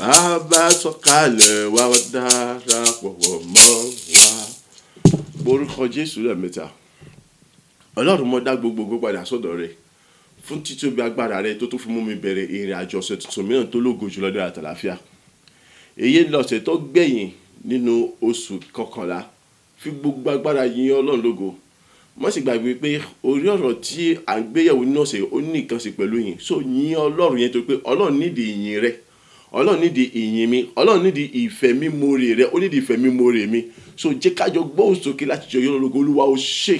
Bàbá sọ̀kalẹ̀ wá darapọ̀ mọ́ wa. Orúkọ Jésù lẹ́ẹ̀mẹ́ta. Ọlọ́run mo dá gbogbo padà sọ́dọ̀ rẹ fún títóbi agbára rẹ tó tún fún mi bẹ̀rẹ̀ ìrìn àjò ọ̀sẹ̀ tuntun mìíràn tó lógo jùlọ ní àtàlàfíà. Èyí lọ̀sẹ̀ tó gbẹ̀yìn nínú oṣù kọkànlá fi gbogbo agbára yìn Ọlọ́run lógo. Má sì gbàgbé pé orí ọ̀rọ̀ tí à ń gbéyẹ̀wò nínú ọ̀sẹ̀ ó ní nǹkan ṣe pẹ̀lú yìn. So yìn Ọlọ́run yẹn tó pé Ọlọ́run nídìí ìyìn rẹ. Ọlọ́run nídìí ìyìn mi, Ọlọ́run nídìí ìfẹ́ mímóore rẹ, ó nídìí ìfẹ́ mímóore mi. So jẹ́ ká jọ gbóhùn sókè láti jọ yìn Ọlọ́run lógo. Olúwa ó ṣe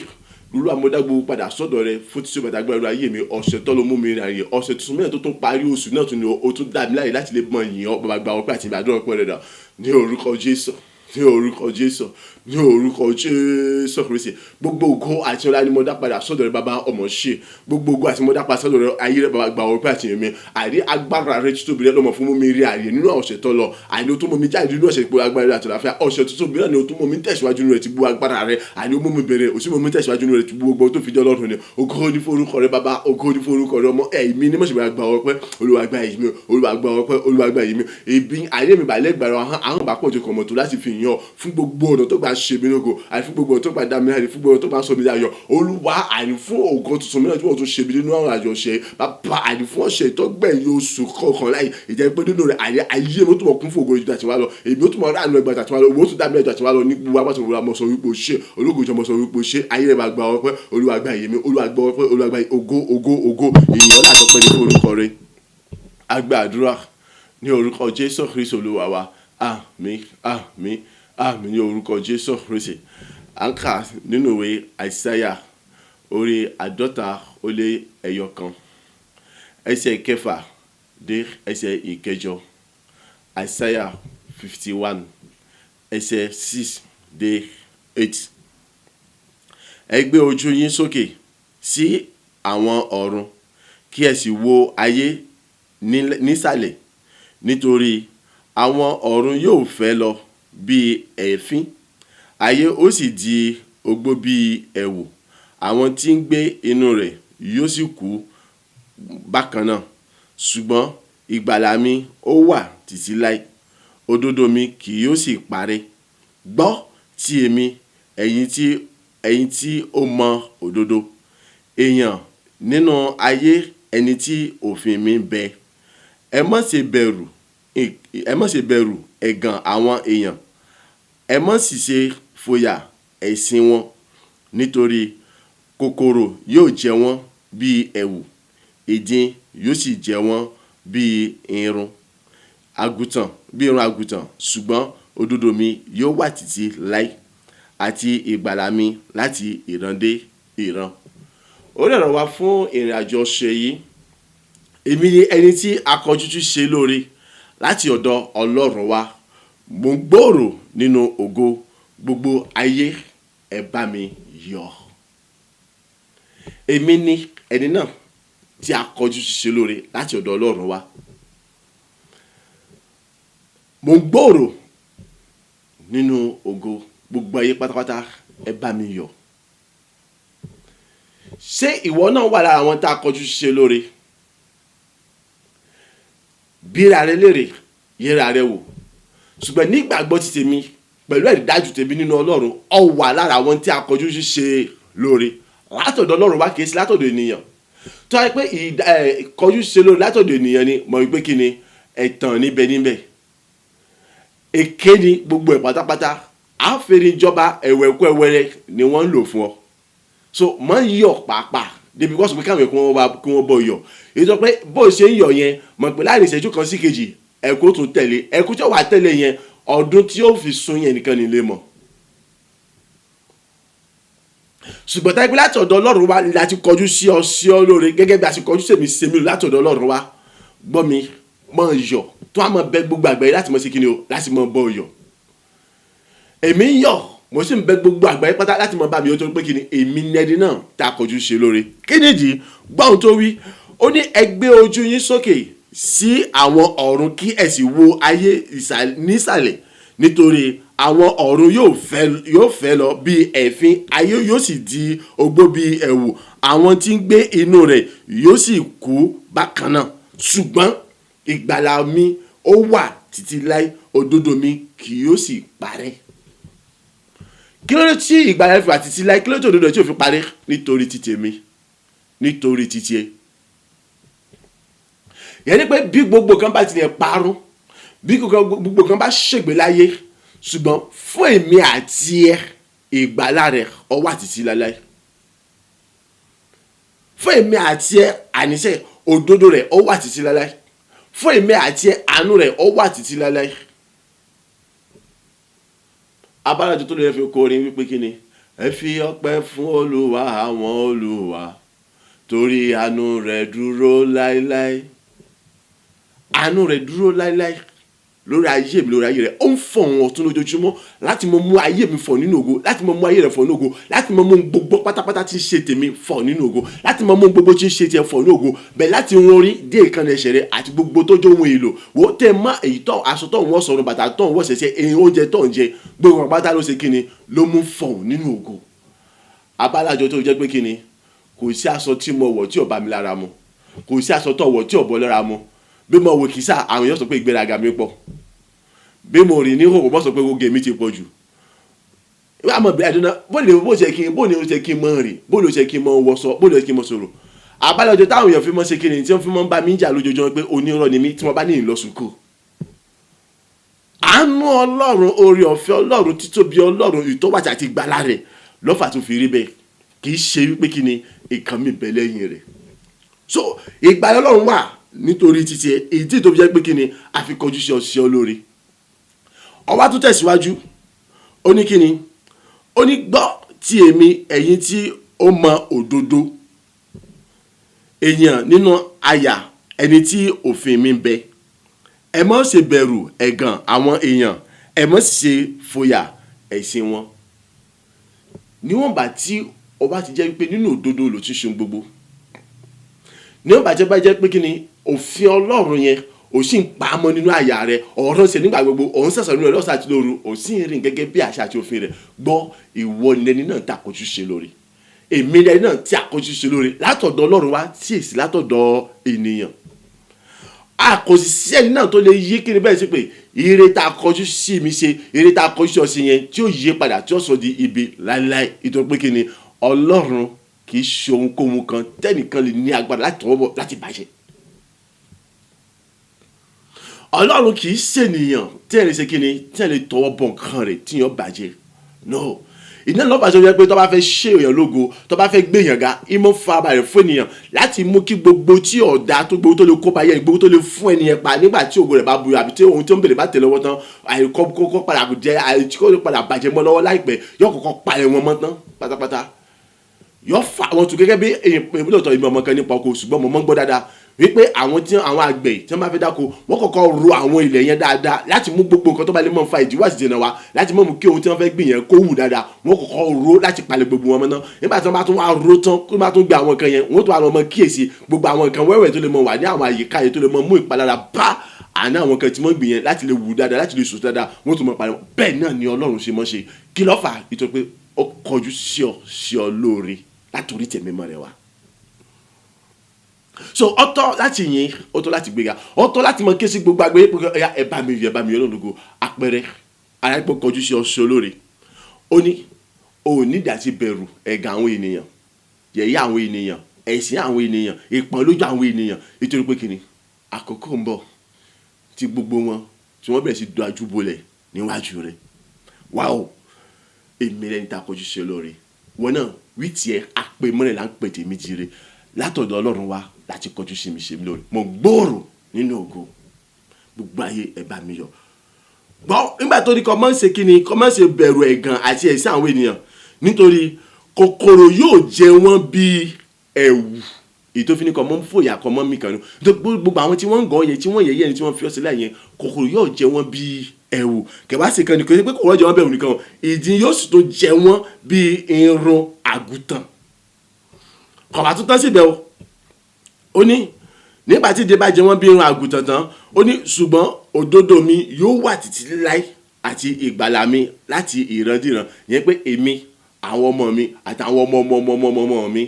Olúwa mo dá gbogbo padà sọ́dọ̀ rẹ fún tí ó bá dàgbà ayé mi. Ọ̀sẹ̀ tó ló mú mi rìn àyè ọ̀sẹ̀ tuntun mìíràn tó tún parí oṣù náà tún ni ó tún dá mi láyè láti lè mọ yìn ọ́ bàbá gba ọpẹ́ àti ìbàdàn ọpẹ́ rẹ̀ dà ní orúkọ Jésù, ní orúkọ Jésù, ní orúkọ Jésù Kristi. Gbogbo ògo àti ọlá ni mo dá padà sọ́dọ̀ rẹ bàbá ọmọ ṣe. Gbogbo ògo àti mo dá padà sọ́dọ̀ rẹ ayé rẹ bàbá gba ọpẹ́ àti ìyìn mi. Àrí agbára rẹ títóbi rẹ lọ́mọ fún mi rí àyè nínú ọ̀sẹ̀ tó lọ. Àní ó tún mú mi jáde nínú ọ̀sẹ̀ ìpò agbára rẹ àti àlàáfíà. Ọ̀sẹ̀ tuntun mìíràn ni ó tún mú mi tẹ̀síwájú nínú rẹ ti bu agbára rẹ. Àní ó mú mi bẹ̀rẹ̀ ó sì mú mi tẹ̀síwájú nínú rẹ ti bu gbogbo tó fi jẹ́ Ọlọ́run ni. Ògo ni fún orúkọ rẹ bàbá, ògo ni fún orúkọ rẹ ọmọ. Èmi ni mo ṣe gba ọpẹ́, Olúwa gba ìyìn mi, Olúwa gba ọpẹ́, Olúwa gba ìyìn mi. Ebi ayé mi balẹ̀ gbàrà àwọn bá pọ̀ jù kọ̀mọ̀ tó láti fi yàn fún gbogbo ọ̀nà tó gbà ṣe mí lógo, àti fún gbogbo ọ̀nà tó gbà dá mi láre, fún gbogbo ọ̀nà tó gbà sọ mi láyọ̀. Olúwa àní fún ògo tuntun mìíràn tí wọ́n tún ṣe mí nínú àwọn àjọṣe bàbá àní fún ọ̀sẹ̀ tó gbẹ̀yìn oṣù kọkànlá yìí. Ìjẹ́ pé nínú rẹ̀ ayé mi ó tún mọ̀ kún fún ògo ìjọ àti wá lọ. Èmi ó tún mọ̀ ráàánú ẹgbàá àti wá lọ. Owó tún dá mi ẹjọ́ àti wá lọ ní gbogbo apá tó wúra mọ̀ sọ wípé o ṣe ológo ìjọ mọ̀ sọ wípé o ṣe. Ayé rẹ̀ máa gba ọpẹ́, Olúwa gba ìyìn mi, Olúwa gba ọpẹ́, Olúwa gba ògo ènìyàn láti ọpẹ́ ní orúkọ rẹ̀. A gba àdúrà ní orúkọ Jésù Kristi Olúwa wa. Àmín, àmín, àmín ní orúkọ Jésù Kristi. À ń kà nínú ìwé Àìsáyà orí 50:1 ẹsẹ̀ 6 dé ẹsẹ̀ 8. Àìsáyà 51 ẹsẹ̀ 6 dé 8. Ẹ gbé ojú yín sókè sí àwọn ọ̀run kí ẹ sì wo ayé nísàlẹ̀, nítorí àwọn ọ̀run yóò fẹ́ lọ bí èéfín, ayé ó sì di ogbó bí ẹ̀wù. Àwọn tí ń gbé inú rẹ̀ yóò sì kú bákan náà. Ṣùgbọ́n ìgbàlà mi ó wà títí láé, òdodo mi kì yóò sì parẹ́. Gbọ́ ti èmi, ẹ̀yin tí ó mọ òdodo, èèyàn nínú ayé, ẹni tí òfin mi ń bẹ. Ẹ má ṣe bẹ̀rù ẹ̀gàn àwọn èèyàn, ẹ má sì ṣe fòyà ẹ̀sìn wọn, nítorí kòkòrò yóò jẹ wọ́n bí ẹ̀wù, ìdin yóò sì jẹ wọ́n bí irun àgùntàn. Ṣùgbọ́n òdodo mi yóò wà títí láé, àti ìgbàlà mi láti ìran dé ìran. Ó lè ràn wá fún ìrìn àjò ọ̀sẹ̀ yìí. Èmi ni ẹni tí akọjújú ṣe lóore láti ọ̀dọ̀ Ọlọ́run wa. Mo ń gbòòrò nínú ògo, gbogbo ayé ẹ bá mi yọ̀. Èmi ni ẹni náà tí akọjújú ṣe lóore láti ọ̀dọ̀ Ọlọ́run wa. Mo ń gbòòrò nínú ògo, gbogbo ayé pátápátá ẹ bá mi yọ̀. Ṣé ìwọ náà wà lára àwọn tá a kọjú ṣe lóore? Bíra rẹ lérè, yẹra rẹ wò. Ṣùgbọ́n nígbàgbọ́ ti tèmi pẹ̀lú ẹ̀rí dájú tèmi nínú Ọlọ́run, ọ wà lára àwọn tí a kọjú ṣe lóore látọ̀dọ̀ Ọlọ́run wá, kìí sí látọ̀dọ̀ ènìyàn. Tó yẹ pé ìkọjú ṣe lóore látọ̀dọ̀ ènìyàn ni mọ̀ wípé kí ni ẹ̀tàn níbẹ̀. Èké ni gbogbo ẹ̀ pátápátá. Àfẹ́rí ìjọba ẹ̀wẹ̀kú ẹ̀wẹ̀rẹ̀ ni wọ́n ń lò fún ọ. So mọ̀ ń yọ̀ pàápàá débi kọ́sùn pé káwọn ẹ̀kún wọn bọ̀ yọ̀. Èyí tó pé bó ṣe ń yọ̀ yẹn mọ̀ pé láàrin ìṣẹ́jú kan sí kejì ẹ̀kú tún tẹ̀lé. Ẹ̀kú tí ó wà tẹ̀lé yẹn ọdún tí ó fi sún yẹn nìkan nílé mọ̀. Ṣùgbọ́n táyé pé láti ọ̀dọ̀ Ọlọ́run wá láti kọjú sí ọ lóore gẹ́gẹ́ bí a ti kọjú sèmi láti ọ̀dọ̀ Ọlọ́run wá. Gbọ́ mi mọ̀ yọ̀ tó a mọ̀ bẹ gbogbo àgbáyé láti mọ̀ sí kíni o láti mọ̀ bọ̀ yọ̀. Èmi ń yọ̀ mo sì ń bẹ gbogbo àgbáyé pátá láti mọ̀ bá mi ó tó pé kíni èmi ní ẹni náà tá a kọjú ṣe lóore. Kí nìdí? Gbọ́ ohun tó wí. Ó ní ẹ gbé ojú yín sókè sí àwọn ọ̀run kí ẹ sì wo ayé nísàlẹ̀, nítorí àwọn ọ̀run yóò fẹ́ lọ bí ẹ̀fín, ayé yóò sì di ogbó bí ẹ̀wù. Àwọn tí ń gbé inú rẹ̀ yóò sì kú bákan náà. Ṣùgbọ́n ìgbàlà mi ó wà títí láé, òdodo mi kì yóò sì parẹ́. Kí ló dé tí ìgbàlà rẹ̀ fi wà títí láé? Kí ló dé tí òdodo rẹ̀ tí ò fi parẹ́? Nítorí títí mi, nítorí títí ẹ. Ìyẹn ni pé bí gbogbo kan bá tilẹ̀ parun, bí gbogbo kan bá ṣègbé láyé, ṣùgbọ́n fún èmi àti ẹ ìgbàlà rẹ̀ ó wà títí láéláé. Fún èmi àti ẹ àníṣe òdodo rẹ̀ ó wà títí láéláé. Fún èmi àti ẹ àánú rẹ̀ ó wà títí láéláé. Abálájọ tó lè fi kọrin wípé kí ni? Ẹ fi ọpẹ́ fún Olúwa àwọn olúwa, torí àánú rẹ̀ dúró láéláé. Àánú rẹ̀ dúró láéláé lórí ayé mi, lórí ayé rẹ̀. Ó ń fọ̀ ohun ọ̀tun lójoojúmọ́ láti mú ayé mi fọ̀ nínú ògo, láti mú ayé rẹ̀ fọ̀ nínú ògo, láti mú gbogbo pátápátá tí ń ṣe tèmi fọ̀ nínú ògo, láti mú gbogbo tí ń ṣe tiẹ̀ fọ̀ nínú ògo. Bẹ́ẹ̀ láti run orí dé ìkànnì ẹ̀ṣẹ̀ rẹ̀ àti gbogbo tó jẹ́ ohun èlò. Wo tẹ́ mọ́ èyí tó aṣọ tó ń wọ̀ sọ̀rọ̀, bàtà tó ń wọ̀ ṣẹ̀ṣẹ̀, èyí oúnjẹ tó ń jẹ, gbogbo pátá ló ṣe kíni ló mú fọ̀ nínú ògo. Abálájọ tó jẹ́ pé kíni kò sí aṣọ tí mo wọ̀ tí ò bá mi lára mu, kò sí aṣọ tó wọ̀ tí ò bọ́ lára mu. Bí mo wò kìsà àwọn èèyàn sọ pé ìgbéraga mi pọ̀, bí mo rìn ní hòhò bọ́ sọ pé oge mi ti pọ̀ jù. Ìwé àmọ́ bí àdúrà bó ni ó ṣe kí n mọ̀ rìn, bó ni ó ṣe kí n mọ̀ wọṣọ, bó ni ó ṣe kí n mọ̀ sọ̀rọ̀. Abálájọ táwọn èèyàn fi mọ̀ ṣe kíni tí wọ́n fi mọ̀ ń bá mi jà lójoojúmọ́ pé onírọ́ ni mí tí wọ́n bá ní ìlọ sùkúù. Àánú Ọlọ́run, oore ọ̀fẹ́ Ọlọ́run, títóbi Ọlọ́run, ìtọ́wàtí àti ìgbàlà rẹ̀ lọ́fà tó fi rí bẹ́ẹ̀. Kì í ṣe wípé kíni ìkan mi bẹ̀ lẹ́yìn rẹ̀. So ìgbàlà Ọlọ́run wà nítorí títí ẹ, ìdí tó fi jẹ́ pé kíni àfikọjú sí ọṣẹ olóore. Ọwá tó tẹ̀síwájú, ó ní kíni, ó ní gbọ́ tí èmi ẹ̀yin tí ó mọ òdodo, èèyàn nínú àyà ẹni tí òfin mi ń bẹ. Ẹ má ṣe bẹ̀rù ẹ̀gàn àwọn èèyàn, ẹ má ṣe fòyà ẹ̀sìn wọn. Níwọ̀n bá tí ó bá ti jẹ́ wípé nínú òdodo ló ti ṣe gbogbo. Níwọ̀n bá jẹ́ pé kíni òfin Ọlọ́run yẹn ó sì ń pa á mọ́ nínú àyà rẹ̀, ọ̀rọ̀ ṣe nígbà gbogbo, òun sẹ̀sọ̀ nínú ẹ̀ lọ́sàn àti lóru, ó sì ń rìn gẹ́gẹ́ bí àṣà àti òfin rẹ̀. Gbọ́, ìwọ ni ẹni náà tí àkójú ṣe lórí. Èmi ni ẹni náà tí àkójú ṣe lórí látọ̀dọ̀ Ọlọ́run wá tí èsì látọ̀dọ̀ ènìyàn. Àkòsí sí ẹni náà tó lè yí kí ni bẹ́ẹ̀ sí pé ire tá a kọjú sí mi ṣe, ire tá a kọjú sí ọ sí yẹn tí ó yí padà tí ó sọ di ibi láíláí. Nítorí pé kí ni Ọlọ́run kì í ṣe ohunkóhun kan tẹ́nìkan lè ní agbára láti tọwọ́ bọ̀ láti bàjẹ́. Ọlọ́run kì í ṣènìyàn tí ẹ̀ lè ṣe kíni tí ẹ̀ lè tọwọ́ bọ̀ nǹkan rẹ̀ tí yàn bàjẹ́. No. Iná lọ́pàá ṣe wípé pé tó bá fẹ́ ṣe èèyàn lógo, tó bá fẹ́ gbé èèyàn ga, ìmọ̀ fa balẹ̀ fún ènìyàn láti mú kí gbogbo tí ọ̀dà tó gbogbo tó lè kópa yẹn, gbogbo tó lè fún ènìyàn pa nígbà tí ògo rẹ̀ bá bu àbí tí ohun tí ó ń bèrè bá tẹ̀ lọ́wọ́ tán, àìkọ́kọ́ padà jẹ́ àìkọ́ padà bàjẹ́ mọ́ lọ́wọ́ láìpẹ́, yóò kọ́kọ́ palẹ̀ wọn mọ́ tán pátápátá. Yóò fa àwọn tù gẹ́gẹ́ bí ìpínlẹ̀ ìmọ̀ ọmọ kan nípa oko, ṣùgbọ́n mo mọ́ ń gbọ́ dáadáa wípé àwọn àgbẹ̀ tí wọ́n bá fẹ́ dáko wọ́n kọ́kọ́ ro àwọn ilẹ̀ yẹn dáadáa láti mú gbogbo nǹkan tó bá lè mọ̀ fa ìdíwọ́ àti ìdènà wá, láti mọ̀ mú kí ohun tí wọ́n fẹ́ gbìn yẹn kó wù dáadáa. Wọ́n kọ́kọ́ ro láti palẹ̀ gbogbo wọn mọ́ náà. Nígbà tí wọ́n bá tún wá ro tán, kó má tún gbé àwọn nǹkan yẹn, wọ́n tún wá lọ mọ kíyèsí gbogbo àwọn nǹkan wẹ́wẹ́ tó lè mọ wà ní àwọn àyíká yẹn tó lè mọ mú ìpalára bá àní àwọn nǹkan tí wọ́n gbìn yẹn láti lè wù dáadáa, láti lè sùn dáadáa, wọ́n tún mọ palẹ̀. Bẹ́ẹ̀ náà ni Ọlọ́run ṣe mọ́ ṣe. Kí ló fà? Nítorí pé ó kọjú sí ọ lóore látòrí tẹ̀mí mọ́ rẹ̀ wá. So ọ̀tọ̀ láti yìn, ọ̀tọ̀ láti gbéga, ọ̀tọ̀ láti mọ kéésì gbogbo àgbáyé pé ẹ bá mi Ọlọ́run lógo. Àpẹẹrẹ arápò kọjú sí ọṣẹ olóore. Ó ní o ní ìdásí bẹ̀rù ẹ̀gàn àwọn ènìyàn, yẹ̀yẹ́ àwọn ènìyàn, ẹ̀sìn àwọn ènìyàn, ìpọ́n lójú àwọn ènìyàn. Nítorí pé kíni àkókò ń bọ̀ tí gbogbo wọn tí wọ́n bẹ̀rẹ̀ sí dojú bolẹ̀ níwájú rẹ̀. Wáò, èmi lẹni tá kọjú sí olóore. Wọn náà wí tiẹ̀ àpèmọ́rẹ̀ là ń pè tèmi jire látọ̀dọ̀ Ọlọ́run wá láti kọjú sí mi ṣe mi lórí. Mo gbòòrò nínú ògo, gbogbo ayé ẹ bá mi yọ̀. Gbọ́ nígbà tó ní kọ́ mọ́ ṣe kíni, kọ́ mọ́ ṣe bẹ̀rù ẹ̀gàn àti ẹ̀sìn àwọn ènìyàn, nítorí kòkòrò yóò jẹ wọ́n bí ẹ̀wù. Èyí tó fi ní kọ́ mọ́ ń fòyà kọ́ mọ́ mí kan ní. Gbogbo àwọn tí wọ́n ń gàn yẹn, tí wọ́n yẹ̀yẹ́ ni, tí wọ́n fi ọ́ sílẹ̀ yẹn, kòkòrò yóò jẹ wọ́n bí ẹ̀wù. Kẹ̀wá sì kan ní kò sí pé kòkòrò jẹ wọ́n bẹ̀rù nìkan, ìdí yóò sì tó jẹ wọ́n bí irun àgùntàn. Kọ̀wá tó tán síbẹ̀ o. Ó ní nígbà tí ìdè bá jẹ wọ́n bí irun àgùntàn tán, ó ní ṣùgbọ́n òdodo mi yóò wà títí láé àti ìgbàlà mi láti ìrandíran. Ìyẹn pé èmi, àwọn ọmọ mi àtàwọn ọmọ mi,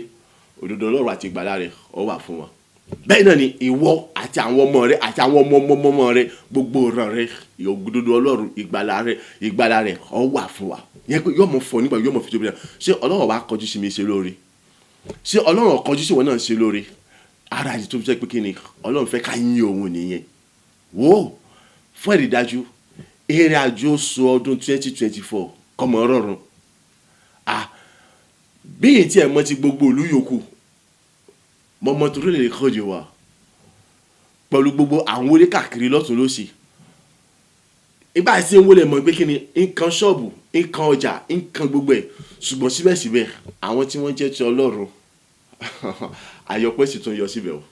òdodo Ọlọ́run àti ìgbàlà rẹ̀ ó wà fún wọn. bẹ́ẹ̀ náà ni ìwọ àti àwọn ọmọ rẹ àti àwọn ọmọ rẹ gbogbo ọ̀ràn rẹ òdodo ọlọ́run ìgbàlà rẹ ó wà fún wa yẹn pé yóò mọ fọ nígbà yóò mọ fi tóbi náà ṣé ọlọ́run wa kọjú sí mi ṣe lóore ṣé ọlọ́run kọjú sí wọn náà ṣe lóore ara àti tó fi jẹ́ pé kí ni ọlọ́run fẹ́ ká yín òun nìyẹn wò fún ẹ̀rí dájú eré àjò oṣù ọdún 2024 kọ́mọ rọrùn bí èyí tí ẹ̀ mọ́ ti gbogbo ìlú yòókù mọ́mọ́ tó lè kọjú wa pẹ̀lú gbogbo àwọn orí káàkiri lọ́tún lọ́sì ìgbà tí ń wọlé mọ̀ pé kí ni nǹkan ṣọ́ọ̀bù nǹkan ọjà nǹkan gbogbo ẹ̀ ṣùgbọ́n síbẹ̀síbẹ̀ àwọn tí wọ́n jẹ́ ti ọlọ́run àyọpẹ́ sì tún yọ síbẹ̀ o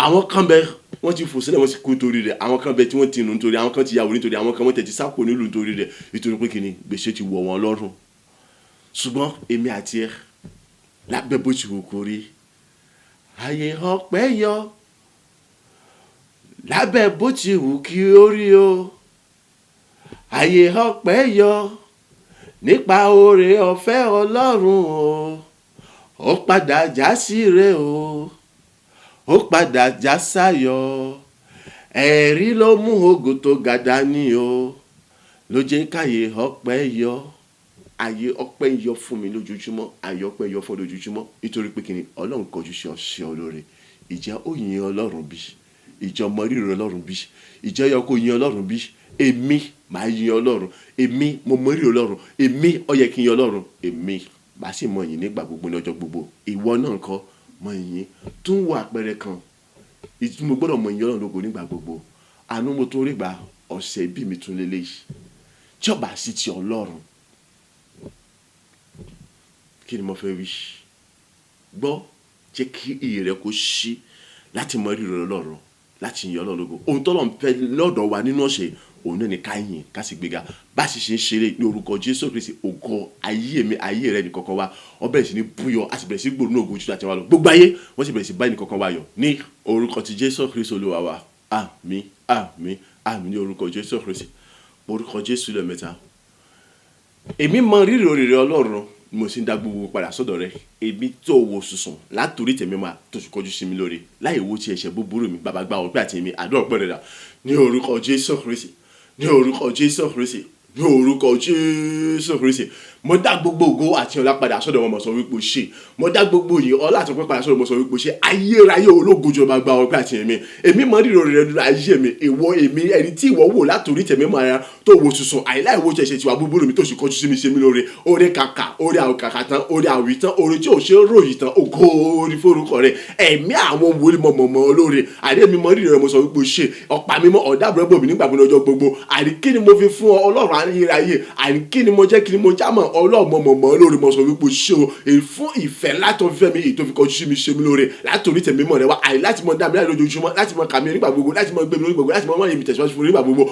àwọn kan bẹ wọ́n ti fò sílẹ̀ wọ́n sì kú nítorí rẹ̀ àwọn kan bẹ tí wọ́n ti nù nítorí àwọn kan ti yàwó nítorí àwọn kan wọ́n tẹ̀ ti sápò nílùú nítorí rẹ̀ nítorí pé kí ni gbèsè ti wọ̀ wọ́n lọ́rùn ṣùgbọ́n èmi àti ẹ lábẹ́ bó ti wù kó rí ayé ọpẹ́ yọ lábẹ́ bó ti wù kí ó rí o ayé ọpẹ́ yọ nípa oore ọ̀fẹ́ ọlọ́run o ó padà já sí rẹ̀ o ó padà já sáyọ̀ ẹ̀rí ló mú ògo tó ga dání o ló jẹ́ káyé ọpẹ́ yọ ayé ọpẹ́ yọ fún mi lójoojúmọ́ ayé ọpẹ́ yọ fún lójoojúmọ́ nítorí pé kí ni ọlọ́run kọjú sí ọ̀sẹ̀ olóore ìjẹ́ ó yin ọlọ́run bí ìjọ mọ rírì ọlọ́run bí ìjọ yẹ kó yin ọlọ́run bí èmi màá yin ọlọ́run èmi mo mọ rírì ọlọ́run èmi ó yẹ kí n yin ọlọ́run èmi màá sì mọ yìn nígbà gbogbo ní ọjọ́ gbogbo ìwọ náà kọ́ mọ yìn tún wọ àpẹẹrẹ kan mo gbọ́dọ̀ mọ yìn ọlọ́run lógo nígbà gbogbo àánú mo tún rí gbà ọ̀sẹ̀ bí mi tún lélẹ́yìí tí ọba sí ti ọlọ́run kí ni mo fẹ́ wí gbọ́ jẹ́ kí iyì rẹ kó ṣí láti mọ rírì ọlọ́run láti yin ọlọ́run lógo ohun tọ́lọ́run fẹ́ lọ́dọ̀ wa nínú ọ̀sẹ̀ òun náà ni ká yìn ká sì gbéga bá a sì ṣe ń ṣeré ní orúkọ Jésù Kristi ògo ayé mi ayé rẹ nìkankan wa ó bẹ̀rẹ̀ sí ní búyọ a sì bẹ̀rẹ̀ sí gbòòrò náà ògo jù àti wa lọ gbogbo ayé wọ́n sì bẹ̀rẹ̀ sí bá nìkankan wa yọ ní orúkọ ti Jésù Kristi Olúwa wa àmín àmín àmín ní orúkọ Jésù Kristi orúkọ Jésù lẹ́ẹ̀mẹ́ta èmi mọ rírì òrìrì ọlọ́run mo sì ń dá gbogbo padà sọ́dọ̀ rẹ èmi tó wo sùsùn látòrí tèmi máa tó sì kọjú sí mi lórí láì wo ti ẹ̀ṣẹ̀ búburú mi bàbá gba ọgbẹ́ àti èmi àdúrà pẹ́ rẹ̀ dà ní orúkọ Jésù Kristi ní orúkọ Jésù Kristi ní orúkọ Jésù Kristi mo dá gbogbo ògo àti ọlá padà sọ́dọ̀ wọn mo sọ wípé ṣe mo dá gbogbo yìí ọlá àti ọpẹ́ padà sọ́dọ̀ mo sọ wípé ṣe ayérayé ológo jọ máa gba ọpẹ́ àti èmi mọ rírò rẹ lórí ayé mi ìwọ èmi ẹni tí ìwọ wò látòrí tẹ̀mí mọ́ ara tó wo tuntun àìláì wo ṣẹ̀ṣẹ̀ tiwa búburú mi tó sì kọjú sí mi ṣe mí lóore oore kàkà oore àwọn kàkà tán oore àwì tán oore tí ò ṣe é ròyìn tán ògo orí forúkọ rẹ ẹ̀mí àwọn wòlíì mọ̀mọ̀mọ̀ olóore àdé mi mọ rírò rẹ mo sọ wípé ṣe ọ̀pá mi mọ́ ọ̀dàbọ̀rẹ́ bò mí nígbà gbọ́dọ̀ ọjọ́ gbogbo àní kí ni mo fi fún ọ ọlọ́run ayérayé àní kí ni mo jẹ́ kí ni mo jámọ̀ ọlọ́run mọ̀mọ̀mọ̀ olórí mo sọ wípé ṣé o fún ìfẹ́ látọ̀ fífẹ́ mi èyí tó fi kọjú sí mi ṣe mí lóore látòrí tẹ̀mí mọ̀ rẹ wá àyè láti mọ dábìlá lójoojúmọ́ láti mọ kàmí nígbà gbogbo láti mọ gbẹmí nígbà gbogbo láti mọ mọ èmi tẹ̀síwájú fún nígbà gbogbo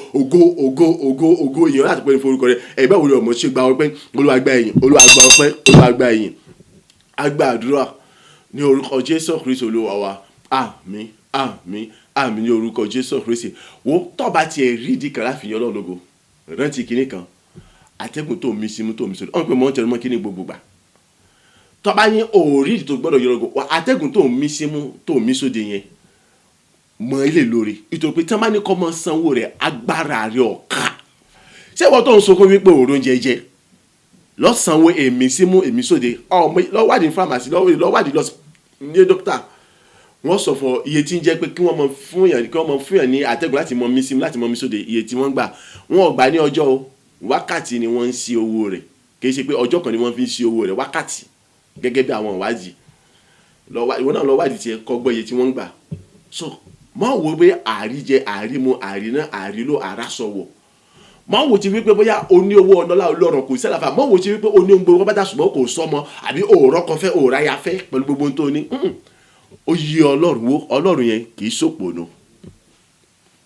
ògo ìyẹn láti pẹ́ ní forúkọ rẹ ẹ̀gbẹ́ wo ni ọmọ ṣe gba ọpẹ́ Olúwa gba ìyìn Olúwa gba ọpẹ́ Olúwa gba ìyìn àgbà àdúrà ní orúkọ Jésù Kristi Olúwa wa àmín àmín àmín ní orúkọ Jésù Kristi wo tọ́ba tiẹ̀ rí ìdí kan láfi yan Ọlọ́run lógo rántí kinní kan atẹ́gùn tó mi símú tó mi sódò ọ̀n pé mọ̀ ń tẹnu mọ́ kí ní gbogbo gbà tọ́ba yín òórí tó gbọ́dọ̀ yọrọ̀gò wà atẹ́gùn tó mi símú tó mi sódò yẹn mọ ilé lórí ìtòrò pé tí wọ́n bá ní kọ́ mọ́ sanwó rẹ̀ agbára rẹ̀ ọ̀ka ṣé ìwọ́n tó ń sọ fún mi pé òórùn jẹjẹ lọ́sànwó èmi símú èmi sódò lọ́wádìí fámásì lọ́wádìí ní dókítà wọ́n sọ fọ iye tí ń jẹ́ pé kí wọ́n mọ fún yàn ní atẹ́gùn láti mọ mi símú láti mọ mi sódò iye tí wọ́n gbà wọ́n ò gbà ní ọjọ́ o wákàtí ni wọ́n ń ṣí owó rẹ̀ kìí ṣe pé ọjọ́ kan ni wọ́n fi ń ṣí owó rẹ̀ wákàtí gẹ́gẹ́ bí àwọn ìwádìí ìwọ náà lọ́wádìí tiẹ̀ kọ́gbọ́ iye tí wọ́n ń gbà so máa wo pé àríjẹ àrímu àríná àrílò àrásọwọ̀ máa wo ti wípé bóyá o ní owó ọ̀nọ́lá ọlọ́run kò sẹ́làfà máa wo ti wípé o ní ohun gbogbo pátá ṣùgbọ́n kò sọmọ àbí òòrọ̀ kan fẹ́ òòrọ̀ ayá fẹ́ pẹ̀lú gbogbo ohun tó ní ó yí ọlọ́run wo ọlọ́run yẹn kì í ṣòpònú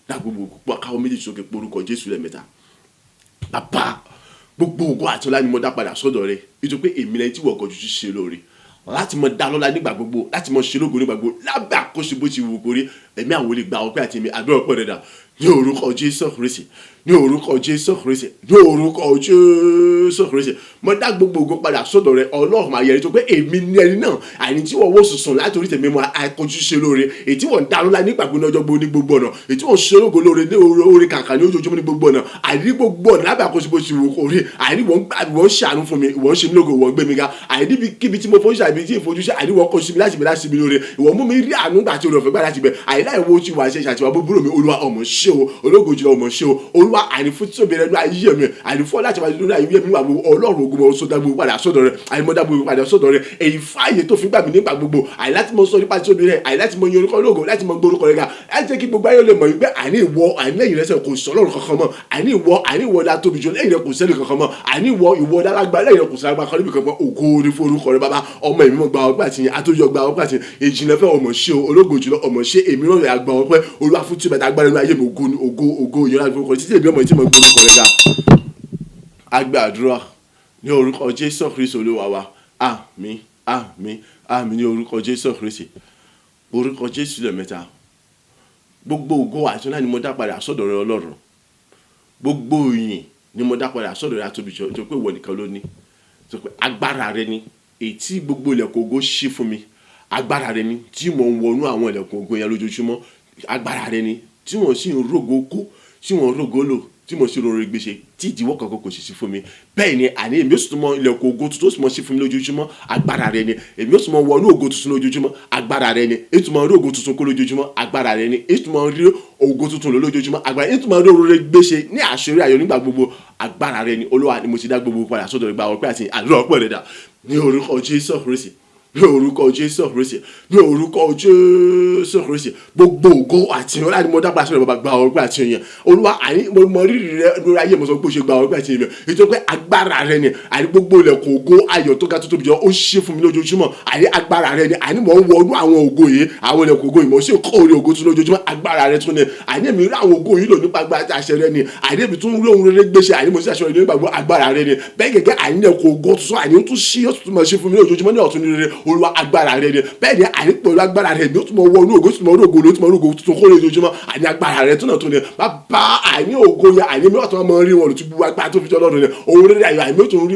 dá gbogbo káwọn méjì sókè porúkọ Jésù lẹ́ẹ̀mẹ́ta bàbá gbogbo ògo àti ọlá ni mo dá padà sọ́dọ̀ rẹ nítorí pé èmi lẹ́yìn tí wọ́n kọjú sí ṣe lóore láti mọ dá lọ́lá nígbà gbogbo láti mọ ṣe lógo nígbà gbogbo lábẹ́ àkóso bó ti wù kórí ẹ̀mí àwọn olè gba ọpẹ́ àti ẹ̀mí àdúrà ọpẹ́ rẹ̀ dà ní orúkọ Jésù Kristi, ní orúkọ Jésù Kristi, ní orúkọ Jésù Kristi. Mo dá gbogbo ògo padà sọ́dọ̀ rẹ Ọlọ́run máa yẹri tó pé èmi ní ẹni náà àní tí wọ́n wò sùsùn láti orí tèmi mọ́ àkójú ṣe lóore èyí tí wọ́n ń darú láì nígbàgbọ́ ní ọjọ́ gbogbo ní gbogbo ọ̀nà èyí tí wọ́n ṣe ológo lóore ní oore kàkà ní ojoojúmọ́ ní gbogbo ọ̀nà àní gbogbo ọ̀nà lábẹ́ àkóso bó ti wù kó rí àní wọ́n ṣàánú fún mi wọ́n ṣe mí lógo wọ́n gbé mi ga àní kíbi tí mo fojú ṣàbí tí ìfojú ṣe àní wọ́n kọ́ sí mi láti bẹ̀ láti mi lóore ìwọ́n mú mi rí àánú gbà tí olùfẹ́ gbà láti bẹ̀ àní láì wo ti wà ṣe ṣàtiwà búburú mi Olúwa ọmọ ṣe o ológo jùlọ ọmọ ṣe o Olúwa àní fún tí òbí rẹ ní ayé mi àní fún láti wà lórí ayé mi wà gbogbo Ọlọ́run ogun mọ̀ sódà gbogbo padà sọ́dọ̀ rẹ àní mọ̀ dá gbogbo padà sọ́dọ̀ rẹ èyí fáyé tó fi gbà mí nígbà gbogbo àní láti mọ̀ sọ nípa tí òbí rẹ àní láti mọ̀ yin orúkọ ológo láti mọ̀ gbórúkọ rẹ ga láti jẹ́ kí gbogbo ayé lè mọ̀ wípé àní ìwọ àní lẹ́yìn rẹ sẹ́ kò sọ Ọlọ́run kankan mọ́ àní ìwọ dá tóbi jù lẹ́yìn rẹ kò sẹ́ni kankan mọ́ àní ìwọ dá lágbá lẹ́yìn rẹ kò sẹ́ni kankan níbi kankan ògo ní forúkọ rẹ bàbá ọmọ èmi mọ̀ gba ọgbà tí àtòjọ gba ọgbà tí ìjìnlẹ̀ fẹ́ ọmọ ṣe ológo jùlọ ọmọ ṣe èmi náà yà gba ọpẹ́ Olúwa fún tí bẹ̀tẹ̀ agbára nínú ayé mi ògo ìyọ̀nà forúkọ rẹ títí èmi ọmọ tí mo gbórúkọ rẹ ga. A gba àdúrà ní orúkọ Jésù Kristi Olúwa wa àmín àmín àmín ní orúkọ Jésù Kristi orúkọ Jésù lẹ́ẹ̀mẹ́ta. Gbogbo ògo àti ọlá ni mo dá padà sọ́dọ̀ rẹ Ọlọ́run gbogbo ìyìn ni mo dá padà sọ́dọ̀ rẹ àtòbíjọ tó pé ìwọ nìkan ló ní tó pé agbára rẹ ni èyí tí gbogbo ilẹ̀kùn ògo ṣí fún mi agbára rẹ ni tí mo ń wọnú àwọn ilẹ̀kùn ògo yẹn lójoojúmọ́ agbára rẹ ni tí wọ́n sì ń rògo kú tí wọ́n rògo lò tí mo sì rọrùn gbèsè tí ìdíwọ́ kankan kò sì sí fún mi bẹ́ẹ̀ ni àní èmi ó sì tún mọ ilẹ̀kùn ògo tuntun ó sì mọ sí fún mi lójoojúmọ́ agbára rẹ ni èmi ó sì mọ wọnú ògo tuntun lójoojúmọ́ agbára rẹ ni ètò mọ rí ògo tuntun kó lójoojúmọ́ agbára rẹ ni ètò mọ rí ògo tuntun lọ lójoojúmọ́ agbára ètò mọ rí òrùlé gbèsè ní àṣírí ayọ̀ nígbà gbogbo agbára rẹ ni Olúwa ni mo ti dá gbogbo padà sọ́dọ̀ rẹ gba ọpẹ́ àti àdúrà ọpẹ́ rẹ dà ní orúkọ Jésù Kristi ní orúkọ Jésù Kristi ní orúkọ Jésù Kristi gbogbo ògo àti ọlá ni mo dá padà sọ́dọ̀ bàbá gba ọpẹ́ àti ìyẹn Olúwa àní mo mọ rírì rẹ lórí ayé mo sọ pé ó ṣe gba ọpẹ́ àti ìyẹn ètò pé agbára rẹ ni àní gbogbo ilẹ̀kùn ògo ayọ̀ tó ga tó tóbi jọ ó ṣe fún mi lójoojúmọ́ àní agbára rẹ ni àní mo ń wọnú àwọn ògo yìí àwọn ilẹ̀kùn ògo yìí mo sì kọ́ orí ògo tún lójoojúmọ́ agbára rẹ tún ni àní èmi rí àwọn ògo yìí lò nípa agbára àṣẹ rẹ ni àní èmi tún rí ohun rere gbéṣẹ àní mo sì àṣẹ rẹ nípa agbára rẹ ni bẹ́ẹ̀ gẹ́gẹ́ àní ilẹ̀kùn ògo tuntun àní ó tún ṣí ó tún mọ̀ ṣe fún mi lójoojúmọ́ ní ọ̀tún rere Olúwa agbára rẹ ni bẹ́ẹ̀ ni àní pẹ̀lú agbára rẹ ni ó tún mọ̀ wọnú ògo tún mọ̀ ògo ló tún mọ̀ ògo tuntun kó lójoojúmọ́ àní agbára rẹ tún náà tún ni bàbá àní ògo yẹn àní mi ọ̀tún mọ̀ rí wọn lótú bu agbára tó fi jọ lọ́dún ni òun rere ayọ̀ àní mi tún rí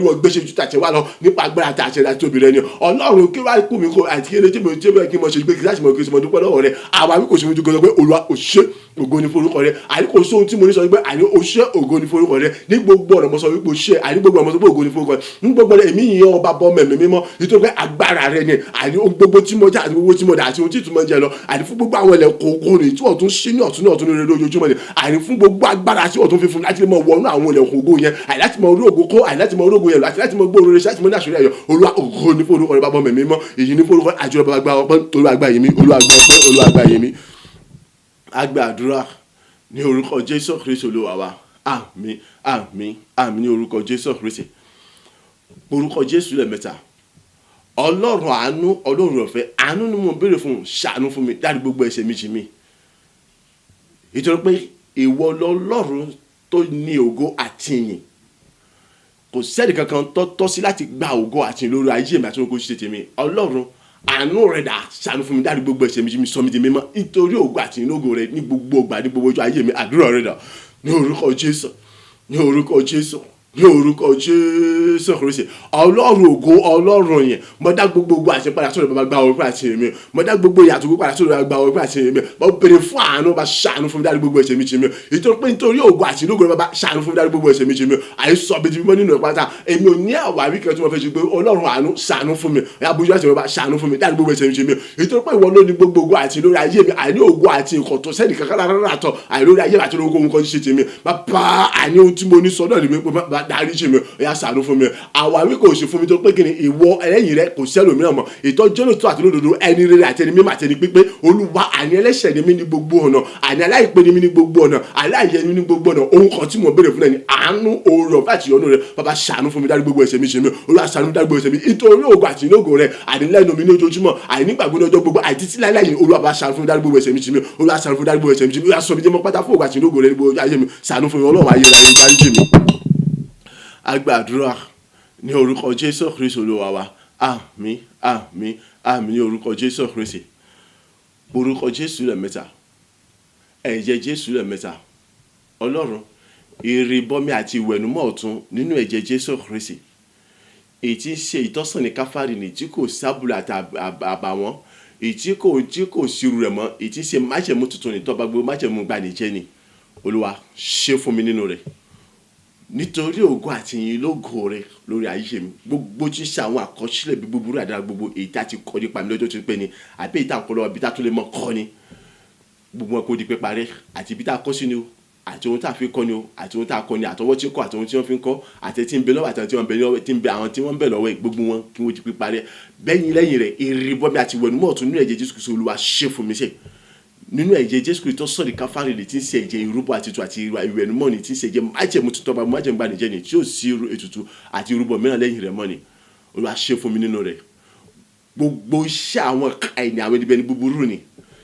wọn gbéṣẹ́ ju tàṣẹ wá lọ nípa agbára tàṣẹ láti tóbi rẹ ni Ọlọ́run kí wá kú mi kó àti kí tí mo kí mo ṣe gbé kí láti mọ̀ kí mo dúpẹ́ lọ́wọ́ rẹ àwa mi kò ṣe fojú gbọ́dọ̀ pé Olúwa ò ṣe ògo ní forúkọ rẹ àní kò sóhun tí mo ní sọ wípé àní ó ṣe ògo ní forúkọ rẹ ní gbogbo ọ̀nà mo sọ wípé ó ṣe àní gbogbo ọ̀nà mo sọ pé ògo ní forúkọ rẹ ní gbogbo ọ̀nà èmi yìnyín ọba bọ́ mẹ̀mí mímọ́ nítorí pé agbára rẹ ni àní gbogbo tí mo já àti gbogbo tí mo dà àti ohun tí ìtumọ̀ jẹ lọ àní fún gbogbo àwọn ilẹ̀kùn ògo rẹ tí wọ́n tún ṣí ní ọ̀tún rere lójoojúmọ́ ni àní fún gbogbo agbára tí wọ́n tún fi fún láti lè mọ wọnú àwọn ilẹ̀kùn ògo yẹn àní láti mọ orí ògo kó àní láti mọ orí ògo yẹn àti láti mọ gbóòrò rẹ láti mọ ní àṣírí ayọ̀ Olúwa ògo ní forúkọ rẹ bá bọ́ mẹ̀mí mímọ́ èyí ní forúkọ àjọ bàbá gba ọpẹ́ Olúwa gba yèmí Olúwa gba ọpẹ́ Olúwa gba yèmí àgbà àdúrà ní orúkọ Jésù Kristi Olúwa wa àmín àmín àmín ní orúkọ Jésù Kristi orúkọ Jésù lẹ́ẹ̀mẹ́ta Ọlọ́run àánú Ọlọ́run ọ̀fẹ́ àánú ni mo béèrè fún ṣàánú fún mi dárí gbogbo ẹ̀ṣẹ̀ mi jì mí nítorí pé ìwọ lọ́lọ́run tó ní ògo àti ìyìn kò sẹ́ni kankan tọ́ sí láti gba ògo àti ìyìn lórí ayé mi àti orúkọ ṣe tèmi Ọlọ́run àánú rẹ dà ṣàánú fún mi dárí gbogbo ẹ̀ṣẹ̀ mi jì mí sọ mi di mímọ́ nítorí ògo àti ìyìn lógo rẹ ní gbogbo ìgbà ní gbogbo ọjọ́ ayé mi àdúrà rẹ dà ní orúkọ Jésù ní orúkọ Jésù ní orúkọ Jésù Kristi Ọlọ́run ògo Ọlọ́run yẹn mo dá gbogbo ògo àti padà sọ́dọ̀ bàbá gba ọpẹ́ àti èmi mo dá gbogbo ìyàtọ̀ gbogbo padà sọ́dọ̀ bàbá gba ọpẹ́ àti èmi mo béèrè fún àánú bá ṣàánú fún mi dárí gbogbo ẹ̀ṣẹ̀ mi jì mí nítorí ògo àti lógo rẹ bàbá ṣàánú fún mi dárí gbogbo ẹ̀ṣẹ̀ mi jì mí àìsọ bí ti mímọ́ nínú ìpátá èmi ò ní àwárí kan tí mo fẹ́ ṣe pé Ọlọ́run àánú ṣàánú fún mi àbújá àti bàbá ṣàánú fún mi dárí gbogbo ẹ̀ṣẹ̀ mi jì mí nítorí pé ìwọ ló ní gbogbo ògo àti lórí ayé mi àní ògo àti nǹkan tó sẹ́ni kankan rárá àtọ̀ àìlórí ayé àti lórí ohun kan ṣe tèmi bàbá àní ohun tí mo ní sọ́dọ̀ ni mi pé bàbá dárí jì mí ya ṣàánú fún mi àwáwí kò ṣe fún mi tó pé kí ni ìwọ ẹlẹ́yìn rẹ kò sẹ́lò mìíràn mọ́ ìtọ́jú lóòótọ́ àti lódodo ẹni rere àti ẹni mímọ́ àti ẹni pípé Olúwa àní ẹlẹ́ṣẹ̀ ni mí ní gbogbo ọ̀nà àní aláìpé ni mí ní gbogbo ọ̀nà aláìyẹ ni mí ní gbogbo ọ̀nà ohun kan tí mo béèrè fún ẹni àánú oore ọ̀fẹ́ àti ìyọ́nú rẹ bàbá ṣàánú fún mi dárí gbogbo ẹ̀ṣẹ̀ mi ṣe mi Olúwa ṣàánú dárí gbogbo ẹ̀ṣẹ̀ mi nítorí ògo àti ìlógo rẹ àní lẹ́nu mi ní ojoojúmọ́ àní nígbàgbọ́ ọjọ́ gbogbo àti títí láíláí Olúwa bá ṣàánú fún mi dárí gbogbo ẹ̀ṣẹ̀ mi ṣe mi Olúwa ṣàánú fún mi dárí gbogbo ẹ̀ṣẹ̀ mi ṣe mi Olúwa sọ mi jẹ́ mọ́ pátá fún ògo àti ìlógo rẹ ní gbogbo ayé mi ṣàánú fún mi Ọlọ́run ayé rẹ dárí jì mí àgbàdúrà ní orúkọ Jésù Kristi Olúwa wa àmín àmín àmín ní orúkọ Jésù Kristi orúkọ Jésù lẹ́ẹ̀mẹ́ta ẹ̀jẹ̀ Jésù lẹ́ẹ̀mẹ́ta Ọlọ́run ìrìbọmi àti ìwẹ̀nùmọ́ ọ̀tun nínú ẹ̀jẹ̀ Jésù Kristi èyí tí ń ṣe ìtọ́sàn ní káfárì ní tí kò sábùlà àti àbàwọ́n èyí tí kò sírù rẹ̀ mọ́ èyí tí ń ṣe májẹ̀mú tuntun ní tọ́ba gbogbo májẹ̀mú gbanìjẹ́ ni Olúwa ṣe fún mi nínú rẹ̀ nítorí ògo àti ìyìn lógo rẹ̀ lórí ayé mi gbogbo tí ń ṣe àwọn àkọsílẹ̀ bí búburú àdára gbogbo èyí tí a ti kọ́ nípa mi lọ́jọ́ tó pẹ́ ni àbí èyí tí a kọ́ lọ́wọ́ bí tá tó lè mọ́ kọ́ ni gbogbo wọn kò di pé parẹ́ àti bí tá a kọ́ sí ni o àti ohun tá a fi kọ́ ni o àti ohun tá a kọ́ ni àtọwọ́ tí ó kọ́ àti ohun tí wọ́n fi ń kọ́ àti tí ń bẹ lọ́wọ́ àti tí wọ́n bẹ lọ́wọ́ tí ń bẹ àwọn tí wọ́n ń bẹ lọ́wọ́ gbogbo wọn kí wọ́n di pé parẹ́ bẹ́yìn lẹ́yìn rẹ̀ ìrìbọmi àti ìwẹ̀nùmọ́ ọ̀tun nínú ẹ̀jẹ̀ Jésù Kristi Olúwa ṣe fún mi ṣe nínú ẹ̀jẹ̀ Jésù Kristi tó sọ̀rọ̀ káfárì ní tí ń ṣe ẹ̀jẹ̀ ìrúbọ àtìtù àti ìwẹ̀nùmọ́ ní tí ń ṣe ẹ̀jẹ̀ májẹ̀mú tuntun ọba májẹ̀mú gbanìjẹ́ ni tí ó sí ètùtù àti ìrúbọ mìíràn lẹ́yìn rẹ̀ mọ́ ni Olúwa ṣe fún mi nínú rẹ̀ gbogbo iṣẹ́ àwọn ẹni àwọn ẹni búburú ni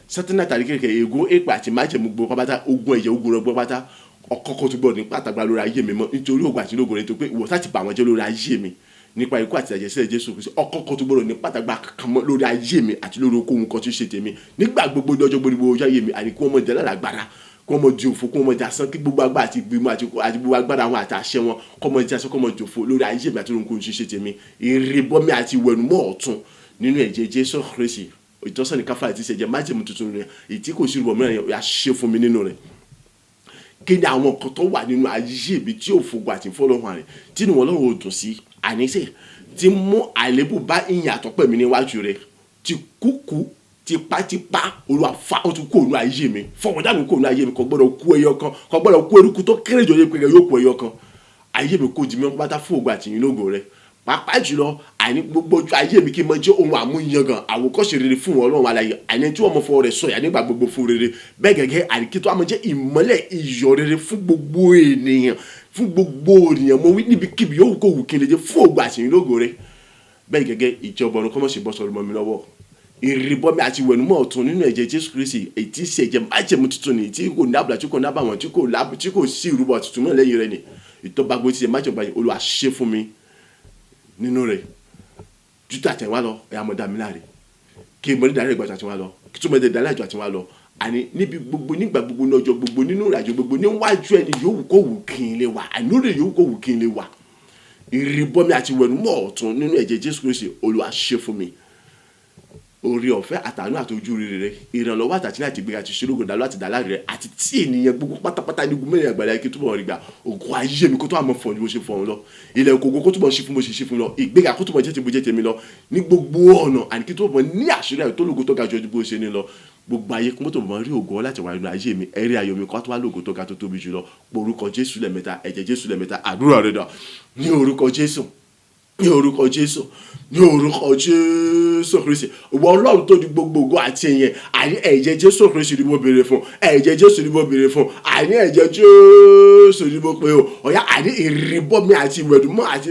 sátánà tàbí kékeré ègún èpè àti májẹ̀mú gbogbo pátá ogun ẹ̀jẹ̀ ogun rọgbọ pátá ọkọ̀ọ̀kan tó gbọ́dọ̀ ní pàtàkì lórí ayé mi mọ́ nítorí ògùn àti lógo rẹ̀ tó pé ìwọ sáà ti bà wọ́n jẹ́ lórí ayé mi nípa ikú àti àjẹsílẹ̀ Jésù Kristi ọkọ̀ọ̀kan tó gbọ́dọ̀ ní pàtàkì kankan mọ́ lórí ayé mi àti lórí okòwò kan tí ó ṣe tèmi nígbà gbogbo lọ́jọ́ gbogbo ojú ayé mi àní kí wọ́n mọ̀ jẹ́ lálágbára kí wọ́n mọ̀ di òfo kí wọ́n mọ̀ di asán kí gbogbo agbára àti ìgbìmọ̀ àti gbogbo agbára wọn àti àṣẹ wọn kọ́ mọ̀ di asán kọ́ mọ̀ di òfo lórí ayé mi àti lórí okòwò tí ó ṣe tèmi ìrìbọmi àti ìwẹ̀nùmọ́ ọ̀tun nínú ẹ̀jẹ̀ Jésù Kristi ìtọ́sán ní káfárì tí ṣe jẹ́ májẹ̀mú tuntun rẹ̀ èyí tí kò sí ìrùbọ̀ mìíràn yà ṣe fún mi nínú rẹ̀ kí ni àwọn nǹkan tó wà nínú ayé mi tí ò fògbà àti fọlọ́hún rẹ̀ tí ni wọn lọ́wọ́ ò dùn sí àníṣe tí mú àlébù bá ìyìn àtọ́pẹ́ mi níwájú rẹ̀ tí kúkú tipátipá Olúwa fa ó tún kó ònú ayé mi fọwọ́n dànù kó ònú ayé mi kò gbọ́dọ̀ kú ẹyọ kan kò gbọ́dọ̀ kú eruku tó kéré jọ yẹ pé yóò kú ẹyọ kan ayé mi kò di mi pátá fún ògbà àtìyìn lógo rẹ̀ pàápàá jùlọ àní gbogbo ojú ayé mi kí n mọ jẹ́ ohun àmúyangàn àwòkọ́ṣe rere fún wọn Ọlọ́run alààyè àní tí wọ́n mọ fọwọ́ rẹ̀ sọ̀yà nígbà gbogbo fún rere bẹ́ẹ̀ gẹ́gẹ́ àní kí tó àmọ́ jẹ́ ìmọ́lẹ̀ iyọ̀ rere fún gbogbo ènìyàn mo wí níbikíbi yóò kó wù kí n lè jẹ́ fún ògbà àtìyìn lógo rẹ̀ bẹ́ẹ̀ gẹ́gẹ́ ìjọba ọ̀run kọ́mọ̀ṣe bọ́ sọ̀rọ̀ mọ́ mi lọ́wọ́ ìrìbọmi àti ìwẹ̀nùmọ́ ọ̀tun nínú ẹ̀jẹ̀ Jésù Kristi èyí tí ṣe ẹ̀jẹ̀ májẹ̀mú tuntun ni tí kò ní àbùlà tí kò ní àbàwọ́n tí kò sí ìrúbọ tuntun mọ́ lẹ́yìn rẹ̀ ni ìtọ́gbàgbọ́ ti ṣe májẹ̀mú báyìí Olúwa ṣe fún mi nínú rẹ̀ jútà àtẹ̀wá lọ ẹ̀yà mọ̀dá mi láre kí n mọ̀ ní ìdarí ìgbà àtẹ̀wá lọ kí tó mọ̀ ní ìdarí àjọ àtẹ̀wá lọ àní níbi gbogbo nígbà gbogbo ní ọjọ́ gbogbo nínú ìrìnàjò gbogbo níwájú ẹni yòówù kó wù kí n lè wà ànúrè yòówù kó wù kí n lè wà ìrìbọmi àti ìwẹ̀nùmọ́ ọ̀tun nínú ẹ̀jẹ̀ Jésù Kristi Olúwa ṣe fún mi orí ọ̀fẹ́ àtàánú àti ojú rere rẹ̀ ìrànlọ́wọ́ àtàtì láti gbé àti ṣerúgùn dàlú àti dàlá rẹ̀ àti tí ènìyàn gbogbo pátápátá ní gbogbo mẹ́rin àgbàlá kí túbọ̀ rí gbà ògùn ayé mi kó tó àmọ́ fọ̀ ní bó ṣe fọ̀ lọ ilẹ̀ òkòkò kó túbọ̀ ṣe fún bó ṣe ṣe fún lọ ìgbéga kó túbọ̀ jẹ́ ti bó jẹ́ tèmi lọ ní gbogbo ọ̀nà àní kí túbọ̀ ní àṣírí àyè tó lógo tó ga jù bó ṣe ní lọ gbogbo ayé kó tó mọ̀ rí ògo láti wà nínú ayé mi ẹ̀rí ayọ̀ mi kó tó wá lógo tó ga tó tóbi jù lọ orúkọ Jésù lẹ́mẹ́ta ẹ̀jẹ̀ Jésù lẹ́mẹ́ta àdúrà rẹ̀ dà ní orúkọ Jésù ní orúkọ Jésù ní orúkọ Jésù Kristi ìwọ Ọlọ́run tó di gbogbogbò àti ẹ̀yẹn àní ẹ̀jẹ̀ Jésù Kristi ni mo béèrè fún ẹ̀jẹ̀ Jésù ni mo béèrè fún àní ẹ̀jẹ̀ Jésù ni mo pè ó ọ̀yá àní ìrìbọmi àti ìwẹ̀nùmọ́ àti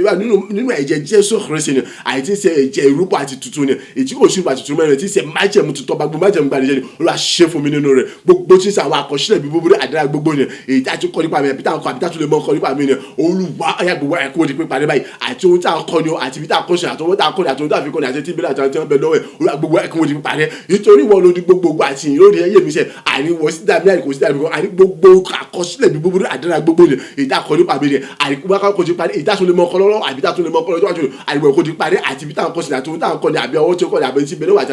nínú ẹ̀jẹ̀ Jésù Kristi ni àti ṣe ẹ̀jẹ̀ ìrúbọ àti tuntun ni èyí kò ṣùgbọ́n àti tuntun mẹ́rin tí ṣe májẹ̀mú tuntun ọba gbogbo májẹ̀mú gbanìjẹ́ ni Olúwa ṣe fún mi nínú rẹ̀ gbogbo tí ń ṣe àwọn àkọsílẹ̀ bí búburú àdára gbogbo ni èyí tí a ti kọ́ nípa mi àbí tá a tún lè mọ́ kọ́ nípa mi ni Olúwa ọ̀yá gbogbo ẹ̀kọ́ di pípa ní báyìí àti ohun tí a kọ́ ni àti bí tá a kọ́ ṣe àtọwọ́ tá a kọ́ ni àti ohun tá a fi kọ́ ni àti tí ìbílẹ̀ àti àwọn tí wọ́n bẹ lọ́wọ́ ẹ̀ Olúwa gbogbo ẹ̀kọ́ di pípa rẹ̀ nítorí wọn ló di gbogbo àti ìyìn lórí ẹ̀yẹ mi sẹ́ àní wọ́n sí dàbí àìkò sí dàbí àní gbogbo àkọsílẹ̀ bí búburú àdára gbogbo ni èyí tá a kọ́ nípa mi ni àní gbogbo akọ́ ti parí èyí tá a tún lè mọ́ ọkọ lọ́wọ́ àbí tá a tún lè mọ́ ọkọ lọ́wọ́ àní wọ́n kò ti parí àti bí tá a kọ́ sí àti ohun tá a kọ́ ni àbí ọwọ́ tí ó kọ́ ni àbí tí ìbílẹ̀ àti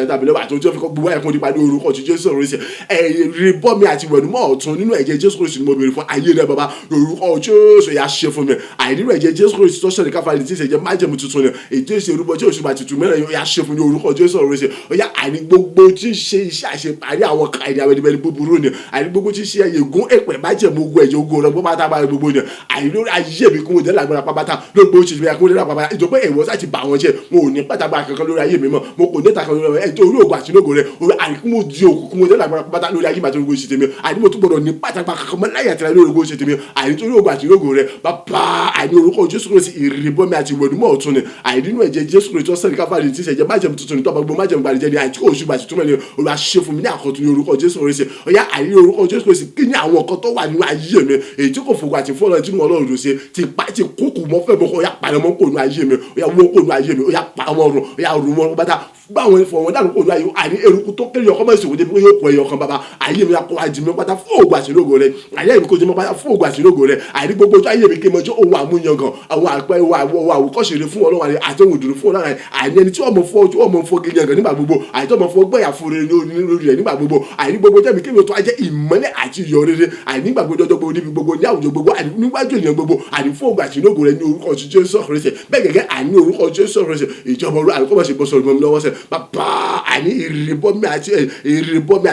ohun tí ó fi kọ́ gbogbo ẹ̀kọ́ ti parí orúkọ ti Jésù Kristi ìrìbọmi àti ìwẹ̀nùmọ́ ọ̀tun nínú ẹ̀jẹ̀ Jésù Kristi ni mo béèrè fún ayé rẹ bàbá orúkọ Jésù yà ṣe fún mi àìnínú ẹ̀jẹ̀ Jésù Kristi tó ṣẹlẹ̀ káfárí tí ìṣẹ̀jẹ̀ májẹ̀mú tuntun ni ètò ìṣe orúkọ tí òṣùpá tuntun mẹ́rin yà ṣe fún mi orúkọ Jésù Kristi ọ̀yà àní gbogbo tí ń ṣe iṣẹ́ àṣeparí àwọn kàìdí àwọn ẹni búburú ni àní gbogbo tí ń ṣe ègún èpè májẹ̀mú ogun ẹ̀jẹ̀ ogun ọ̀rọ̀ gbogbo àtàwọn gbogbo ni àní lórí ayé mi kún òjẹ́ lágbára pápátá lórí gbogbo tí ìṣẹ̀lẹ̀ kún òjẹ́ lágbára ìjọba èèwọ̀ sáà ti bà wọ́n jẹ́ mo ò ní pátágbá kankan lórí ayé mi mọ́ mo kò ní ìtàkùn lórí ẹ̀ tó orí ògùn àti lógo rẹ̀ àní mo di òkú kún òjẹ́ lágbára pápátá lórí ayé mi àti ológo ìṣètè mi àní mo tún gbọdọ̀ ní pátágbá kankan mọ́ láyé àtìláyé lórí ológo ìṣètè mi àní tó orí ògùn àti lógo rẹ̀ bàbá àní orúkọ Jésù Kristi ìrìbọmi àti ìwẹ̀nùmọ́ ọ̀tun ni àní nínú ẹ̀jẹ̀ Jésù Kristi ọ̀sẹ̀ káfárí tí ìṣẹ̀jẹ̀ májẹ̀mú tuntun ní tọ́ba gbogbo májẹ̀mú gbanìjẹ́ ni àti òṣùpá tuntun mẹ́rin Olúwa ṣe fún mi ní àkọ́tún ní orúkọ Jésù Kristi ọ̀yá àní orúkọ Jésù Kristi kí ni àwọn nǹkan tó wà nínú ayé mi èyí tí kò fògbà àti fọ́lọ́ tí mo Ọlọ́run ló ṣe ti kúkú mọ́ fẹ́ mọ́ ọ̀yá pàrọ̀ mọ́ kò nínú ayé mi ọ̀yá wọ́n kò nínú ayé mi ọ̀yá pa ọmọ ọ̀run ọ̀yá rù mọ́ bàtà gbá àwọn ẹ̀fọ́ wọn dànù kó ní ayé àní eruku tó kéré ọkọ mọ̀ ìṣòwò débi pé yóò kọ ẹyọ kan bàbá ayé mi akọ àjìmí pátá fún òògùn àṣìlógo rẹ ayé mi kò jẹ́ mọ́ pátá fún òògùn àṣìlógo rẹ àní gbogbo ojú ayé mi kí n mọ jọ ohun àmúyangàn àwọn àpẹ ohun àwòkọ́ṣe fún ọlọ́run àti ohun ìdùnnú fún ọlọ́run àní ẹni tí ọmọ fọ́ ojú ọmọ fọ́ gidi yangàn nígbà gbogbo àti ọmọ fọ́ gbẹ̀yà fún rere lórí rẹ̀ nígbà gbogbo àní gbogbo jẹ́mi kí mi tó ajẹ́ ìmọ́lẹ̀ àti ìyọ̀ rere àní nígbà gbogbo ọjọ́ gbogbo níbi gbogbo ní àwùjọ gbogbo àní níwájú ènìyàn gbogbo àní fún òògùn àṣìlógo rẹ ní orúkọ Jésù Kristi bẹ́ẹ̀ gẹ́gẹ́ àní orúkọ Jésù Kristi ìjọba olú àní kọ́mọ̀ ṣe bọ́ sọ̀rọ̀ mọ́ mi lọ́wọ́ sẹ́ bàbá àní ìrìbọmi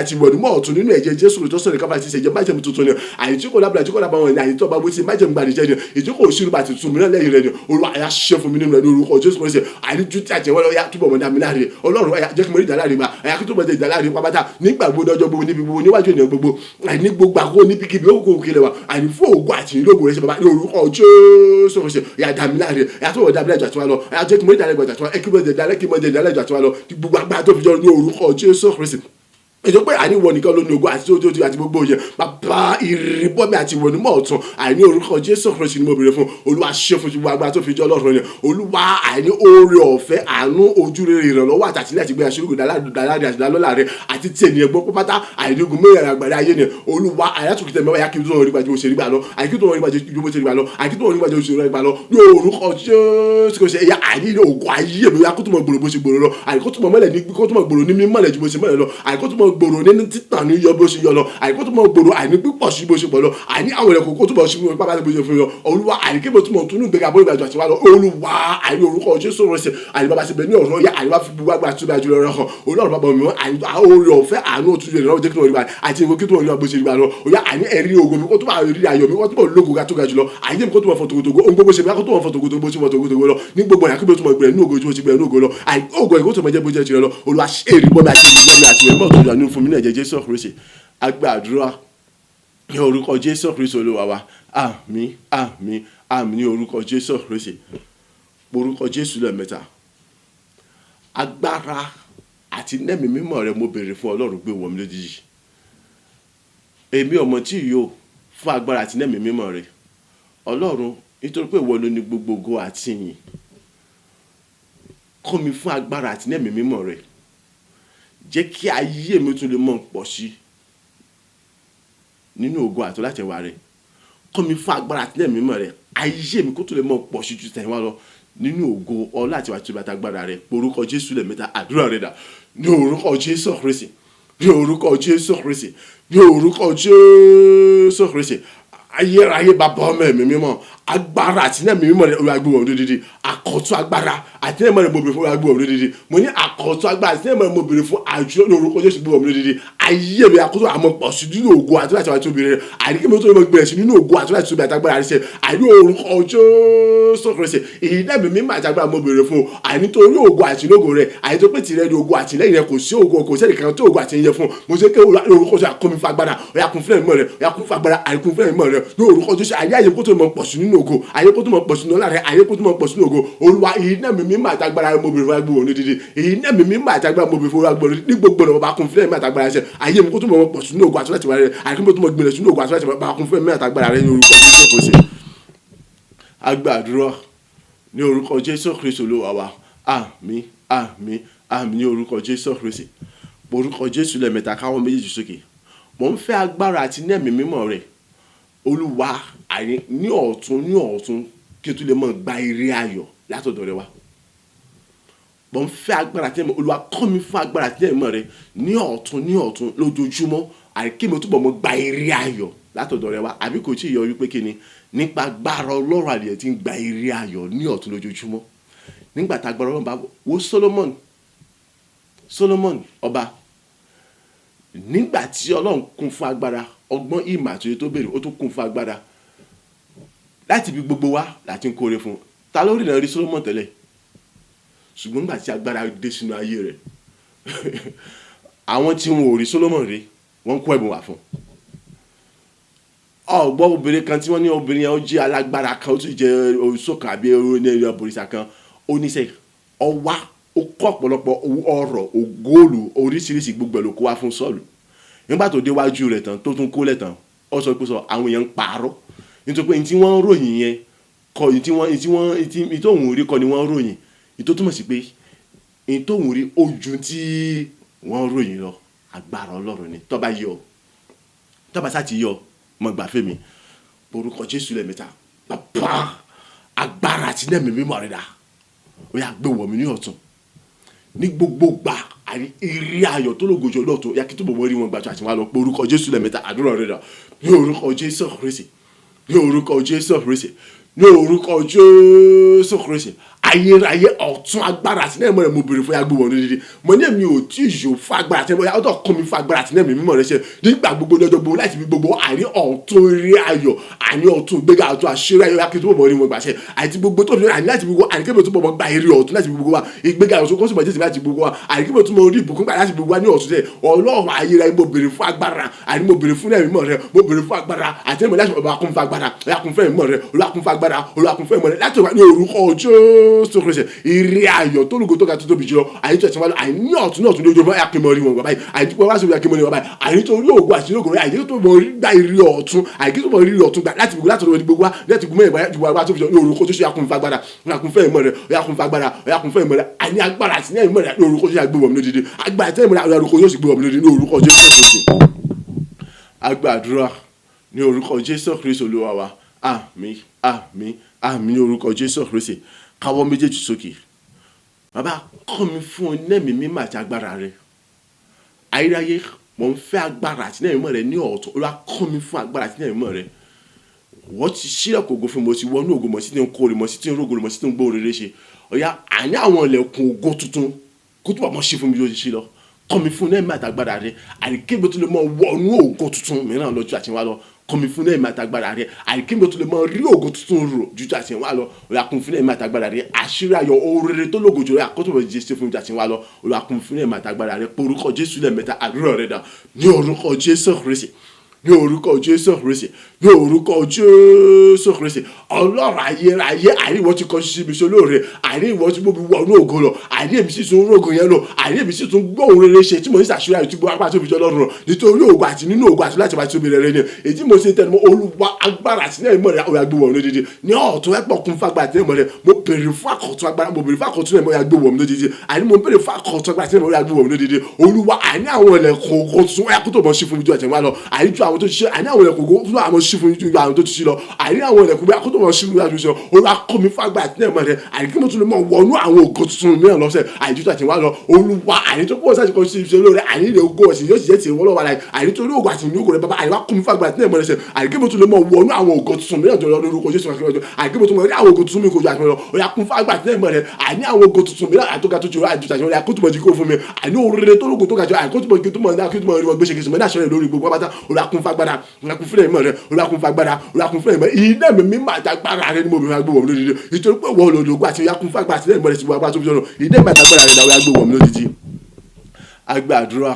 àti ìwọ̀nùmọ́ ọ̀tún nínú ẹ̀jẹ̀ Jésù Kristi sọ̀rọ̀ káfà ti ṣèjẹ́ májẹ̀mú tuntun ni àyè tí kò lábàlá tí kò lábàwọn ẹ̀yìn àyè tó bá wí sí májẹ̀mú gbàdìjẹ́ ni ètò kò sínú bàtì tún mìíràn lẹ́yìn rẹ̀ ni Olúwa àyà ṣiṣẹ́ fún mi nínú rẹ̀ ní orúkọ Jésù Kristi àyè ju tí àjẹwọ́ lọ́yà túbọ̀ mọ́ dàmí láàrin Ọlọ́run àyà jẹ́ kí mo rí ìdálá rẹ̀ gbà àyà kí tó mọ̀ dé ìdálá rẹ̀ pápátá nígbà gbogbo ọjọ́ gbogbo níbi gbogbo níwájú ènìyàn gbogbo àyè gbogbo àkókò níbi kíbi ó kò kílẹ̀ wa àyè fún ògùn àti ìlógo rẹ̀ ṣe bàbá ní orúkọ Jésù Kristi àyà dàmí láàrin àyà tó mọ̀ dàmí láàrin àti wa lọ àyà jẹ́ kí mo rí ìdálá rẹ̀ àti wa ẹ kí mo dé ìdálá rẹ̀ àti wa lọ gbogbo àgbà tó fi jọ ní orúkọ Jésù Kristi ètò pé àníwọ̀ nìkan ló ní ogun àti tó àti gbogbo yẹn bàbá ìrìbọmi àti ìwọ̀nùmọ́ ọ̀tún àní orúkọ Jésù Kristi ni mo béèrè fún Olúwa ṣe fún gbogbo agbára tó fi jọ Ọlọ́run yẹn Olúwa àní oore ọ̀fẹ́ àánú ojú rere ìrànlọ́wọ́ àtàtìlẹ́ àti gbéra ṣerúgò dáláàdì àti dálọ́là rẹ àti tí ènìyàn gbọ́ pátá àní ogun mẹ́rin àgbàdo ayé ni Olúwa àyàtúkìtẹ̀ mẹ́wàá yá kí tó rí gbàjú òṣèré gbà lọ àyíkí tó rí gbàjú òṣèré gbà lọ àyíkí tó rí gbàjú òṣèré gbà lọ ní orúkọ Jésù Kristi ẹ̀yà àní ní ògùn ayé mi yá kó tó mọ̀ gbòòrò bó ṣe gbòòrò lọ àyíkó tó mọ̀ mọ́lẹ̀ ní kó tó mọ̀ gbòòrò ní mímọ́lẹ̀ ju bó ṣe mọ́lẹ̀ lọ àyíkó tó mọ̀ gbòòrò ní títàn ní yọ bó ṣe yọ lọ àyíkó tó mọ̀ gbòòrò àní pípọ̀ sí bó ṣe pọ̀ lọ àní àwọn ẹ̀kọ́ kó tó mọ̀ sí pápá bó ṣe fún yọ Olúwa àyíké bó tó mọ̀ tún gbéga bó ìgbàjọ àti wá lọ Olúwa àní orúkọ Jésù Kristi àní bàbá ṣe bẹ ní ọ̀rọ̀ yá àní wá fi gbogbo àgbà tó bá jùlọ rẹ̀ hàn Ọlọ́run bàbá mi àní oore ọ̀fẹ́ àánú òtún yẹn lọ́wọ́ jẹ́ kí wọ́n rí wa àti ìwé kí tó wọ́n rí wa bó ṣe rí wa lọ òyà àní ẹ̀rí ògo mi kó tó máa rí ayọ̀ mi kó tó mọ̀ lógo ga tó ga jùlọ àyè mi kó tó mọ̀ fọ̀tògòtògò ohun gbogbo ṣe bí kó tó mọ̀ fọ̀tògòtògò bó ṣe fọ̀tògòtògò lọ ní gbogbo àyà kí bó tó mọ̀ gbẹ̀rẹ̀ ní ògo tó ti gbẹ̀rẹ̀ ní ògo lọ àyè ògo ìkó tó mọ̀ jẹ́ bó jẹ́ tirẹ̀ lọ Olúwa ṣe èrì bọ́ mi àti ìwé mi àti ìwé mọ̀ tó yà nínú fún mi náà jẹ́ Jésù Kristi agbàdúrà ní orúkọ Jésù Kristi Olúwa wa àmín àmín àmín ní orúkọ Jésù Kristi orúkọ Jésù lẹ́ẹ̀mẹ́ta agbára àti nẹ́ẹ̀mí mímọ́ rẹ mo béèrè fún Ọlọ́run gbé wọ̀ mí lójijì èmi ọmọ tí yóò fún agbára àti nẹ́ẹ̀mí mímọ́ rẹ Ọlọ́run nítorí pé ìwọ ló ní gbogbo ògo àti ìyìn kọ́ mi fún agbára àti nẹ́ẹ̀mí mímọ́ rẹ jẹ́ kí ayé mi tún lè mọ̀ pọ̀ sí nínú ògo àti látẹ̀wá rẹ kọ́ mi fún agbára àti nẹ́ẹ̀mí mímọ́ rẹ ayé mi kó tún lè mọ̀ pọ̀ sí ju tẹ̀wá lọ nínú ògo ọlá àti wàá tóbi àtàgbára rẹ orúkọ Jésù lẹ́ẹ̀mẹ́ta àdúrà rẹ dà ní orúkọ Jésù Kristi ní orúkọ Jésù Kristi ní orúkọ Jésù Kristi ayérayé bàbá ọmọ ẹ̀mí mímọ́ agbára àti nẹ́ẹ̀mí mímọ́ rẹ Olúwa gbé wọn lódìdí àkọ́tún agbára àti nẹ́ẹ̀mí rẹ mo bèrè fún Olúwa gbé wọn lódìdí mo ní àkọ́tún agbára àti nẹ́ẹ̀mí rẹ mo bèrè fún àjọ ní orúkọ Jésù gbé wọn lódìdí ayé mi àkótó àmọ́ pọ̀ sí nínú ògo àti láti wá tóbi rẹ àdìgẹ́ mi tó lè mọ gbẹ̀rẹ̀ sí nínú ògo àti láti tóbi àtàgbára rẹ ṣe àìní orúkọ Jésù Kristi èyí nẹ́ẹ̀mí mímọ́ àtàgbára mo bèrè fún àìnítorí ògo àti lógo rẹ àìnítorí pé tìrẹ ní ògo àti lẹ́yìn rẹ kò sí ògo kò sẹ́ni kankan tó ògo àti yẹn fún mo ṣe ké orúkọ Jésù àkómi fún agbára ọ̀yà kún fúnlẹ̀ mímọ́ rẹ ọ̀yà kún fún agbára àìkún fúnlẹ̀ mímọ́ rẹ ní orúkọ Jésù ayé àyè kó tó mọ pọ̀ sí nínú ògo ayé kó tó mọ pọ̀ sí nínú ọlá rẹ ayé kó tó mọ pọ̀ sí nínú ògo Olúwa èyí nẹ́ẹ̀mí mímọ́ àtàgbára mo bèrè fún agbóhùn ní dídí èyí nẹ́ẹ̀mí mímọ́ àtàgbára mo bèrè fún agbóhùn ní gbogbo ọ̀nà bàbá kún fúnlẹ̀ mímọ́ àtàgbára ṣe ayé mi kó tó mọ pọ̀ sí nínú ògo àti láti wá rẹ ayé kó tó mọ gbìnlẹ̀ sí nínú ògo àti láti wá kún fúnlẹ̀ mímọ́ àtàgbára rẹ ní orúkọ Jésù Kristi agbàdúrà ní orúkọ Jésù Kristi Olúwa wa àmín àmín àmín ní orúkọ Jésù Kristi orúkọ Jésù lẹ́ẹ̀mẹ́ta káwọn méjèèjì sókè mo ń fẹ́ agbára àti nẹ́ẹ̀mí mímọ́ rẹ Olúwa àyè ní ọ̀tún kí n tún lè mọ̀ gba ire ayọ̀ látọ̀dọ̀ rẹ wá mo ń fẹ́ agbára àti nẹ́ẹ̀mí Olúwa kọ́ mi fún agbára àti nẹ́ẹ̀mí rẹ ní ọ̀tún lójoojúmọ́ àyè kí mi túbọ̀ mọ̀ gba ire ayọ̀ látọ̀dọ̀ rẹ wá àbí kò tí ì yọ wípé kí ni nípa agbára Ọlọ́run àlè tí ń gba ire ayọ̀ ní ọ̀tún lójoojúmọ́ nígbà tá agbára Ọlọ́run bá wo Solomon ọba nígbà tí Ọlọ́run kún fún agbára ọgbọ́n ìmọ̀ àti òye tó béèrè ó tún kún fún agbára láti ibi gbogbo wa láti ń kóore fún ta ló rìnà rí Solomon tẹ́lẹ̀ ṣùgbọ́n nígbà tí agbára dé sínú ayé rẹ̀ àwọn tí wọn ò rí Solomon rí wọ́n kó ẹ̀bùn wá fún ọgbọ́n obìnrin kan tí wọ́n ní obìnrin yẹn ó jẹ́ alágbára kan ó sì jẹ́ oṣookan àbí ẹ̀rọ òbòrìṣà kan ó níṣẹ́ ọwá ó kọ́ ọ̀pọ̀lọpọ̀ ọrọ̀ ògóòlù oríṣiríṣi gbogbo ẹ̀ ló kó wá fún Sọ́ọ̀lù nígbà tó déwájú rẹ̀ tán tó tún kó lẹ̀ tán ó sọ pé àwọn èèyàn ń parọ́ nítorí pé ní tí wọ́n ń ròyìn yẹn kọ́ ní tí òun rí kọ́ ni wọ́n ń ròyìn ní tó túmọ̀ sí pé in tó ń rí ojú tí wọ́n ròyìn lọ agbára Ọlọ́run ni tó bá yọ tó bá sá ti yọ mọ̀ gbà fẹ́ mi orúkọ Jésù lẹ́ẹ̀mẹ́ta bàbá agbára àti nẹ́ẹ̀mí mímọ́ rẹ̀ dà ó yà gbé wọ̀ mí ní ọ̀tún ní gbogbo gbà àní eré ayọ̀ tó lógojò lọ́tún yà kí tó bọ̀ wọ́n rí wọn gbàtọ́ àti wọn lọ pé orúkọ Jésù lẹ́ẹ̀mẹ́ta àdúrà rẹ̀ dà ní orúkọ Jésù Kristi ní orúkọ Jésù Kristi ní orúkọ Jésù Kristi ayérayé ọ̀tún agbára àti nẹ́ẹ̀mọ́ rẹ̀ mo béèrè fún yàgbé wọn nídìí mo ní èmi ò tí ì yò fún agbára àti nẹ́ẹ̀mọ́ ọ̀tọ̀ kọ́ mi fún agbára àti nẹ́ẹ̀mí mímọ́ rẹ̀ ṣe nígbà gbogbo lọ́jọ́ gbogbo láti fi gbogbo àní ọ̀tún eré ayọ̀ àní ọ̀tún gbéga ọ̀tún àṣírí ayọ̀ yàkí tó bọ̀ rí wọn gbàṣẹ àti gbogbo tó fi àní láti gbogbo àní kébè tó bọ̀ gba eré ọ̀tún láti gbogbo wa ìgbéga ọ̀tún kọ́sùmọ̀ jésì láti gbogbo wa àní kébè tó mọ rí ìbùkún gbà láti gbogbo wa ní ọ̀tún tẹ̀ Ọlọ́run ayérayé mo béèrè fún agbára àní mo béèrè fún ẹ̀mí mọ́ rẹ̀ mo béèrè fún agbára àti ẹ̀mí láti ọba kún fún agbára ọlọ́kùn fún ẹ̀mí mọ́ rẹ̀ ọlọ́kùn fún agbára ọlọ́kùn fún ẹ̀mí mọ́ rẹ̀ láti wà ní orúkọ Jésù Kristi ìrì ayọ̀ tó lógo tó ga tó tóbi jùlọ àyíntó ẹ̀sìn wá lọ àyíní ọ̀tún náà tún lójú ọmọ akínmọ́ rí wọn gbà báyìí àyíntó wá sórí akínmọ́ rí wọn báyìí àyíntó orí ògùn àti ògùn rẹ̀ àyíntó tó mọ rí gbà ìrì ọ̀tún àyíntó tó mọ rí ọ̀tún gbà láti gbogbo láti ọ̀rọ̀ gbogbo wa láti gbogbo ẹ̀gbà ju wa tó fi jọ ní orúkọ tó ṣe yakun fagbára yakun fẹ́ ìmọ̀ rẹ̀ yakun fagbára yakun fẹ́ ìmọ̀ rẹ̀ àní agbára àti ní ìmọ̀ rẹ̀ ní orúkọ tó ṣe agbé wọ̀m lódìdí agbára àti ìmọ̀ rẹ̀ orúkọ yóò sì gbé wọ̀m lódìdí ní orúkọ Jésù Kristi agbàdúrà ní orúkọ Jésù Kristi Olúwa wa àmín àmín àmín ní orúkọ Jésù Kristi káwọ́ méjèèjì sókè bàbá kọ́ mi fún ẹ̀mí mímọ́ àti agbára rẹ̀ ayérayé mo ń fẹ́ agbára àti ẹ̀mí mímọ́ rẹ̀ ní ọ̀tún Olúwa kọ́ mi fún agbára àti ẹ̀mí mímọ́ rẹ̀ wọ́n ti ṣílẹ̀ kò ògo fún mo ti wọnú ògo mo sì ti ń kórè mo sì ti ń rógolo mo sì ti ń gbóhùn rere ṣe ọ̀yá àní àwọn ilẹ̀kùn ògo tuntun kó tó bá mọ́ ṣe fún mi yóò ṣe lọ kọ́ mi fún ẹ̀mí àtàgbára rẹ̀ àríkébé tó lè mọ wọnú ògo tuntun mìíràn lọ́jọ́ àti wá lọ kọ́ mi fún ẹ̀mí àtàgbára rẹ̀ àríkébé tó lè mọ rí ògo tuntun rò jújọ́ àti wá lọ ọ̀yá kún fún ẹ̀mí àtàgbára rẹ̀ àṣírí ayọ̀ oore tó lógo jùlọ àkótó bọ̀ jẹ́ ṣe fún jújọ́ àti wá lọ ọ̀yá kún fún ẹ̀mí àtàgbára rẹ̀ porúkọ Jésù lẹ́ẹ̀mẹ́ta àdúrà rẹ̀ dà ní orúkọ Jésù Kristi ní orúkọ Jésù Kristi ní orúkọ Jésù Kristi Ọlọ́run ayérayé àríwọ̀ ti kọ́ sí ibi sí olóore àríwọ̀ ti gbóbi wọnú ògo lọ àríwọ̀ sì tún rógo yẹn lọ àríwọ̀ sì tún gbóhùn rere ṣe tí mo ní ṣàṣírí àyè tí gbọ́ apá tó fi jọ lọ́rùn nítorí ògo àti nínú ògo àti láti bá ti tóbi rẹ̀ ni èyí mo ṣe tẹnu mọ́ Olúwa agbára àti ní ẹ̀mọ́ rẹ̀ ọ̀yà gbé wọ̀n lódìdí ní ọ̀tún ẹ̀pọ̀ kún fagbá àti ẹ̀mọ́ rẹ̀ mo béèrè fún àkọ́tún agbára mo béèrè fún àkọ́tún ẹ̀mọ́ ọ̀yà gbé wọ̀n lódìdí àní mo béèrè fún àkọ́tún agbára àti ẹ̀mọ́ ọ̀yà gbé wọ̀n lódìdí Olúwa àní àwọn ẹlẹ́kùn ògo tuntun ọ̀yà kó tó mọ̀ sí fún mi ju àtẹ̀wá lọ àní ju àwọn tó ṣiṣẹ́ àní àwọn ẹlẹ́kùn ògo tuntun àwọn sí fún mi ju àwọn tó ti ṣí lọ àní àwọn ẹlẹ́kùn bí akótó mọ̀ sí fún mi ju àtúnṣe Olúwa kọ́ mi fagbá àti ẹ̀mọ́ rẹ̀ àní kí mo tún lè mọ̀ wọnú àwọn ògo tuntun mìíràn lọ́sẹ̀ àní ju àtẹ̀wá lọ Olúwa àní tó pọ̀ sáà kọ́ sí iṣẹ́ lóore àní ilẹ̀ ògo ọ̀sìn yóò sì jẹ́ tiẹ̀ wọ́lọ́wọ́ láì àní tó ní ògo àti ìlú ògo rẹ̀ bàbá àní wá kọ́ mi fagbá àti ẹ̀mọ́ rẹ̀ sẹ̀ àní kí mo tún lè mọ̀ wọnú àwọn ògo tuntun mìíràn jọ̀rọ̀ lórúkọ Jésù àní kí mo tún mọ̀ rí àwọn ògo tuntun mi kò jọ àti mọ̀ ọ̀yà kún fagbá àti ẹ̀mọ́ rẹ̀ àní àwọn ògo tuntun mìíràn àtọ́ka tó ti rọ àjùtà ṣe àkótó jí kó fún mi àní òrèrè tó lóko tó ga jọ àkótó kí tó mọ̀ ní akíntó mọ̀ rí wọn gbéṣe kìsìmọ̀ ní àṣẹ rẹ̀ lórí gbogbo pátá olùkún fagbára olùkún fúnẹ̀ ìmọ̀ rẹ̀ olùkún fagbára olùkún fúnẹ̀ ìmọ̀ iná mi mímọ̀ àtàgbára rẹ̀ ni mo bẹ̀rẹ̀ gbowó lódìdí nítorí pé wọ́n lòdì ogun àti olùkún fagbára àti ìmọ̀ rẹ̀ ti wọ́n bá tó fi sọ̀rọ̀ iná mi àtàgbára rẹ̀ làwọn agbowó lódìdí. agbàdúrà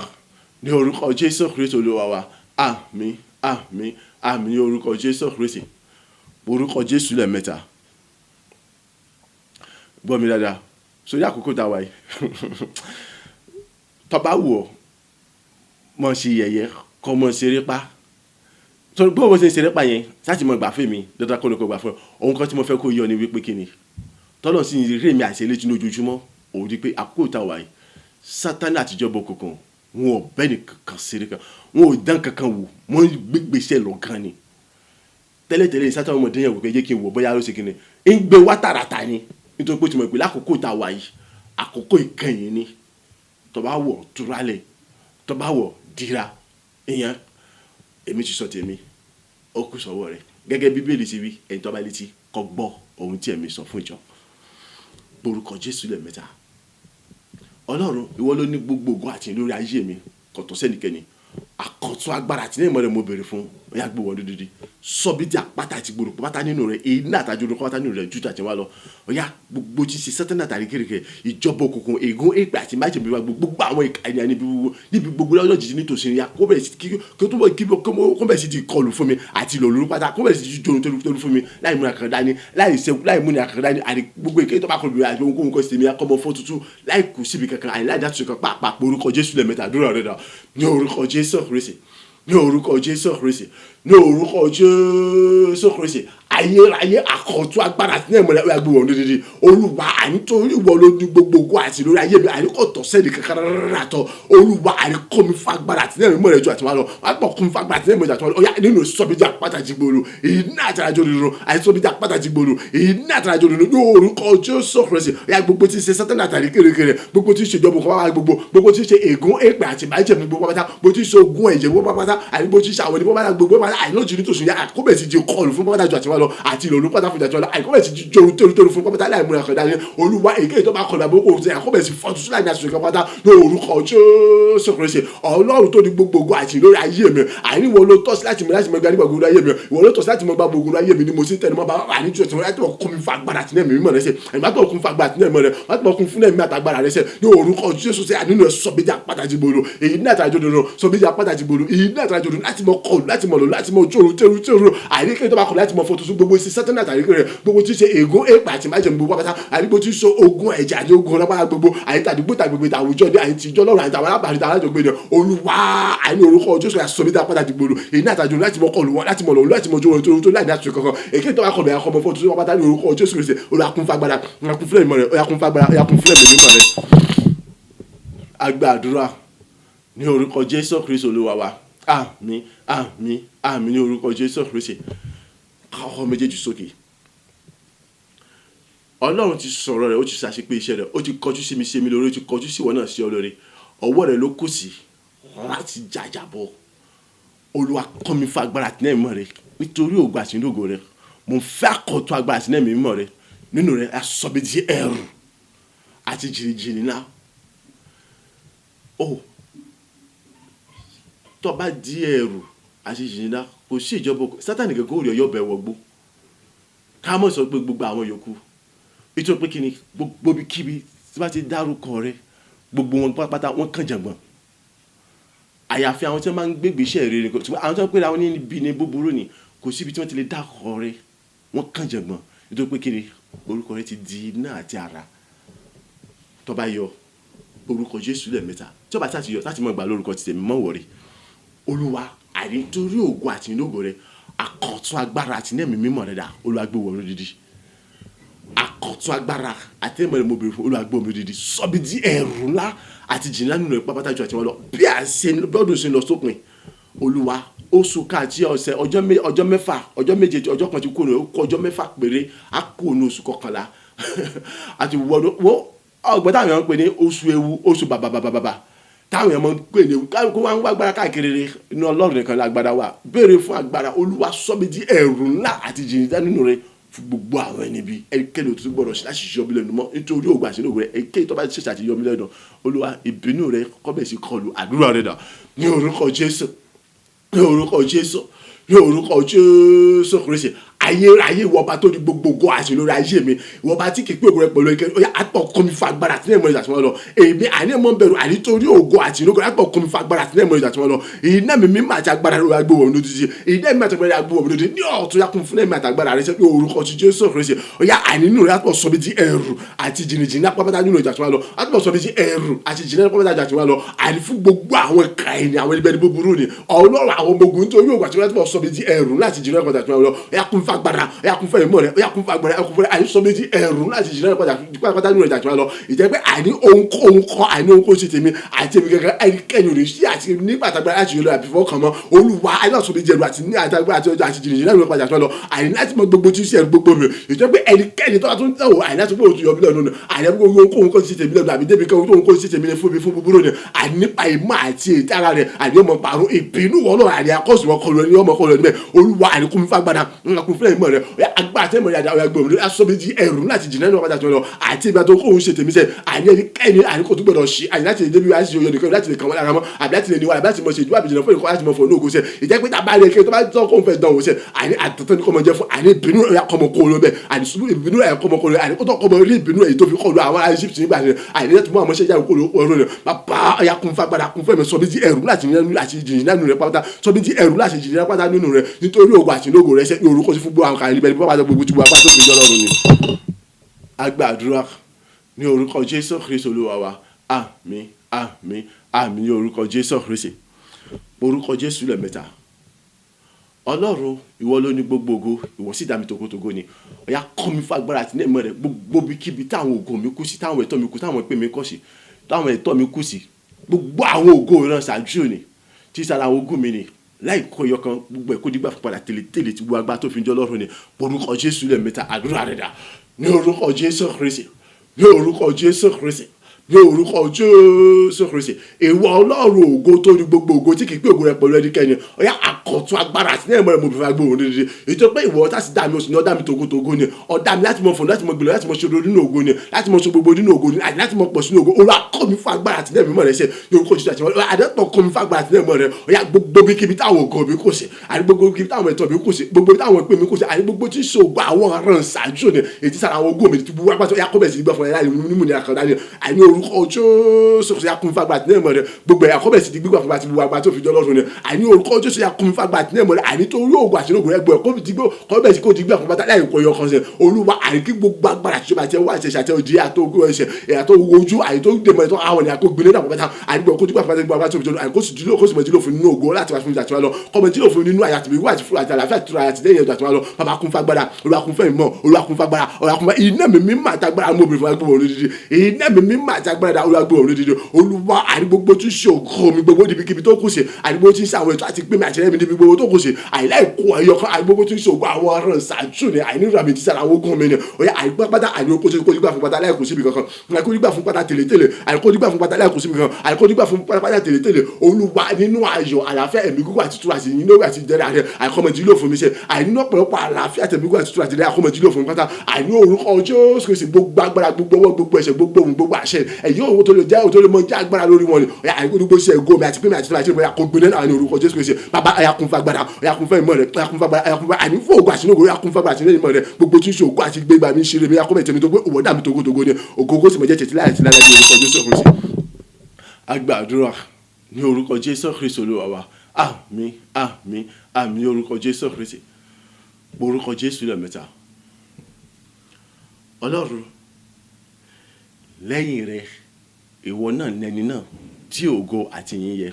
ní orúkọ Jésù Kristi Olúwa wa àmín àmín àmín ní orúkọ Jésù Kristi orúkọ Jésù lẹ́ẹ̀mẹ́ta gbọ́ mi dáadáa sórí àkókò tá a wà yìí tọ́ba wù ọ́ mọ̀ sí yẹ̀yẹ́ kọ́ mọ̀ ṣeré pa torí bó o ṣe ṣeré pa yẹn láti mọ̀ gbà fún mi dandan kó ní kó gbà fún ọ ohun kan tí mo fẹ́ kó yọ ni wípé kí ni tọ́lọ̀ sí ní rí mi àṣẹ létí ní ojoojúmọ́ òun di pé àkókò tá a wà yìí Sátánì àtijọ́ bọ̀ kankan wọn ò bẹ́ẹ̀ ni kankan ṣeré kan wọn ò dán kankan wò wọ́n gbégbèsè lọ gan ni tẹ́lẹ̀tẹ́lẹ̀ Sátánì ọmọdé yẹn wò pé jẹ́ kí n wò bóyá ló ṣe kí ni ń gbé wá tààràtà ni nítorí pé tí mo pè lákòókò tá a wà yìí àkókò ìkẹyìn ni tó bá wọ̀ túrálẹ̀ tó bá wọ̀ dira èèyàn èmi ti sọ tèmi ó kù sọ́wọ́ rẹ̀ gẹ́gẹ́ Bíbélì ti wí ẹni tó bá létí kó gbọ́ ohun tí ẹ̀mí sọ fún ìjọ borúkọ Jésù lẹ́ẹ̀mẹ́ta Ọlọ́run ìwọ ló ní gbogbo ògo àti lórí ayé mi kò tó sẹ́nikẹ́ni àkọ́tún agbára àti nẹ́ẹ̀mọ́ rẹ̀ mo béèrè fún ọ̀yà gbé wọn dídí sọ́bi tí àpáta àti gbòòrò pátá nínú rẹ̀ èyí náà àtàjọ olùkọ́ pátá nínú rẹ̀ jújà àti wá lọ ọ̀yà gbogbo ti ṣe Sátánì àtàrí kékeré ìjọba òkùnkùn ègún èpè àti májèmí wa gbogbo àwọn ènìyàn níbi gbogbo lọ́jọ́ jìjì nítòsí ya kó bẹ̀rẹ̀ sí di kọlù fún mi àti ìlòlú pátá kó bẹ̀rẹ̀ sí di jóni tólú fún mi láì múni àkàrà dání láì múni àkàrà dání àti gbogbo èké tó bá kọlù rẹ̀ àti ohun kó sì mi akọ́mọ fọ́ tuntun láì kù síbi kankan àyìn láì dátúnṣe kan pàápàá orúkọ Jésù lẹ́ẹ̀mẹ́ta àdúrà rẹ̀ dà ní orúkọ Jésù Kristi ní orúkọ Jésù Kristi ní orúkọ Jésù Kristi ayérayé àkọ́tún agbára àti ẹ̀mọ́ rẹ̀ ó yá gbé wọn lódìdí olúwa ànítorí ìwọ ló ní gbogbo ògo àti lórí ayé mi àníkò tọ́ sẹ́ni kankan rárá tọ́ olúwa àníkò mi fagbára àti ẹ̀mọ́ rẹ̀ ju àti wọn lọ wọn pọ̀ kún fagbára àti ẹ̀mọ́ rẹ̀ àti wọn lọ ó yá nínú sọ́bìjà pàtàkì gbòòrò èyí ní àtàràjọ nínú àti sọ́bìjà pàtàkì gbòòrò èyí ní àtàràjọ nínú ní orúkọ Jésù Kristi ó yá gbogbo tí ń ṣe sátánì àtàrí kérékéré gbogbo tí ń ṣe ìjọba òkú gbogbo tí ń ṣe ègún èpè àti ìbàjẹ́ gbogbo pátá gbogbo tí ń ṣe ogun ẹ̀jẹ̀ gbogbo pátá àti gbogbo tí ń ṣe àwọn ènìyàn pátá gbogbo pátá àìlójì nítòsí yá àkóbẹ̀ ti di kọlù fún pátá ju àti wọn lọ àti ìlòlú pátá fún ìdájọ́ àìkóbẹ̀ ti di joru toru fún pátá láì múra kan dání olúwa èké tó bá kọlù àbókò òun àkóbẹ̀ ti fọ́tú sílẹ̀ ní àṣìṣe pátá ní orúkọ Jésù Kristi ọlọ́run tó ní gbogbo ògo àti lórí ayé mi àìníwọ̀ ló tọ́ sí láti mọ gbà nígbà gbogbo ayé mi ìwọ ló tọ́ sí láti mọ gbà gbogbo ayé mi ni mo sì tẹnu mọ́ bá wà ní jù ẹ̀sìn láti mọ̀ kún mi fa agbára àti nẹ́ẹ̀mí mímọ́ rẹ sẹ́ ìgbà tó kún fa agbára àti nẹ́ẹ̀mí rẹ wọ́n ti mọ̀ kún fún nẹ́ẹ̀mí àtàgbára rẹ sẹ́ ní orúkọ Jésù sẹ́ ànínú ẹ̀ sọ́bíjà pàtàkì gbòòrò èyí ní àtàjọ dòdò sọ́bíjà pàtàkì gbòòrò èyí ní àtàjọ dòdò láti mọ̀ kọlù láti mọ̀ lò láti mọ̀ tẹ́rù àríkè tó bá kọlù láti mọ̀ fọ́tò sún gbogbo ìsìn sátánì àtàríkè rẹ gbogbo tí ṣe ègún èpè àti májèm gbogbo pátá àrígbó tí so ogun ẹ̀jẹ̀ àti ogun ọlọ́pàá gbogbo àyíntàdúgbò tàgbègbè àwùjọ ní àyíntì ìjọ lọ́rùn àyíntàwọn alábàárìtà alájọgbé ni olúwa àìní orúkọ Jésù sọ́bíjà pàtàkì gbòòrò èyí ní àtàjọ láti mọ̀ kọlù wọn láti mọ̀ lò láti mọ̀ jó tó láì ní àtúnṣe kankan èké tó bá kọlù ẹ̀kọ́ mọ̀ fọ́tò sún pátá ní orúkọ Jésù Kristi olùkún fagbára olùkún fúlẹ̀ ìmọ̀ rẹ̀ olùkún fagbára olùkún fúlẹ̀ ìmọ̀ rẹ̀ agbàdúrà ní orúkọ Jésù Kristi olúwa wa àmín àmín àmín ní orúkọ Jésù Kristi káwọ́ méjèèjì sókè ọlọ́run ti sọ̀rọ̀ rẹ̀ ó ti ṣàṣepé iṣẹ́ rẹ̀ ó ti kọjú sí mi lórí ó ti kọjú sí ìwọ náà sí ọ lórí ọwọ́ rẹ̀ ló kù sí láti jàjàbọ̀ olúwa kọ́ mi fún agbára àti ẹ̀mọ́ rẹ̀ nítorí ògo àti ìdógò rẹ̀ mo fẹ́ àkọ́tún agbára àti ẹ̀mọ́ rẹ̀ nínú rẹ̀ asọ́bẹ̀dì ẹ̀rù àti jìnnìjìnnì náà ó tó bá di ẹ̀rù àti jìnnì náà kò sí ìjọba sátánì gẹ́gẹ́ òrì ọ̀yọ́ bẹ̀ wọgbó ká mọ̀ sọ pé gbogbo àwọn yòókù nítorí pé kíni gbogbo kíbi tí wọ́n ti dárúkọ rẹ̀ gbogbo wọn pátápátá wọ́n kàn jàngbọ̀n àyàfi àwọn tí wọ́n máa ń gbégbé iṣẹ́ rere nìkan àwọn tí wọ́n pèrè àwọn níbi ní búburú ni kò síbi tí wọ́n ti lè dákọ̀ rẹ̀ wọ́n kàn jàngbọ̀n nítorí pé kíni orúkọ rẹ̀ ti di iná àti ara tó bá yọ orúkọ Jésù lẹ́ẹ̀mẹ́ta tí ó bá ti yọ láti mọ̀ gbà lórúkọ ti tèmi mọ́ wọ̀rẹ́ olúwa àìnítorí ògo àti ìnógo rẹ̀ àkọ́tún agbára àti nẹ́ẹ̀mí mímọ́ rẹ̀ dà olùwàgbé wọ̀ lódìdí àkọ́tún agbára àti ẹ̀mọ́ rẹ̀ mo bèrè fún olùwàgbé wọ̀ lódìdí sọ́bi di ẹ̀rù ńlá àti jìnnà nínú rẹ̀ pápátá ju àti wọn lọ bí ọdún ṣe lọ sópin olúwa oṣù káàtì ọ̀sẹ̀ ọjọ́ mẹ́fà ọjọ́ méje ọjọ́ kan ti kó ní ọjọ́ mẹ́fà péré á kó ní oṣù kọkànlá àti wọ́n ọgbọ́n táwọn èèyàn ń pè ní oṣù ewu oṣù bàbàbàbàbà táwọn èèyàn máa ń pè ní kó wá ń wá agbára káàkiri ní ọlọ́run nìkan lágbára wa béèrè fún agbára olúwa sọ́bi di ẹ̀rù ńlá àti jìnnìdá nínú rẹ̀ fún gbogbo àwọn ẹni bí ẹnikẹ́ni ò tún gbọ́dọ̀ ṣe láti ṣiṣẹ́ ọbí lẹ́nu mọ́ nítorí ògbà sínú rẹ̀ èké tó bá ṣèṣe àti yọmí lẹ́nu olúwa ìbínú rẹ̀ kọ́bẹ̀ sí kọlù àdúrà rẹ̀ dà ní orúkọ Jésù ní orúkọ Jésù ní orúkọ Jésù Kristi ayérayé ìwọba tó di gbogbogbò àti lórí ayé mi ìwọba tí kìí pé ògùn rẹ pẹ̀lú ẹ̀kẹ́ ọ̀yà àtọ̀ kọ́mi fa agbára àti ẹ̀mọ́ ìjà tí wọ́n lọ èmi àní mọ́ bẹ̀rù ànítorí ògo àti ìlógo àtọ̀ kọ́mi fa agbára àti ẹ̀mọ́ ìjà tí wọ́n lọ iná mi mímọ́ àti agbára rẹ agbó wọ̀ lódìdí iná mi àti agbára agbó wọ̀ lódìdí ní ọ̀tún yà kún fún ẹ̀mí àti agbára rẹ sẹ́ni orúkọ ti Jésù Kristi ọ̀yà ànínú rẹ àtọ̀ sọ bí di ẹ̀rù àti jìnnìjìnnì apábátá nínú ìjà tí wọ́n lọ àtọ̀ sọ bí di ẹ̀rù àti jìnnìjìnnì apábátá ìjà tí wọ́n lọ àní fún gbogbo àwọn kàìní àwọn ẹni bẹ́ẹ̀ ni búburú ni ọlọ́run àwọn ọmọ ogun nítorí ògbà tí wọ́n sọ bí di ẹ̀rù láti jìnnìjìnnì apábátá ìjà tí wọ́n lọ ọ̀yà kún fún agbára ọ̀yà kún fún ẹ̀mọ́ rẹ̀ ó yà kún fún agbára ẹ̀ kún fún àyè sọ méjì ẹ̀rù láti jìnnà pátá nínú ìjà tí wọ́n lọ ìjẹ́ pé àní ohunkóhun kọ́ àní ohunkóhun ṣe tèmi àti èmi gẹ́gẹ́ ẹnikẹ́ni ò lè ṣí àti nígbà àtàgbára láti yọ lọ àbí fọwọ́ kàn mọ́ olúwa ayé ọ̀sọ̀ méjì ẹ̀rù àti ní àtàgbára àti ọjà àti jìnnà nínú ìpàjà tí wọ́n lọ àní láti mọ gbogbo tí ń ṣe ẹ̀rù gbogbo mi ìjẹ́ pé ẹnikẹ́ni tó bá tún tẹ̀wọ̀ àní láti gbogbo òtún yọ bílẹ̀ nínú àní ohunkóhun kọ́ ṣe tèmi lẹ́nu àbí débi kan ohunkóhun ṣe tèmi fún mi fún búburú ni àní nípa ìmọ̀ àti ètò ara rẹ̀ àní ọmọ pàrọ̀ ìbínú wọn lọ àní akọ́sùn wọn kọlu ẹni ọmọ kọlu ẹni bẹ́ẹ̀ olúwa àní kún mi fagbada kún fún ìmọ̀ rẹ̀ agbára tẹ́mọ̀ rẹ̀ àdáwọ̀ ẹgbẹ́ òmìnira asọ́bẹ̀jì ẹ̀rù láti jìnnà nínú ọ̀pá àtúntò àti ìgbà tó kóhun ṣe tèmi sẹ́ àní ẹnikẹ́ni àní kò tún gbọdọ̀ ṣe àní láti lè débi wá sí oyè nìkan láti lè kàn wọ́n lára mọ́ àbí láti lè ní wà àbí láti mọ̀ ṣe ìdúrà bìjìnà fún ìkọ́ láti mọ̀ fún olóògùn sẹ́ ìjẹ́ pé tàbá rẹ̀ kí tó bá tọ́ kóhun fẹ́ dán òun sẹ́ àní àtọ̀tọ̀ ní kọ́ mọ̀ jẹ́ fún àní ìbínú ẹ̀yà kọ́mọ kó ló bẹ́ àní ìbínú ẹ̀yà kọ́mọ kó ló àní kó tọ́ kọ́mọ rí ìbínú ẹ̀yì tó fi kọ́ ló àwọn ará Egypt nígbà rẹ̀ àní láti mú àwọn ṣẹ́jà kó ló ọ̀rọ̀ rẹ̀ bàbá ẹ̀yà kún fagbára kún fẹ́mi sọ bí di ẹ̀rù láti jìnnà nínú rẹ̀ pátá sọ bí di ẹ̀rù láti jìnnà pátá nínú rẹ̀ nítorí ògùn àti lógo rẹ̀ sẹ́ orúkọ sí fún gbogbo àwọn kan níbẹ̀ ní bàbá gbogbo tí wọ́n apá tó fi lọ́rùn ni. Agbàdúrà ní orúkọ Jésù Kristi olúwa wa àmín àmín àmín ní orúkọ Jésù Kristi orúkọ Jésù lẹ́ẹ̀mẹ́ta Ọlọ́run ìwọ ló ní gbogbo ògo, ìwọ sì dá mi tògótògó ni. Ó yá kọ́ mi fagbára àti ní ẹ̀mọ́ rẹ gbogbo ibikíbi táwọn ògo mi kù sí, táwọn ẹ̀tọ́ mi kù sí, táwọn ìpè mi kù sí, táwọn ẹ̀tọ́ mi kù sí, gbogbo àwọn ògo ìran ṣáájú ni tí sára àwọn ògo mi ni láì kó ẹyọ kan gbogbo ẹ̀ kó dígbà fún padà tèlé tí gbogbo agbá tó fi ń jọ Ọlọ́run ni. Orúkọ Jésù lẹ́ẹ̀mẹ́ta àdúrà rẹ̀ dà ní orúkọ Jésù Kristi, ní orúkọ Jésù Kristi, ní orúkọ Jésù Kristi. Ìwọ Ọlọ́run ògo tó ní gbogbo ògo tí kì í pé ògo rẹ pẹ̀lú ẹnikẹ́ni, ó yá àkọ̀tun agbára àti ní ẹ̀mọ́ rẹ mo fi fagbó òun dídí. Ètò pé ìwọ ọ̀tá sì dá mi oṣù ní ọ̀dá mi tògótògó ni, ọ̀dá mi láti mọ fọ̀nù, láti mọ gbèlò, láti mọ ṣòro nínú ògo ni, láti mọ ṣe gbogbo nínú ògo ni, àti láti mọ pọ̀ sínú ògo. Olúwa kọ́ mi fún agbára àti ní ẹ̀mọ́ rẹ ṣe ní orúkọ Jésù àti àdẹ́tọ̀ kọ́ mi fún agbára àti ní ẹ̀mọ́ rẹ. Ó yá gbogbo ibikíbi táwọn ògo mi kò sí, àti gbogbo ibikíbi táwọn ẹ̀tọ́ mi kò sí, gbogbo táwọn ìpè mi kò sí, àti gbogbo tí ṣògo àwọn aràn ṣáájú ni èyí sára àwọn ògo mi ti bu agbára. Ó yá kọ́ bẹ̀ sí gbọ́ fún ẹ láì mímú ní àkàndá ni àní orúkọ Jésù ya kún fagbá àti ní ẹ̀mọ́ rẹ gbogbo ẹ̀yà kọ́bẹ̀ sí ti gbígbà fún àti bu agbára tó fi jọ Ọlọ́run ni àní orúkọ Jésù ya kún fagbá àti ní ẹ̀mọ́ rẹ àní tó rí ògùn àti ògùn rẹ gbọ́ kọ́bẹ̀ sí kó ti gbígbà fún pátá láì kó yọ kan sẹ Olúwa àríkí gbogbo agbára àti ìjọba àti ẹwà àti ẹ̀ṣẹ̀ àti òdì àtògùn ẹ̀ṣẹ̀ àtò ojú àyètò dèmọ̀ ẹ̀tọ́ àwọn ènìyàn kó gbélé dàpọ̀ pátá àrígbọ̀ kó ti gbà fún àti agbára tó fi jọ àyè kó sì dúró kó sì mọ̀ dúró fún nínú ògo láti wá fún ìjà tí wọ́n lọ kọ́mọ̀ dúró fún nínú àyà tìbí wà àti àlàáfíà tó ra àti lẹ́yìn ẹ̀dọ̀ àti wọ́n lọ bàbá kún fagbára Olúwa kún fẹ́ ìmọ̀ Olúwa kún fagbára Olúwa kún fẹ́ iná mi mímọ́ àtagbára mọ́ obìnrin fún agbóhùn olódìdí iná mi mímọ́ àtagbára Olúwa gbóhùn olódìdí Olúwa àrí gbogbo tí ń ṣe ògo mi gbogbo níbikíbi tó kù sí àrí gbogbo tí ń ṣe àwọn ètò àti pé mi àtìlẹ́yìn mi níbi gbogbo tó kù sí àìláì kó ẹyọ kan àrí gbogbo tí ń ṣe ògo àwọn ọ̀ràn ṣáájú ni àìní ìrà mi ti sára àwọn ogun mi ni ó yá àìgbọ́ pátá àìní okó tó dígbà fún pátá láì kù síbi kankan àìkó dígbà fún pátá tèlétèlé àìkó dígbà fún pátá láì kù síbi kankan àìkó dígbà fún pátá tèlétèlé Olúwa nínú ayọ̀ àlàáfíà ẹ̀mí gígùn àti túrà sí yín lórí àti ìdẹ́rẹ́ àrẹ àìkọ́mọ̀tì ló fún mi ṣe àìní ọ̀pọ̀lọpọ̀ àlàáfíà tẹ̀mí gígùn àti túrà àti ìdẹ́rẹ́ àìkọ́mọ̀tì ló fún mi pátá àìní orúkọ Jésù Kristi gbogbo agbára gbogbo ọwọ́ gbogbo ẹ̀ṣẹ̀ gbogbo ohun gbogbo àṣẹ ẹ̀yìn òun tó lè jẹ́ òun tó lè mọ jẹ́ agbára lórí wọn ni àìkó dígbò ṣe ẹ̀gọ́ mi àti pé mi àti túrà àti ìrìn àkó gbin náà ní orúkọ Jésù Kristi bàbá ẹ̀yàkùn fagbára ẹ̀yàkùn fẹ́ ìmọ̀ rẹ̀ ẹ̀yàkùn fagbára ẹ̀yàkùn fẹ́ àní fún ògùn àṣìnú ògùn ẹ̀yàkùn fagbára àṣìnú ìmọ̀ rẹ̀ gbogbo tí ń ṣe ògùn àti gbégbá mi ń ṣeré mi ẹ̀yàkùn mẹ́tẹ̀mí tó gbé òwòdà mi togotogo ni ògógó sì mọ̀ jẹ́ tètè láì ti lára ní orúkọ Jésù Kristi. A gba àdúrà ní orúkọ Jésù Kristi Olúwa wa àmín àmín àmín orúkọ Jésù Kristi orúkọ Jésù lẹ́ẹ̀mẹ́ta. Ọlọ́run lẹ́yìn rẹ̀ ìwọ náà lẹni náà tí ògo àti yìn yẹ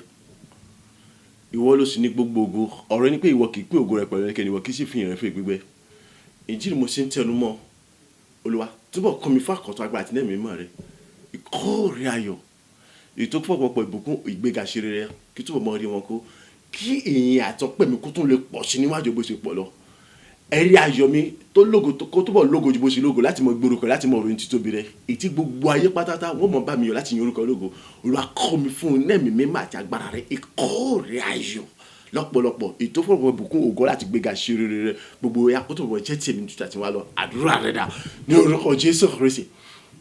ìwọ ló sì ní gbogbo ògo ọ̀rọ̀ ni pé ìwọ kì í pín ògo rẹ pẹ̀lú ẹnikẹ́ni ìwọ kì í sì fi ìyìn rẹ fún ìgbígbẹ́ ìdí ni mo ṣe ń tẹnu mọ́ Olúwa túbọ̀ kọ́ mi fún àkọ́tún agbára àti lẹ́mìí mọ́ rẹ ìkórè ayọ̀ ètò pọ̀pọ̀pọ̀ ìbùkún ìgbéga ṣe rere kí túbọ̀ mọ́ rí wọn kó kí ìyìn àtọ́pẹ́ mi kó tún lè pọ̀ sí níwájú bó ṣe pọ̀ lọ ẹ̀rí ayọ̀ mi tó lógo kó túbọ̀ lógo ju bó ṣe lógo láti mọ gbórúkọ láti mọ òròyìn títóbi rẹ ètí gbogbo ayé pátátá wọ́n mọ̀ bá mi yọ̀ láti yin orúkọ lógo Olúwa kọ́ mi fún un lẹ́mìí mímọ́ àti agbára rẹ ìkórè ayọ̀ lọ́pọ̀lọpọ̀ ètò fọwọ́ ìbùkún ògo láti gbéga ṣe rere rẹ gbogbo ya kó tó bọ̀ jẹ́ tèmi tuntun àti wá lọ àdúrà rẹ dà ní orúkọ Jésù Kristi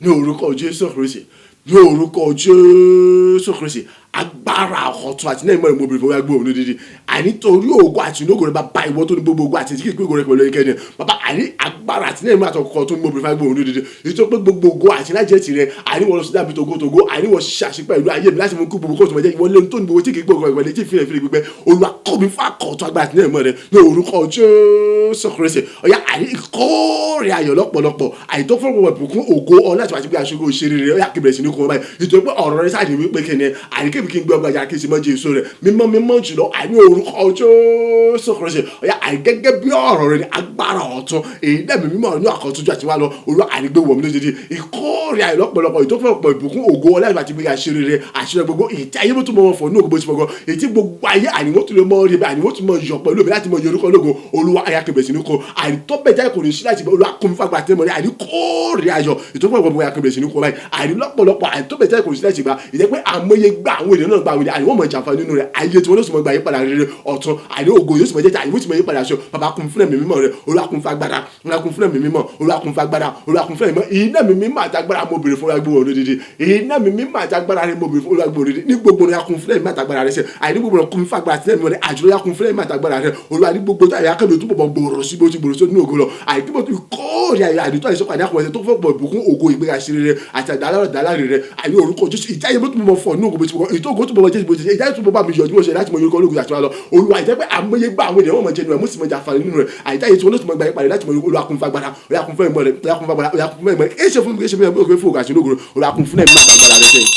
ní orúkọ Jésù Kristi ní orúkọ Jésù Kristi agbára ọ̀tún àti náà ìmọ̀ ìmọ̀bìnrin fún agbóhùn ní dídí àní torí ògo àti inú ògo rẹ bàbá ìwọ tó ní gbogbo ògo àti ìdíkì ògo rẹ pẹ̀lú ẹnikẹ́ni bàbá àní agbára àti náà ìmọ̀ àtọkọ tó ní gbogbo fún agbóhùn ní dídí ètò pé gbogbo ògo àti lájẹ́ tirẹ̀ àní wọ́n lọ sí dábì togotogo àní wọ́n ṣiṣẹ́ àṣepẹ́ ìlú ayé mi láti mú kú gbogbo kóòtù mọ̀jẹ́ ìwọ lẹ́nu tó ní gbogbo tí kì í gbogbo ìwọlé tí ìfilẹ̀ ìfilẹ̀ gbígbẹ́ Olúwa kọ́ mi fún àkọ́tún agbára àti náà ìmọ̀ rẹ ní orúkọ Jésù Kristi ọ̀yá àní ìkórè ayọ̀ lọ́pọ̀lọpọ̀ àìtó fún ọmọ ìbùkún ògo ọlá àti àti gbé aṣojú òṣèré rẹ ọ̀yá kébìrẹ̀ sí ní kò wọ́n báyìí nítorí pé ọ̀rọ̀ rẹ sáà ní wípé kẹ́ni àní kébì kí n gbé ọgbà jà kí n sì mọ́ Jésù rẹ mímọ́ jùlọ àní orúkọ Jésù Kristi ọ̀yá àní gẹ́gẹ́ bí ọ̀rọ̀ rẹ ní agbára ọ̀tún èyí dẹ̀mí mímọ́ ní àkọ́túnjú àti wá lọ Olúwa àní gbé wọ̀mí lójijì ìkórè ayọ̀ lọ́pọ̀lọpọ̀ ìtọ́fọ̀pọ̀ ìbùkún ògo ọlá àti gbé aṣèré rẹ àṣírí gbogbo èyí tí ayé mọ́tò mọ́ fọ̀ ní ògo bó ti fọ̀gọ́ èyí tí gbogbo ayé àní wọ́n tún lè mọ́ rí bẹ́ẹ̀ àní wọ́n tún mọ́ yọ̀ pẹ̀lú mi láti mọ́ yorùkọ lógo Olúwa ayá kẹbẹ̀ sí ní kó àní tó bẹ̀ jáde kò ní sí láti Olúwa kún fún agbára tẹ́mọ̀ ní àní kórè ayọ̀ ìtọ́fọ̀pọ̀ gbogbo ayá kẹbẹ̀ sí ní kó báyìí àní lọ́pọ̀lọpọ̀ àní tó bẹ̀ jáde kò ní sí láti gbà ìjẹ́ pé àmọye gbà àwọn ènìyàn náà gbà àwọn ènìyàn àní wọ́n mọ̀ jàǹfà nínú rẹ̀ ayé tí wọ́n ló sì mọ̀ gbà yí padà rere ọ̀tún àní ògo yóò sì mọ̀ jẹ́jà àyíwó sì mọ̀ yí padà aṣọ bàbá kún fún ẹ̀mí mímọ́ rẹ̀ Olúwa kún fún agbára Olúwa kún fún ẹ̀mí mímọ́ Olúwa kún fún agbára Olúwa kún fún ẹ̀mí mímọ́ iná mi mímọ́ àti agbára mo bèrè fún agbóhùn òdìdí iná mi mímọ́ àti agbára rẹ̀ mo bèrè fún agbóhùn òdìdí ní gbogbo rẹ̀ kún fún ẹ̀mí àti agbára rẹ̀ sẹ́ àní gbogbo rẹ̀ kún fún agbára àti ẹ̀mí rẹ̀ àjùlọ yà kún fún ẹ̀mí àti agbára rẹ̀ Olúwa ní gbogbo táyà kẹ́mi tó bọ̀ gbòòrò sí bó ti gbòòrò sí nínú ògo lọ àìdí bó ti kóòrè àyà àdìtọ́ àìsọ́kọ̀ àdìyàkọ̀ ẹ̀sẹ̀ tó fọ́ pọ̀ ìbùkún ògo ìgbéga ṣeré rẹ̀ àti àdàlárẹ̀ rẹ̀ àní orúkọ Jésù ìjáyé bó tún bọ̀ fọ̀ nínú ògo bó ti bọ̀ ètò ògo tó bọ̀ jẹ́ ìbò jẹ́ ìjáyé tó bọ̀ bá mi yọjú ọ̀ṣẹ̀ láti mọ yorùkọ ológun àti wa lọ Olúwa ìjẹ́ pé àmọye gbà àwọn ènìyàn wọ́n mọ̀ jẹ́ nínú ẹ̀ mú sì mọ̀ jà fàlẹ́ nínú rẹ̀ àìjáyé tí wọ́n ló sì mọ̀ gbà yín parí láti mọ Olúwa kún fún agbára Olúwa kún fún ẹ̀mọ́ rẹ̀ Olúwa kún fún agbára Olúwa kún fún ẹ̀mọ́ rẹ̀ èyí ṣe fún mi kí ṣe fún mi òkè fún ògà sí ológun Olúwa kún fún ẹ̀mí àtàgbàrà rẹ̀ sẹ́yìn.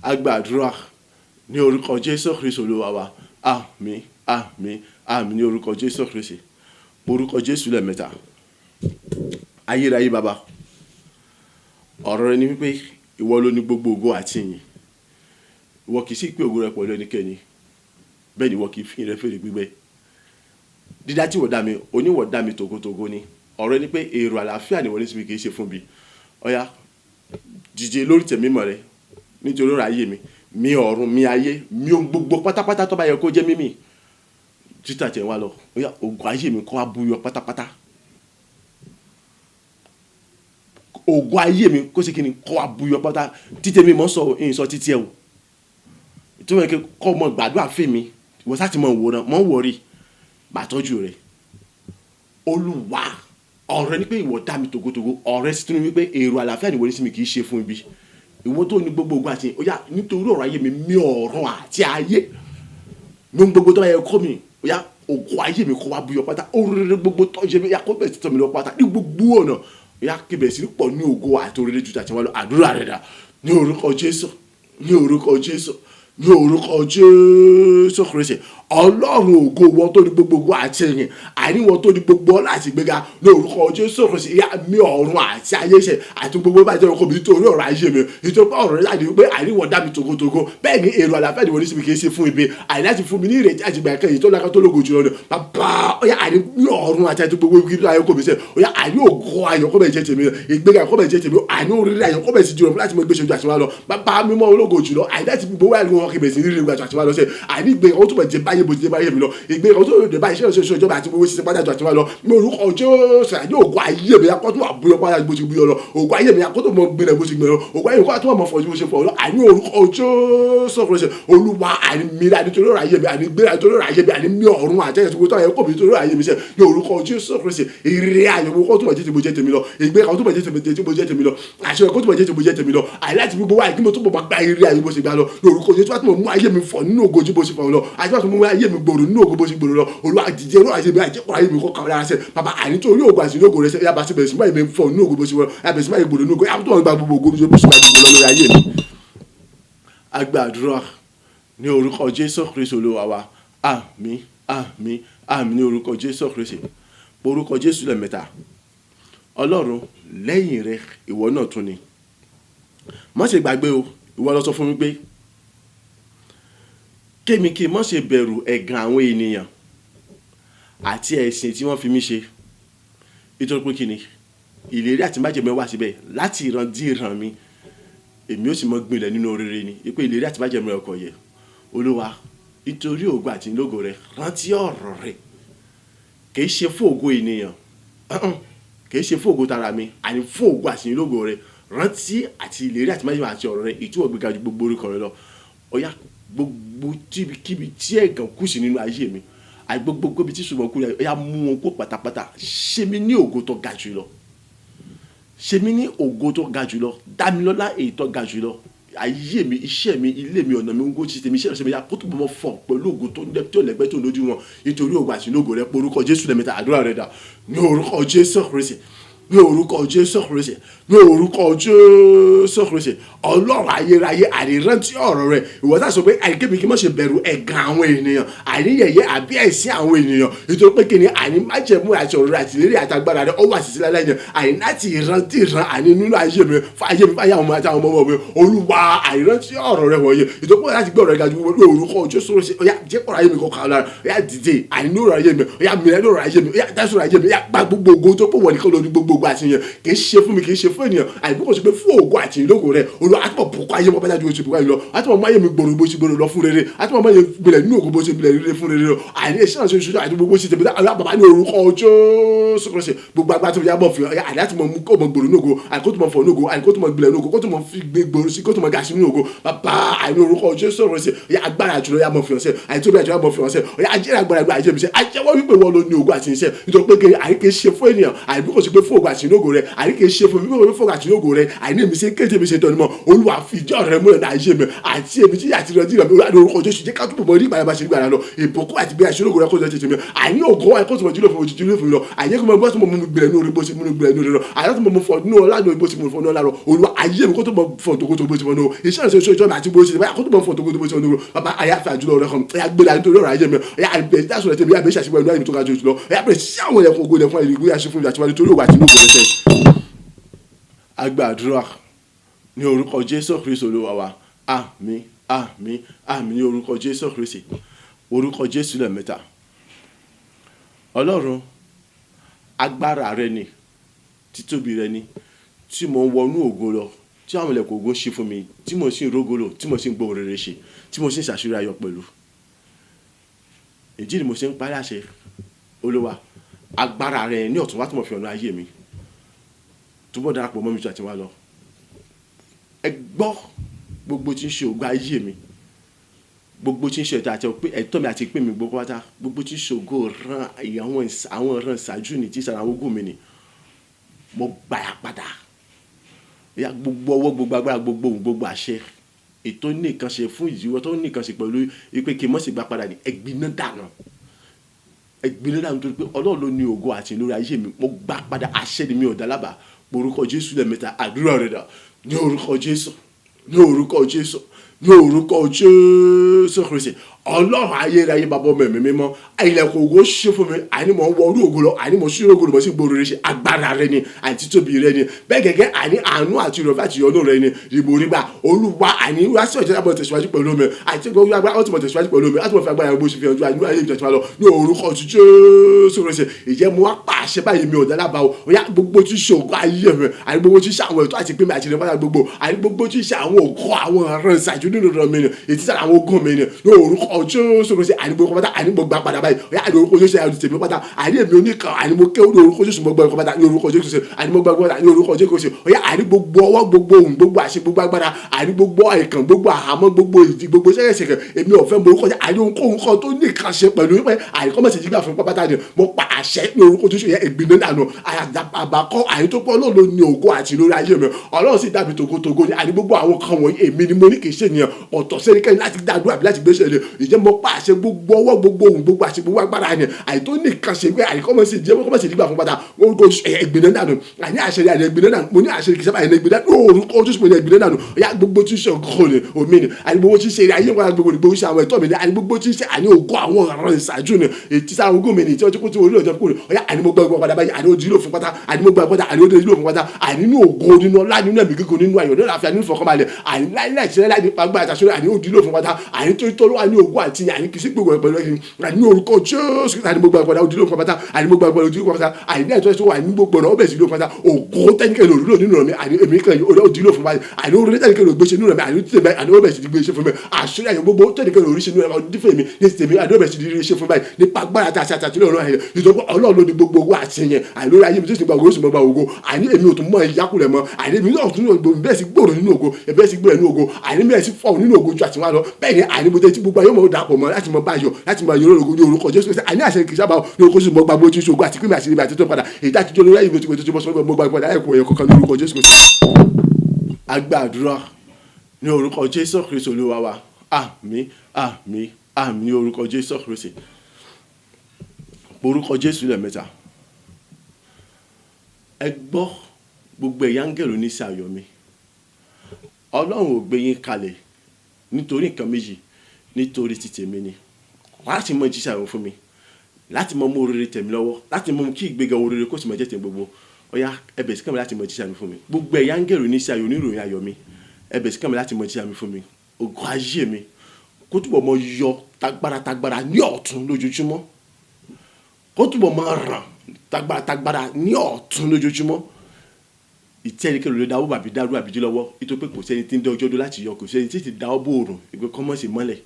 A gba àdúrà ní orúkọ Jésù Kristi Olúwa wa àmín àmín àmì ní orúkọ Jésù Kristi. Orúkọ Jésù lẹ́ẹ̀mẹ́ta. Ayérayé bàbá, ọ̀rọ̀ rẹ ni wípé ìwọ ló ní gbogbo ògo àti ìyìn. Ìwọ kì í sì pé ògo rẹ pẹ̀lú ẹnikẹ́ni, bẹ́ẹ̀ ni ìwọ kì í fi rẹ fèrè gbígbẹ́. Dídá tí ìwọ dá mi, oníwọ̀ dá mi tògótògó ni. Ọ̀rọ̀ ni pé èrò àlàáfíà ni wọ́n ní síbi kì í ṣe fún mi. Ọ̀yá jíjẹ lórí tẹ̀mí mọ̀ rẹ nítorí ọ̀rọ̀ ayé mi, mi ọ̀run, mi ayé, mi ohun gbogbo pátápátá tó bá yẹ kó jẹ́ mímì. Títà tẹ̀ wá lọ, ọ̀yá ògo ayé mi kó wá búyọ pátápátá. Ògo ayé mi kó sì kí ni kó wá búyọ pátá. Títẹ̀ mi mọ̀ sọ ìsọ títí ẹ̀ wò. Ìtumọ̀ kí kọ́ mọ gbàdúrà fún mi, ìwọ sá ti mọ̀ wòran, mọ̀ wọ̀rí, màá tọ́jú rẹ̀. Olúwa, ọ̀rọ̀ ni pé ìwọ dá mi tògótògó, ọ̀rẹ́ sì tún ní wípé èrò àlàáfíà ni wọ́n ní sí mi kì í ṣe fún ibi. Ìwọ tó ní gbogbo ògo àti ọ̀yá nítorí ọ̀rọ̀ ayé mi, mi ọ̀run àti ayé. Mi gbogbo tó bá yẹ kó mi, ọ̀yá ògo ayé mi kó wá búyọ pátá. Oríire gbogbo tó ṣe mi, ọ̀yá kó bẹ̀rẹ̀ sí tọ́ mi lọ pátá ní gbogbo ọ̀nà. Ọ̀yá kí bẹ̀rẹ̀ sí pọ̀ ní ògo àti oríire ju tàti wọn lọ. Àdúrà rẹ̀ dà ní orúkọ Jésù, ní orúkọ Jésù, ní orúkọ Jésù Kristi. Ọlọ́run ògo wọn tó ní gbogbo ògo àti ìyìn, àní wọn tó ní gbogbo ọlá àti ìgbéga ní orúkọ Jésù Kristi. Ìyá mi ọ̀run àti ayé ṣe àti gbogbo bá jẹ́ ọkọ mi nítorí ọ̀rọ̀ ayé mi, nítorí pé ọ̀rọ̀ rẹ̀ láti wípé àní wọn dá mi tògótògó, bẹ́ẹ̀ ni èrò àlàáfíà ni wọ́n ní síbi kì í ṣe fún ibi, àní láti fún mi ní ìrètí àti ìgbà kẹyìn tó lákà tó lógo jùlọ ni. Bàbá ọ̀yá àní mi ọ̀run àti àti gbogbo ibi ayé kò mi sẹ́, ọ̀yá àní ògo ayọ̀ kó bẹ̀ jẹ́ tèmi, ìgbéga kó bẹ̀ jẹ́ tèmi, àní oríire ayọ̀ kó bẹ̀ sí jùlọ láti mọ gbèsè ojú àti wá lọ. Bàbá mi mọ ológo jùlọ, àní láti gbogbo wà ní wọn kì í bẹ̀ sí ní rí ìgbà àti wá lọ sẹ́, àní ìgbéga ó túbọ̀ jẹ báyé bó ti jẹ báyé mi lọ, ìgbéga ó túbọ̀ jẹ báyé iṣẹ́ ìjọba àti gbogbo ṣiṣẹ́ pátá àti wá lọ. Mi orúkọ Jésù àní ògo ayé mi akọ́ tó wà búyọ pátá bó ti búyọ lọ, ògo ayé mi akọ́ tó mọ gbẹ̀rẹ̀ bó ti gbẹ̀rẹ̀ lọ, ògo ayé mi akọ́ tó mọ fọ̀ bó ṣe fọ̀ lọ. Àní orúkọ Jésù Kristi. Olúwa àní mi rà nítorí ọ̀rọ̀ ayé mi, àní gbéra nítorí ọ̀rọ̀ ayé mi, àní mi ọ̀run àti ẹ̀sùn tó yẹ kó mi nítorí ọ̀rọ̀ ayé mi sẹ́, ní orúkọ Jésù Kristi. Ìrere ayọ̀ kó tó mọ̀ jẹ́ ti bó jẹ́ tèmi lọ, ìgbéga kó tó mọ̀ jẹ́ ti bó jẹ́ tèmi lọ, àṣẹ kó tó mọ̀ jẹ́ ti bó jẹ́ tèmi lọ, àní láti gbogbo wáyé kí mo tó bọ̀ gba ìrere ayọ̀ bó ṣe gbà lọ, ní orúkọ Jésù. Wàá tó mọ̀ mú ayé mi fọ̀ nínú ògo bó ṣe fọ̀ lọ, àti wàá tó mú ayé mi gbòòrò nínú ògo bó ṣe gbòòrò lọ. Olúwa jíjẹ ọ̀rọ̀ ayé mi, àjẹkọ̀ ayé mi kó kàwé lára sẹ́, bàbá àní tó orí ògo àti ní ògo rẹ sẹ́, yàbá sí bẹ̀rẹ̀ sí máa yẹ mi fọ̀ nínú ògo bó ṣe wọ̀, yàbá sí máa yẹ gbòòrò nínú ògo, yàbá tó mọ̀ gba gbogbo ògo bó ṣe máa dìbò lórí ayé mi. A gba àdúrà ní orúkọ Jésù Kristi Olúwa wa. Àmín, àmín, àmín ní orúkọ Jésù Kristi. Orúkọ Jésù lẹ́ẹ̀mẹ́ta. Ọlọ́run lẹ́yìn rẹ ìwọ náà tún ni. Má ṣe gbàgbé o, ìwọ ló sọ fún mi pé kémi kí n má ṣe bẹ̀rù ẹ̀gàn àwọn ènìyàn àti ẹ̀sìn tí wọ́n fi mí ṣe. Nítorí pé kí ni ìlérí àti májẹ̀mú wá síbẹ̀ láti ìran dí ìran mi, èmi ó sì mọ gbìnlẹ̀ nínú oríire ni ipò ìlérí àti májẹ̀mú ọkọ̀ yẹ. Olúwa nítorí ògo àti ìlógo rẹ rántí ọ̀rọ̀ rẹ, kì í ṣe fún ògo ènìyàn, kì í ṣe fún ògo tara mi, àní fún ògo àti ìlógo rẹ rántí àti ìlérí àti májẹ̀mú àti ọ̀rọ̀ rẹ ìtúwọ̀ gbéga ju gbogbo orúkọ rẹ lọ. Ọ̀yá gbogbo kíbi tí ẹ̀gàn kù sí nínú ayé mi, gbogbo ibi tí ṣùgbọ́n kú rẹ̀, ọ̀yá mú wọn kó pátápátá, ṣe mí ní ògo tó ga jù lọ, ṣe mí ní ògo tó ga jù lọ, dá mi lọ́lá èyí tó ga jù lọ. Ayé mi, iṣẹ́ mi, ilé mi, ọ̀nà mi, ń gójì tèmi, iṣẹ́ ìrẹsẹ̀ mi, kó tó bọ́ mọ́ fọ̀ pẹ̀lú ògo tó lẹ́gbẹ́ tó lójú wọn nítorí ògo àti ológo rẹ. Orúkọ Jésù lẹ́ẹ̀mẹ́ta. Àdúrà rẹ dà ní orúkọ Jésù Kristi, ní orúkọ Jésù Kristi, ní orúkọ Jésù Kristi. Ọlọ́run ayérayé àrírántí ọ̀rọ̀ rẹ̀, ìwọ tá sọ pé àìkébí kí n má ṣe bẹ̀rù ẹ̀gàn àwọn ènìyàn, àníyẹ̀yẹ́ àbí ẹ̀sìn àwọn ènìyàn, nítorí pé kí ni àní májẹ̀mú àti ọ̀rọ̀ rẹ̀ àti ìlérí àtagbára rẹ̀ ó wà sí sílẹ̀ lẹ́yìn, àní láti ìrántí ìran àní nínú ayé mi, fún ayé mi, fáyà ọmọ àti àwọn ọmọ mi. Olúwa àrírántí ọ̀rọ̀ rẹ̀ wọ̀nyí, nítorí pé láti gbé ọ̀rọ̀ rẹ̀ ga ju ní orúkọ Jésù Kristi. Ọ̀yá jẹ́ ọ̀rọ̀ ayé mi kó kà lára, ọ̀yá dìde àní ní ọ̀rọ̀ ayé mi, ọ̀yá mìíràn ní ọ̀rọ̀ ayé mi, ọ̀yá dáṣọ ayé mi, ọ̀yá gba gbogbo ògo tó pọ̀ wọ̀ nìkan lórí gbogbo ògo àti ìyẹn, kì í ṣe fún mi, kì í ṣe fún ènìyàn, àìbí kò sí pé fún ògo àti ìlógo rẹ̀. Olúwa àtúbọ̀ bùkún ayé mọ́ bá dájú oṣù bùkún ayé lọ, àtúbọ̀ mọ́ ayé mi gbòòrò bó ṣe gbòòrò lọ fún rere, àtúbọ̀ mọ́ ayé gbilẹ̀ nínú ògo bó ṣe gbilẹ̀ rere fún rere lọ, àìní iṣẹ́ àti oṣù àti gbogbo ṣe tẹ̀lé bàbá ní orúkọ Jésù Kristi. Gbogbo agbá tó fi yábọ̀ fi àdé àti mọ̀ mú kó mọ̀ gbòòrò nógo, àìkó tó mọ̀ fọ̀ nógo, àìkó tó mọ̀ gbilẹ̀ nógo, kó tó mọ̀ fi gbé gbòòrò sí, kó tó mọ̀ ga sí nógo. Bàbá àìní orúkọ Jésù Kristi. Agbára àjùlọ yá mọ̀ fi ọ̀sẹ̀, àìtóbi àjùlọ yá mọ̀ fi ọ̀sẹ̀, ọ̀yá ajẹ́rẹ́ agbára àgbà àjẹ́ mi sẹ́, ajẹ́wọ́ wípé wọ́n lo ní ògo àti iṣẹ́, nítorí pé àìké ṣe fún ènìyàn, àìbí kò sí pé fún ògo àti inógo rẹ àní kì í ṣe fún mi bí fògo àti inógo rẹ àní èmi ṣe kéde mi ṣe tọ́ ni mọ́ olúwa fìdí ọ̀rẹ́ múlẹ̀ náà ayé mi àti èmi tí àti ìrọ̀jì rẹ̀ mi olúwa orúkọ Jésù jẹ́ ká túbọ̀ mọ́ rí ìgbàlá bá ṣe gbàlá lọ ìbùkún àti bí àṣẹ ológo rẹ kó jẹ́ tètè mi àní ògo ẹ̀kọ́ tó mọ̀ jílò fún òjijì fún mi lọ àyè kó mọ̀ bọ́ tó mọ̀ mú gbẹ̀rẹ̀ ní orí bó ṣe mú gbẹ̀rẹ̀ ní orí lọ àyè tó mọ̀ mú fọ̀ nínú ọ̀la ní bó ṣe mú fọ̀ ní ọ̀la lọ olúwa ayé mi kó tó mọ̀ fọ̀ tó bó ṣe mọ̀ ní o iṣẹ́ ìṣe ìjọba àti bó ṣe báyà kó tó mọ̀ fọ̀ tó bó ṣe mọ̀ ní o bàbá àyàfẹ́ àjùlọ rẹ kan ẹ̀yà gbẹ̀rẹ̀ àti ọ̀rọ̀ ayé mi ẹ̀yà àbẹ̀ dáṣọ rẹ tẹ̀lé àbẹ̀ ṣàṣìwẹ̀ ní àyè tó ga jù lọ ẹ̀yà bẹ̀rẹ̀ sí àwọn ẹ̀kọ́ ògo ẹ̀fọn ìrìgbé àṣẹ fún mi àti wàlẹ̀ torí òwò àti inú ògo rẹ agbàdúrà ní orúkọ Jésù Kristi Olúwa wa àmín àmín àmín ní orúkọ Jésù Kristi orúkọ Jésù lẹ́ẹ̀mẹ́ta Ọlọ́run agbára rẹ ni títóbi rẹ ni tí mo ń wọnú ògo lọ tí àwọn ilẹ̀kùn ògo ṣí fún mi tí mo sì ń rógolo tí mo sì ń gbóhùn rere ṣe tí mo sì ń ṣàṣírí ayọ̀ pẹ̀lú èjì ni mo ṣe ń parí àṣẹ Olúwa agbára rẹ ní ọ̀tún wá tí mo fi ọ̀nà ayé mi túbọ̀ darapọ̀ mọ́ mi jù àti wá lọ ẹ gbọ́ gbogbo tí ń ṣe ògo ayé mi gbogbo tí ń ṣe ẹ̀tọ́ mi àti ìpín mi gbogbo pátá gbogbo tí ń ṣe ògo ran àwọn ìran ìṣáájú ni tí sara àwọn ogún mi ni mo gbà á padà ya gbogbo ọwọ́ gbogbo agbára gbogbo ohun gbogbo àṣẹ ètò nìkan ṣe fún ìdíwọ́ tó nìkan ṣe pẹ̀lú ipe kí n mọ̀ sí gbà padà ní ẹgbìnà dànù torí pé Ọlọ́run ló ní ògo àti lórí ayé mi mo gbà padà àṣẹ ni mi ò dá lábàá orúkọ Jésù lẹ́ẹ̀mẹ́ta àdúrà rẹ̀ dà ní orúkọ Jésù ní orúkọ Jésù ní orúkọ Jésù Kristi Ọlọ́run ayérayé bàbá ọmọ ẹ̀mí mímọ́ ilẹ̀kùn ògo ṣe fún mi àní mo wọ orí ògo lọ àní mo sí ògo lọ mo sì gbòòrò rẹ ṣe agbára rẹ ni àti títóbi rẹ ni bẹ́ẹ̀ gẹ́gẹ́ àní àánú àti ìrọ̀fẹ́ àti ìyọ́nú rẹ ni ìbò rí gbà Olúwa àní wá sí ọ̀jọ́ àbọ̀ tẹ̀síwájú pẹ̀lú mi àti gbogbo agbára ó ti mọ̀ tẹ̀síwájú pẹ̀lú mi láti mọ̀ fi agbára gbogbo ṣe fi ọjọ́ àánú ayé ìjọba lọ ní orúkọ Jésù Kristi ìjẹ́ mo wá pàṣẹ báyìí mi ò dá lábàá o ó yá gbogbo tí ṣe ògo ayé mi àní gbogbo tí ṣe àwọn ètò àti pé mi àti ìrẹ̀fẹ́ gbogbo àní gbogbo tí ṣe àwọn ògo àwọn ọ̀ràn ìṣàjú nínú ọ̀rọ̀ mi ni ètí sára àwọn ogun mi ni ní orúkọ Jésù Kristi àní gbogbo pátá àní mo gbà padà báyìí ó yá àní orúkọ Jésù àní tèmi pátá àní èmi oníkan àní mo ké orúkọ Jésù mo gbà pátá ní orúkọ Jésù àní mo gbà pátá ní orúkọ Jésù ó yá àní gbogbo ọwọ́ gbogbo ohun gbogbo àṣẹ gbogbo agbára àní gbogbo àìkàn gbogbo àhámọ́ gbogbo ìdí gbogbo sẹ́kẹ̀sẹ̀kẹ̀ èmi ò fẹ́ mo orúkọ àní ohunkóhun kan tó ní kan ṣe pẹ̀lú pé àní kọ́ mọ̀ sí jígbà fún pátá ni mo pa àṣẹ ní orúkọ Jésù yẹ ìgbìnà dànù àbàkọ́ àní tó pọ̀ Ọlọ́run ní ògo àti lórí ayé mi Ọlọ́run sì dàbí togotogo ni àní gbogbo àwọn kan wọ̀nyí èmi ni mo ní kì í ṣe ènìyàn ọ̀tọ̀ sẹ́nikẹ́ni láti dàdúrà àbí láti gbéṣẹ́ lé ìjẹ́ mo pa àṣẹ gbogbo ọwọ́ gbogbo ohun gbogbo àṣẹ gbogbo agbára ni àìtó nìkan ṣe pé àìkọ́mọ̀ sí ìjẹ́ kọ́mọ̀ sí ìdígbà fún pátá orúkọ ẹgbìnà dànù àní àṣẹ àní ẹgbìnà dànù mo ní àṣẹ kìí sábà àní ẹgbìnà orúkọ Jésù mo ní ẹgbìnà dànù ọ̀yá gbogbo tí ń ṣe ọgọ́ ni omi ni àní gbogbo tí ń ṣe ayé wọn gbogbo gbogbo ṣe àwọn ẹ̀tọ́ mi ni àní gbogbo tí ń ṣe àní ògo àwọn ọ̀rọ̀ ìṣáájú ni ètí sáà ogún mi ni tí ọjọ́ kó tí orí ọjọ́ kúrò ọ̀yá àní mo gbọ́ padà báyìí àní ó dìlò fún pátá àní mo gbọ́ padà àní ó dìlò fún pátá àní nínú ògo nínú ọlá nínú ẹ̀mí gígùn nínú ayọ̀ nínú àfíà nínú ìfọ̀kànbalẹ̀ àní láìláì ṣẹlẹ̀ láì nípa gbà àtàṣọlẹ̀ àní ó dìlò fún pátá àní tó tọ́lọ́ àní ògo àti àní kìí sí gbogbo pẹ̀lú ẹ̀yìn àní orúkọ Jésù àní mo gbọ́ padà ó dìlò fún pátá àní mo gbọ́ padà ó dìlò fún pátá àní láì tó wà ní gbogbo ọ̀nà ó bẹ̀ sí dìlò fún pátá ògo tẹ́nikẹ́ lò lò nínú mi àní èmi kan ó dìlò fún pátá àní orí tẹ́nikẹ́ lò gbéṣẹ́ nínú mi àní tèmi àní ó bẹ̀ sí gbéṣẹ́ fún mi àṣírí àyè gbogbo tẹ́nikẹ́ lò oríṣẹ́ nínú mi ọdún dífẹ́ mi ní tèmi àní ó bẹ̀ sí gbéṣẹ́ fún mi nípa agbára àti àtàtúlẹ̀ ọ̀rọ̀ àyè ìjọba Ọlọ́run ló ní gbogbo owó àti yẹn àní lórí ayé mi tó sì gba ògo sì mọ́ gba ògo àní èmi ò tún mọ ìyákulẹ̀ mọ́ àní èmi náà tún bẹ́ẹ̀ sí gbòòrò nínú ògo bẹ́ẹ̀ sí gbòòrò nínú ògo àní bẹ́ẹ̀ sí fọ́ nínú ògo ju àtiwá lọ bẹ́ẹ̀ ni àní mo tẹ́ tí gbogbo ayé mọ̀ dàpọ̀ mọ́ láti mọ báyọ̀ láti mọ ayọ̀ ògo ní orúkọ Jésù àní àṣẹ kìí sábà ní orúkọ Jésù mọ́ gba bó ti ṣògo àti pínpín àti ibi àti tó padà èyí tá ti jọ lórí ayé mi tó ti bọ́ sọ́gbọ́n mọ́ gba padà ẹ̀kọ́ ẹ̀kọ́ kan ní orúkọ Jésù agbàdúrà ní orúkọ Jésù Kristi Olúwa wa àmín àmín àmín ní orúkọ Jésù Kristi orúkọ Jésù lẹ́ẹ̀mẹ́ta ẹ gbọ́ gbogbo ẹ̀yà áńgẹ́lì oníṣẹ́ ayọ̀ mi Ọlọ́run ò gbé yín kalẹ̀ nítorí nǹkan méjì nítorí ti tèmi ni láti mọ jíṣẹ́ àwọn fún mi láti mọ mú oríire tèmi lọ́wọ́ láti mọ kí ìgbéga oríire kó sì mọ jẹ́ tèmi gbogbo ọ̀yá ẹbẹ̀ sí kàmí láti mọ jíṣẹ́ mi fún mi gbogbo ẹ̀yà áńgẹ́lì oníṣẹ́ ayọ̀ oníròyìn ayọ̀ mi ẹbẹ̀ sí kàmí láti mọ jíṣẹ́ mi fún mi ògo ayé mi kó túbọ̀ mọ yọ tagbára ní ọ̀tún lójoojúmọ́ kó túbọ̀ mọ ràn tagbára ní ọ̀tún lójoojúmọ́ ìtẹ́nikẹ́ni ló dáwọ́ bàbí dárú àbíjí lọ́wọ́ nítorí pé kò sẹ́ni tí ń dá ọjọ́ dó láti yọ kò sẹ́ni tí ti dáwọ́ bòòrùn ìgbẹ́ kọ́ mọ̀ sí mọ́lẹ̀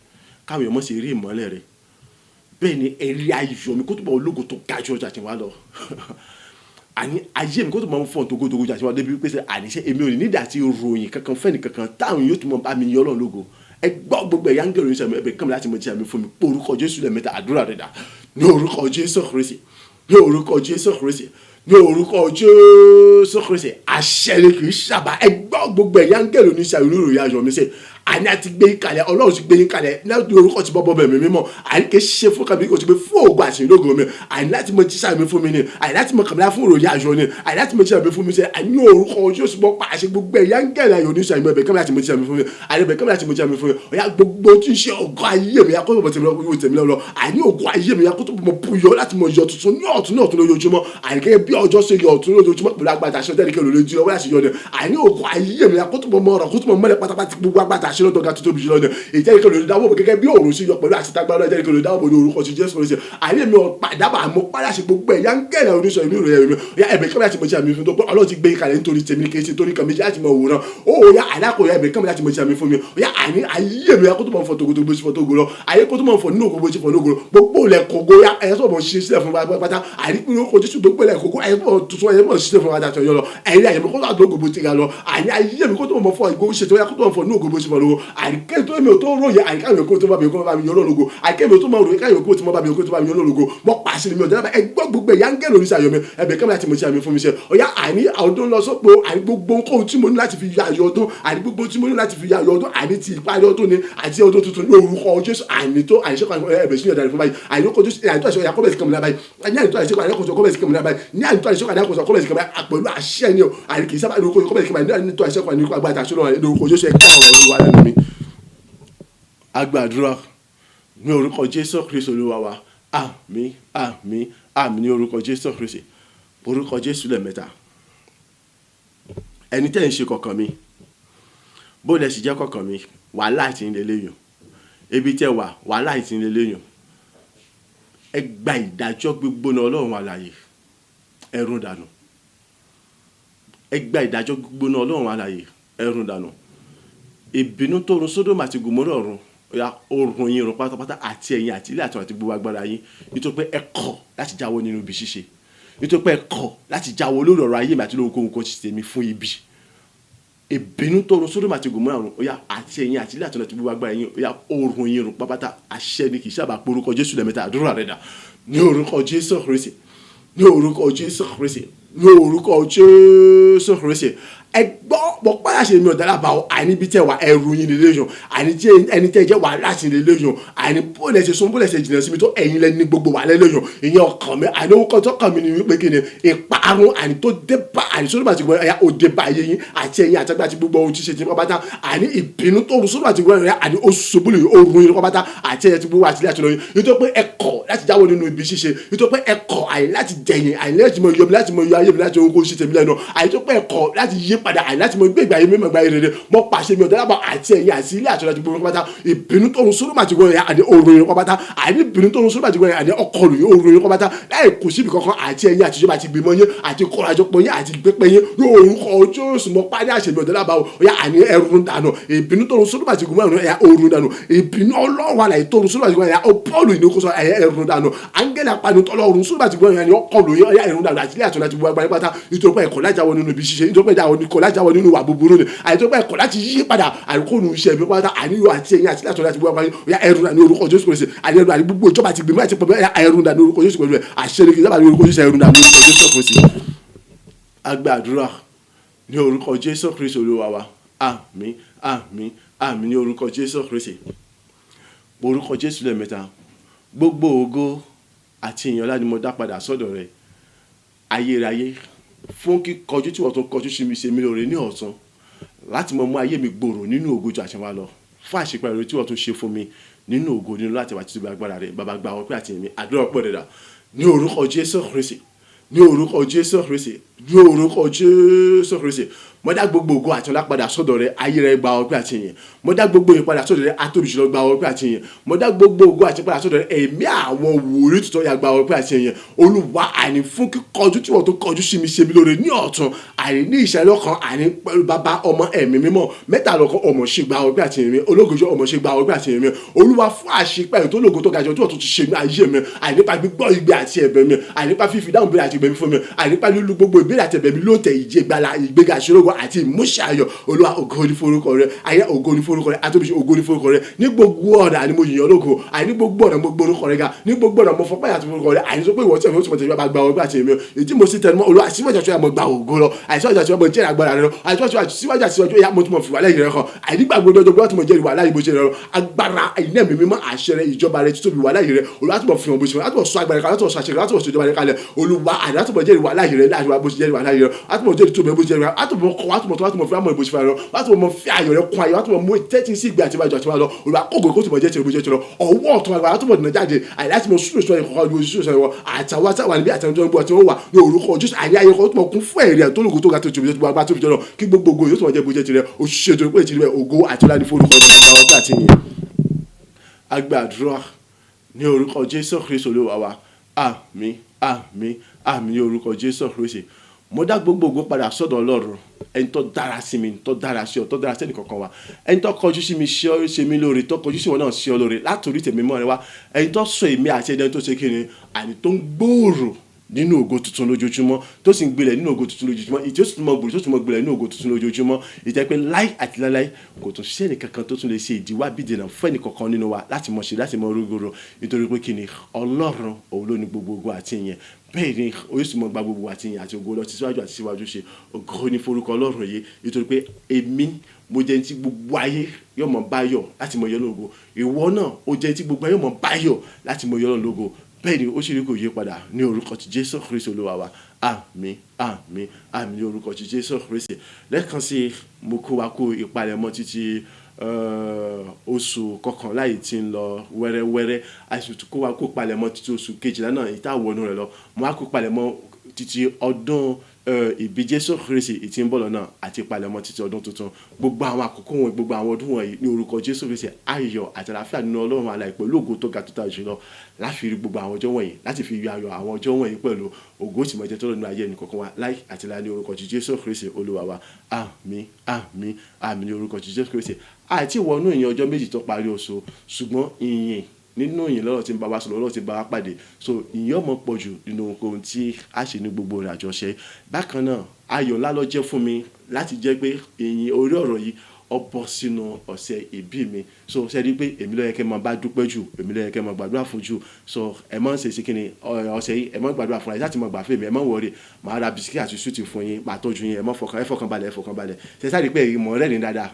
káwọn èèyàn mọ̀ sí rí ìmọ́lẹ̀ rẹ̀ bẹ́ẹ̀ ni ẹ̀rí ayọ̀ mi kó tó bọ̀ ológo tó ga jù ọjà tí wọ́n á lọ àní ayé mi kó tó bọ̀ fọ́n togotogo jà tí wọ́n á débi pé àníṣe èmi ò ní nídà tí ròyìn kankan fẹ́ni kankan táwọn yóò tún mọ̀ bá mi yọ Ọlọ́run lógo ẹ gbọ́ gbogbo ẹ̀yà ń gẹ̀rọ ní sẹ́mi ẹ̀bẹ̀ kàn láti mọ̀ jíjà mi fún mi orúkọ Jésù lẹ́ẹ̀mẹ́ta àdúrà rẹ̀ dà ní orúkọ Jésù Kristi ní orúkọ Jésù Kristi ní orúkọ Jésù Kristi àṣẹ ni kì í ṣàbà ẹgbọ́ gbogbo ẹ̀yà ń gẹ̀lò ní ìṣàyẹ̀wò ìròyìn ayọ̀ mi sẹ́ àní àti gbé yín kalẹ̀ Ọlọ́run ti gbé yín kalẹ̀ lẹ́yìn orúkọ ti bọ́bọ́ bẹ̀mí mímọ́ àní kì í ṣe fún kàbí kò ti gbé fún ògùn àṣìlógún mi àní láti mọ jíṣà mi fún mi ni àní láti mọ kàmílá fún ìròyìn ayọ̀ ni àní láti mọ jíṣà mi fún mi sẹ́ àní orúkọ Jésù bọ́ pàṣẹ gbogbo ẹ̀yà ń gẹ̀lò ayọ̀ ní ìṣàyẹ̀wò ẹ̀bẹ̀ kàmílá ti mọ jíṣà mi fún mi àní ẹ̀bẹ̀ kàmílá ti mọ jíṣà mi fún mi ọ̀yà gbogbo tí ń ṣe ọ̀gọ́ ayé mi akọ́tọ̀ bọ̀ tèmi lọ́wọ́ àní ògùn ayé mi akọ́tọ̀ bọ̀ buyọ̀ láti mọ yọ tuntun ní ọ̀tún lójoojúmọ́ àní gẹ́gẹ́ bí ọjọ́ ṣe yọ ọ̀tún lójoojúmọ́ pẹ̀lú agbára àṣẹ tẹ́lẹ̀ kí olójú ọwọ́ àṣeyọ ni àní ògùn ayé mi akọ́tọ̀ mọ ọ̀rọ̀ kọ́tọ̀ mọ́lẹ̀ pátápátá gbogbo agbára àṣẹ lọ́dọ̀ ga tó tóbi jùlọ ni ìjẹ́rìí kí olójú dáwọ́ gẹ́gẹ́ bí òòrùn sí yọ pẹ̀lú àṣetágbára ìjẹ́rìí kí olójú dáwọ́ ní orúkọ ti Jésù Kristi àní mi ọ̀pàdàbà àmọ́ padà ṣe gbogbo ẹ̀yà ń gẹ̀rẹ̀ oníṣọ inú rẹ̀ mi ya ẹ̀bẹ̀ kí wọ́n láti mọ̀ sí àmì fún tó pé Ọlọ́run ti gbé kalẹ̀ nítorí tèmi kì í ṣe torí kan méjì láti mọ̀ òwúrọ̀ ó ya àdákò ya ẹ̀bẹ̀ kí wọ́n láti mọ̀ sí àmì fún mi ya àní ayé mi akótó mọ̀ fọ́ togoto gbé sí fọ́ togo lọ ayé kótó mọ̀ fọ́ nínú ògbó sí fọ́ lógo gbogbo ilẹ̀ kógo ya ẹ̀yẹ́ sọ̀rọ̀ ṣe sílẹ̀ fún wa pátá àní pé ó kojú sí gbogbo ilẹ̀ kógo ẹ̀yẹ́ sọ̀rọ̀ tuntun ẹ̀yẹ́ mọ̀ ṣiṣẹ́ fún wa dàtọ̀ yọ lọ ẹ̀yẹ́ ayé mi kótó àdó ògbó ti ga lọ àní ayé mi kótó mọ̀ fọ́ ìgbó ṣètò ya kótó mọ̀ fọ́ nínú ògbó sí fọ́ lógo àní kéètò mi ò tó ròyìn àní káyọ̀ kó tó bá mi yọ lọ́lọ́go àní kéèmì ò tó mọ̀ ròyìn káyọ̀ kó tó bá mi yọ lọ́lọ́go mọ̀ pàṣẹ mi ò dáná ẹgbọ́ gbogbo ẹ̀yà ń gẹ̀rọ oníṣẹ́ ayọ̀ mi ẹ̀bẹ̀ kẹ́mi láti mọ̀ sí àmì fún mi ṣe ọ̀yá àní ọdún lọ sọ́pọ̀ àní gbogbo nǹkan tí mo ní láti fi ya ayọ̀ ọdún àní gbogbo tí mo ní láti fi ya ayọ̀ ọdún àní ti ìparí ọdún ni àti ọdún tuntun ní orúkọ Jésù àní tó àní ṣe kàn ẹ̀bẹ̀ sí ọ̀dà fún báyìí àní kò Jésù àní tó àṣẹ kọ́bẹ̀ sí kàmìlà báyìí ní àní tó àṣẹ kọ́bẹ̀ sí kàmìlà báyìí ní àní tó àṣẹ kọ́bẹ̀ sí kàmìlà pẹ̀lú àṣẹ ni o àní kì í sábà lórúkọ kọ́bẹ̀ sí kàmìlà ní àní tó àṣẹ kọ́bẹ̀ sí agbára àṣẹ lọ́wọ́ lórúkọ Jésù ẹ̀ka ọ̀rọ̀ olúwa lẹ́nu mi. Agbàdúrà ní orúkọ Jésù Kristi Olúwa wa àmín àmín àmín ní orúkọ Jésù Kristi orúkọ Jésù lẹ́ẹ̀mẹ́ta ẹni tẹ́ ń ṣe kọ̀ọ̀kan mi bó lẹ sì jẹ́ kọ̀ọ̀kan mi wàhálà àti ilé léyìn ebi tẹ́ wà wàhálà àti ilé léyìn ẹ gba ìdájọ́ gbígbóná Ọlọ́run alààyè ẹ̀rùn dànù ẹ gba ìdájọ́ gbígbóná Ọlọ́run alààyè ẹ̀rùn dànù ìbínú tó run Sódómù àti Gòmórà ọ̀run ya orun yín run pátápátá àti ẹ̀yin àti ilé àti gbogbo agbára yín nítorí pé ẹ kọ̀ láti jáwọ́ nínú ibi ṣíṣe nítorí pé ẹ kọ̀ láti jáwọ́ lórí ọ̀rọ̀ ayé mi àti lórí ohun kan ṣe tèmi fún ibi ìbínú tó run Sódómù àti Gòmórà ọ̀run ya àti ẹ̀yin àti ilé àti gbogbo agbára yín ya orun yín run pátápátá àṣẹ ni kì í sábà pé orúkọ Jésù lẹ́ẹ̀mẹ́ta àdúrà rẹ̀ dà ní orúkọ Jésù Kristi ní orúkọ Jésù Kristi ní orúkọ Jésù Kristi ẹgbọ́ pọ̀ padà ṣe mi ọ̀dà lábàá àní bí tẹ̀ wá ẹrù yín lè léyìn àní tí ẹni tẹ̀ jẹ́ wà láti lè léyìn àní bóòlẹ̀ ṣe sún bóòlẹ̀ ṣe jìnnà sí mi tó ẹ̀yin lẹ́ni gbogbo wà lẹ́lẹ́yìn ìyẹn ọkàn mi àní owó kan tó kàn mí ni wípé kí ni ìparun àní tó dé bá àní Sódómù àti Gòmórà ẹ̀yà òde bá ayé yín àti ẹ̀yin àtàgbà àti gbogbo ohun tí ṣe ti pátá àní ìbínú tó run Sódómù àti Gòmórà ẹ̀yà àní ó ṣubú lè orun yín pátá àti ẹ̀yẹ ti gbogbo àti ilé àtúnlọ́yìn nítorí pé ẹ̀kọ́ láti jáwọ́ nínú ibi ṣíṣe nítorí pé ẹ̀kọ́ àyè láti dẹ̀yìn àyè láti mọ yọ mi láti mọ yọ ayé mi láti ohun kó ṣe tèmi lẹ́nu àyè tó pé ẹ̀kọ́ láti yí padà àyè láti mọ gbé ìgbà yẹn mímọ̀ ìgbà yẹn rere mọ pàṣẹ mi ọ̀dọ́ lábọ̀ àti ẹ̀yìn àti ilé àtúnlọ́yìn gbogbo pátá ìbínú tó run Sódómù àti Gòmórà àní orun yín pátá àní ìbínú tó run Sódómù àti Gòmórà àní ọkọlù yín orun yín pátá láì kò síbi kankan àti ẹ̀yìn àti ìjọba àti ìgbìmọ̀ yín àti kọ́rajọpọ̀ yín àti ìgbẹ́pẹ́ yín yóò orúkọ Jésù mọ pàdé àṣẹ mi ọ̀dọ́ lábọ̀ ọ̀yà àní ẹrun dànù ìbínú tó run Sódómù àti Gòmórà ẹ̀yà orun dànù ìbínú Ọlọ́run àlàyé tó run Sódómù àti Gòmórà ẹ̀yà Pọ́ọ̀lù ìníkóso ẹ̀yà ẹrun dànù áńgẹ́lì apani tọ́lọ́run Sódómù àti Gòmórà ẹ̀yà ọkọlù yín ẹ̀yà ẹrun dànù àti ilé àtúnlá ti gbogbo agbára pátá nítorí pé ẹ̀kọ́ lájáwọ́ nínú ibi ṣíṣe nítorí pé ẹ̀kọ́ lájáwọ́ nínú ìwà búburú ni àìtó pé ẹ̀kọ́ láti yí padà àìkóònù iṣẹ́ mi pátá àníyàn àti ẹ̀yìn àti ilé àtúnlá ti gbogbo agbára ẹ̀yà ẹrun dànù orúkọ Jésù Kristi àníyàn àti gbogbo ìjọba àti gbèmí àti pọ̀pẹ́ ẹ̀yà ẹrun dànù orúkọ Jésù Kristi àṣẹlẹ̀ kì í sábà ní orúkọ Jésù ẹrun dànù orúkọ Jésù Kristi. Agbàdúrà ní orúkọ Jésù Kristi Olúwa wa àmín àmín àmín ní orúkọ Jésù Kristi orúkọ Jésù lẹ́ẹ̀mẹ́ta gbogbo ògo àti ìyìn ọlá ni mo dá padà sọ́dọ̀ rẹ̀ ayérayé fún kíkọjú tí wọ́n tó kọjú sí mi ṣe mí lóore ní ọ̀tún láti mọ mú ayé mi gbòòrò nínú ògo jù àṣẹ wa lọ fún àṣepẹ́ ìròyìn tí wọ́n tún ṣe fún mi nínú ògo nínú láti wà títí bí agbára rẹ̀ bàbá gba ọpẹ́ àti ìyìn àdúrà ọpẹ́ rẹ̀ dà ní orúkọ Jésù Kristi ní orúkọ Jésù Kristi ní orúkọ Jésù Kristi mo dá gbogbo ògo àti ọlá padà sọ́dọ̀ rẹ̀ ayé rẹ̀ gba ọpẹ́ àti ìyìn mo dá gbogbo ìyìn padà sọ́dọ̀ rẹ̀ atóbi jùlọ gba ọpẹ́ àti ìyìn mo dá gbogbo ògo àti padà sọ́dọ̀ rẹ̀ ẹ̀mí àwọn wòlíì tuntun ya gba ọpẹ́ àti ìyìn Olúwa àní fún kíkọjú tí wọ́n tó kọjú sí mi ṣe mí lóore ní ọ̀tún àní ní ìṣẹ̀lẹ̀ ọkàn àní pẹ̀lú bàbá ọmọ ẹ̀mí mímọ́ mẹ́ta lọ́kàn ọmọ ṣe gba ọpẹ́ àti ìyìn mi ológojú ọmọ ṣe gba ọpẹ́ àti ìyìn mi Olúwa fún àṣepẹ́ tó lógo tó ga jọ tí wọ́n tún ti ṣe ní ayé mi ànípa gbígbọ́ igbe àti ẹ̀bẹ̀ mi ànípa fífi dáhùn bí àti àti ìgbẹ̀mí fún mi àìnípa lílu gbogbo ìbéèrè àti ẹ̀bẹ̀ mi ló tẹ̀ ìjẹgbàlà ìgbéga ìṣòro àti ìmúṣẹ ayọ̀ olúwa ògo ní forúkọ rẹ ayé ògo ní forúkọ rẹ àtòbíṣe ògo ní forúkọ rẹ ní gbogbo ọ̀nà ni mo yìnyín ológo àìní gbogbo ọ̀nà mo gbórúkọ rẹ ga ní gbogbo ọ̀nà mo fọpá yàtọ̀ forúkọ rẹ àìní sọ pé ìwọ tí ẹ̀fọ́ tí mo tẹ̀lé bá gba ọgbà àti èmi èyí tí mo sì tẹnu mọ́ olúwa síwájú àti mo gba ògo lọ àìsíwájú àti mo jẹ́rìí agbára rẹ lọ síwájú àti síwájú ìyá mo tún mọ̀ fìwà lẹ́yìn rẹ kan àìnígbàgbọ́ ọjọ́ gbọ́dọ̀ tí mo jẹ́rìí wà láyé bó ṣe rẹ agbára iná mi mímọ́ àṣẹ rẹ ìjọba rẹ títóbi wà láyé rẹ olúwa tó mọ̀ fi hàn bó ṣe rẹ láti mọ̀ sọ agbára kan láti mọ̀ sọ àṣẹ rẹ láti mọ̀ sọ ìjọba rẹ kalẹ̀ olúwa àdá tó mọ̀ jẹ́rìí wà láyé rẹ láti wà bó ṣe jẹ́rìí wà láyé rẹ láti mọ̀ jẹ́rìí tó bẹ̀ bó ṣe jẹ́rìí láti mọ̀ kọ́ láti mọ̀ tó láti mọ̀ fi àmọ̀ ìbò ṣe fà rẹ láti mọ̀ fi ayọ̀ rẹ kún ayọ̀ láti mọ̀ mú tẹ́tí sí ìgbé àti ìbàjọ́ àti ìbàjọ́ olúwa kókò kó tó mọ̀ jẹ́ tiẹ̀ bó ṣe tiẹ̀ ọwọ́ ọ̀tún agbára láti mọ̀ dùnà jáde àyè láti mọ̀ súrò sọ̀rọ̀ ìkọ̀kọ̀ ju súrò sọ̀rọ̀ àtàwọn àtàwọn níbi àtàwọn tó ń bọ̀ tí wọ́n wà ní orúkọ jésù àyè ayé kan tó mọ̀ kún fún ẹ̀rí ẹ̀ tó lóko tó ga tó tóbi tó agbá tó fi jọ lọ kí gbogbo ògo yóò tó mọ̀ jẹ́ bó ṣe tiẹ̀ òṣìṣẹ́ tó pé tiẹ̀ ògo àti ọlá ní forúkọ àwọn ọ̀gá àti yẹn agbàdúrà ní orúkọ jésù kristu olúwa wa àmín àmín àmín ní orúkọ jésù kristu mo dá gbogbo ògo padà sọ́dọ̀ ọlọ́run ẹni tó dára sí mi tó dára sí ọ tó dára sẹ́ni kankan wa ẹni tó kọjú sí mi ṣe mí lóore tó kọjú sí wọn náà ṣe ọ lóore látòrí tèmi mọ́ rẹ wá ẹni tó sọ èmi àti ẹni tó ṣe kí ni àní tó ń gbòòrò nínú ògo tuntun lójoojúmọ́ tó sì ń gbilẹ̀ nínú ògo tuntun lójoojúmọ́ ìtí ó sì tún mọ gbòòrò tó sì tún mọ gbilẹ̀ nínú ògo tuntun lójoojúmọ́ ìjẹ́ pé láì àti láíláí kò tún sí ẹnì kankan tó tún lè ṣe ìdíwá bídènà fún ẹnì kankan nínú wa láti mọ̀ ṣe láti mọ̀ rúgoro nítorí pé kí ni ọlọ́run òun ló ní gbogbo ògo àti ìyẹn bẹ́ẹ̀ ni orísun mọ́ gba gbogbo àti ìyẹn àti ògo lọ ti síwájú àti síwájú ṣe ògo ní forúkọ ọlọ́run yìí nítorí pé èmi mo jẹ́ ti gbogbo ayé yóò mọ̀ báyọ̀ láti mọ̀ yọ lógo ìwọ náà ó jẹ́ ti gbogbo ayé yóò mọ̀ báyọ̀ láti mọ̀ yọ lógo bẹ́ẹ̀ ni ó ṣe rí kò yí padà ní orúkọ ti jésù kristu olúwa wa àmín àmín àmín ní orúkọ ti jésù kristu lẹ́ẹ̀kan sí mo kó wa kó ìpalẹ̀mọ́ títí oṣù kọkànlá yìí ti ń lọ wẹ́rẹ́wẹ́rẹ́ àìsàn tó kó wa kó palẹ̀mọ́ títí oṣù kejìlá náà ìta wọnú rẹ̀ lọ mo á kó palẹ̀mọ́ títí ọdún ìbí jésù kristi ìtì ń bọ̀ lọ́nà àti palẹ̀mọ́ títí ọdún tuntun gbogbo àwọn àkókò wọn gbogbo àwọn ọdún wọ̀nyí ní orúkọ jésù kristi ayọ̀ àti àlàáfíà nínú ọlọ́run alààyè pẹ̀lú ògo tó ga tó ta jùlọ láfi rí gbogbo àwọn ọjọ́ wọ̀nyí láti fi yọ ayọ̀ àwọn ọjọ́ wọ̀nyí pẹ̀lú ògo ìtìmọ̀jẹ́ tó lọ́nà ayé ẹnì kọ̀ọ̀kan wa láì àti láì ní orúkọ jésù kristi olúwa wa àmín àmín àmín ní orúkọ jésù kristi àti ìwọ̀nú ìyẹn ọjọ́ méjì tó parí oṣù ṣùgbọ́n ìyìn nínú ìyìn lọ́rọ̀ tí ń bá wa sọ̀rọ̀ lọ́rọ̀ tí ń bá wa pàdé so ìyìn ọmọ pọ̀ jù nínú ohun tí a ṣe ní gbogbo rẹ̀ àjọṣe bákan náà ayọ̀ ńlá ló jẹ́ fún mi láti jẹ́ pé ìyìn orí ọ̀rọ̀ yìí ọ bọ́ sínú ọ̀sẹ̀ ìbí mi so ṣe rí pé èmi ló yẹ kẹ́ máa bá dúpẹ́ jù èmi ló yẹ kẹ́ máa gbàdúrà fún jù so ẹ máa ń ṣe sí kíni ọ̀sẹ̀ yìí ẹ máa ń gbàdúrà fún ẹ láti máa gbà fún mi ẹ máa ń wọrí màá ra bisikì àti súùtì fún yín màá tọ́jú yín ẹ fọkàn balẹ̀ ṣe sáré pé ìmọ̀ rẹ̀ ní dáadáa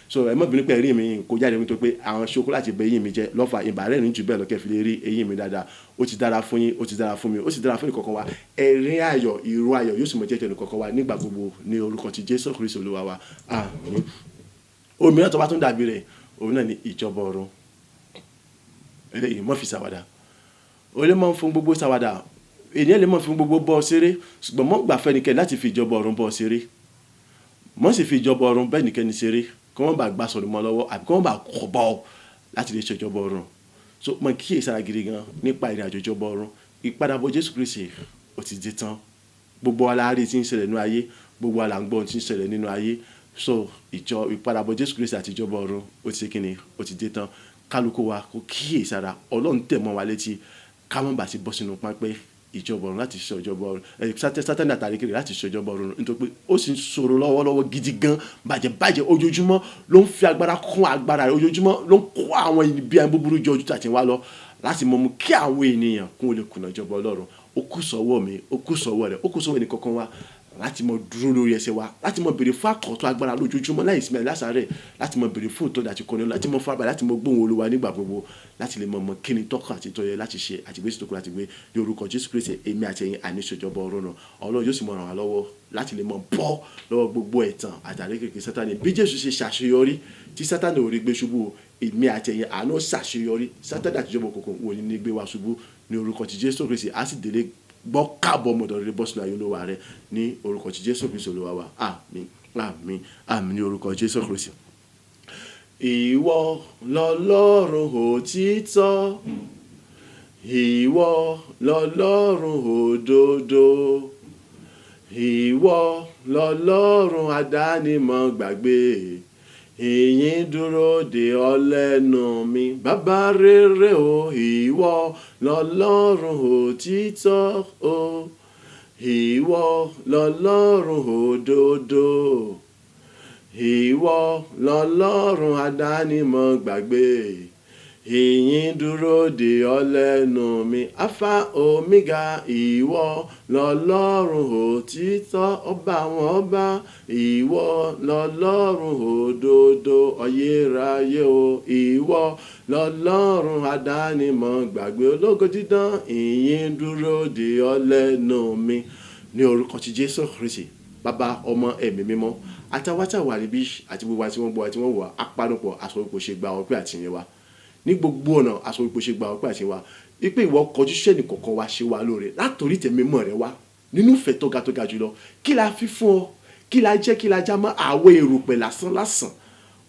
so ẹ má bínú pé ẹ̀rí mi kó jáde nítorí pé àwọn ṣokoláàtì bẹ eyín mi jẹ lọ́fà ìbàrẹ̀ ní jù bẹ́ẹ̀ lọ́kẹ́ fi lè rí eyín mi dáadáa ó ti dára fún yín ó ti dára fún mi ó sì dára fún ìkọ̀kan wa ẹ̀rín ayọ̀ ìró ayọ̀ yóò sì mọ̀ jẹ́ tẹnu kọ̀ọ̀kan wa nígbà gbogbo ní orúkọ ti jésù kristu olúwa wa àmín òmíràn tó bá tún dàbí rẹ̀ òun náà ni ìjọba ọ̀run eléyìí mọ́ fi ṣàwàdà ó lè mọ́ fún gbogbo ṣàwàdà ènìyàn lè mọ́ fún gbogbo bọ́ ṣeré ṣùgbọ́n mọ́ gbà fẹ́nikẹ́ni láti fi ìjọba ọ̀run bọ́ ṣeré mọ́ sì fi ìjọba ọ̀run bẹ́ẹ̀ nìkẹ́ni ṣeré kí wọ́n bá gbà sọ̀rọ̀ mọ́ lọ́wọ́ àbí kí wọ́n bá kọ̀ bọ́ láti lè ṣe ìjọba ọ̀run so mọ́ kíyèsára gidi gan nípa ìrìn àjò ìjọba ọ̀run ìpadàbọ̀ jésù kristi ó ti dé tán gbogbo aláàárí tí ń ṣẹlẹ̀ nínú ayé gbogbo alàǹgbọ̀n tí ń ṣẹlẹ̀ nínú ayé so ìpadàbọ̀ jésù kristi àti ìjọba ọ̀run ó ti ṣe kíni ó ti dé tán kálukú wa kó kíyèsára ọlọ́run tẹ̀ mọ́ wa létí ká mọ́ bá ti bọ́ sínú pápẹ́ ìjọba ọ̀run láti ṣe ìjọba ọ̀run sátánì àtàríkèrè láti ṣe ìjọba ọ̀run nítorí pé ó sì ń ṣòro lọ́wọ́lọ́wọ́ gidi gan bàjẹ́ ojoojúmọ́ ló ń fi agbára kún agbára rẹ̀ ojoojúmọ́ ló ń kó àwọn ibi àwọn búburú jọ ojú tàti wá lọ láti mọ̀ mú kí àwọn ènìyàn kún olè kùnà ìjọba ọlọ́run ó kù sọ́wọ́ mi ó kù sọ́wọ́ rẹ̀ ó kù sọ́wọ́ ẹnì kankan wa láti mọ dúró lórí ẹsẹ̀ wa láti mọ béèrè fún àkọ́tọ̀ agbára lójoojúmọ́ láì sinmi lásàárẹ̀ láti mọ béèrè fún ìtọ́jú àti kọ́ni láti mọ farabalẹ̀ láti mọ gbóhùn olúwa nígbà gbogbo láti lè mọ kíni tọ́kàn àti tọ́yẹ láti ṣe àti gbèsè tó kù láti gbé ní orúkọ jésù kristi èmi àti ẹ̀yin àníṣèjọba ọ̀run náà ọlọ́run yóò sì mọ ràn wá lọ́wọ́ láti lè mọ bọ́ lọ́wọ́ gbogbo ẹ̀tàn àtàrí kékeré sátani bí jésù ṣe ṣàṣeyọrí tí sátani ò rí gbé ṣubú èmi àti ẹ̀yin àánú ṣàṣeyọrí sátani àtijọba òkùnkùn wò ní gbé wa ṣubú ní orúkọ ti jésù kristi á sì délé gbọ́ káàbọ̀ mọ̀dọ̀ rere bọ́ sínú ayé olúwa rẹ ní orúkọ ti jésù kristu olúwa wa àmín àmín àmín ní orúkọ jésù kristu. ìwọ lọ́lọ́run òtítọ́ ìwọ lọ́lọ́run òdodo ìwọ lọ́lọ́run àdánimọ̀ gbàgbé ìyìn dúró de ọlẹ́nu mi bàbá rere o ìwọ lọ́lọ́run òtítọ́ o ìwọ lọ́lọ́run òdodo, ìwọ lọ́lọ́run àdánimọ̀ gbàgbé, ìyìn dúró dè ọ́ lẹ́nu mi, alpha omega, ìwọ lọ́lọ́run òtítọ́, ọba àwọn ọba, ìwọ lọ́lọ́run òdodo, ayérayé o, ìwọ lọ́lọ́run àdánimọ̀ gbàgbé, ológo dídán, ìyìn dúró dè ọ́ lẹ́nu mi. Ní orúkọ ti Jésù Kristi, bàbá ọmọ ẹ̀mí mímọ́, àtàwátà wà níbí àti gbogbo àti wọ́n bọ̀ àti wọ́n wà apanupọ̀ aṣọ ipò ṣe gba ọpẹ́ àtìyìn wa ní gbogbo ọ̀nà, aṣọ ipò ṣe gba ọpẹ́ àtìyìn wa wípé ìwọ kọjú sẹ́ni kọ̀ọ̀kan wa ṣe wa lóore látòrí tẹ̀mímọ́ rẹ wá nínú ìfẹ́ tó ga jùlọ. Kí la fi fún ọ, kí la jẹ́, kí la já mọ́ àwọ̀ èròpẹ̀ lásán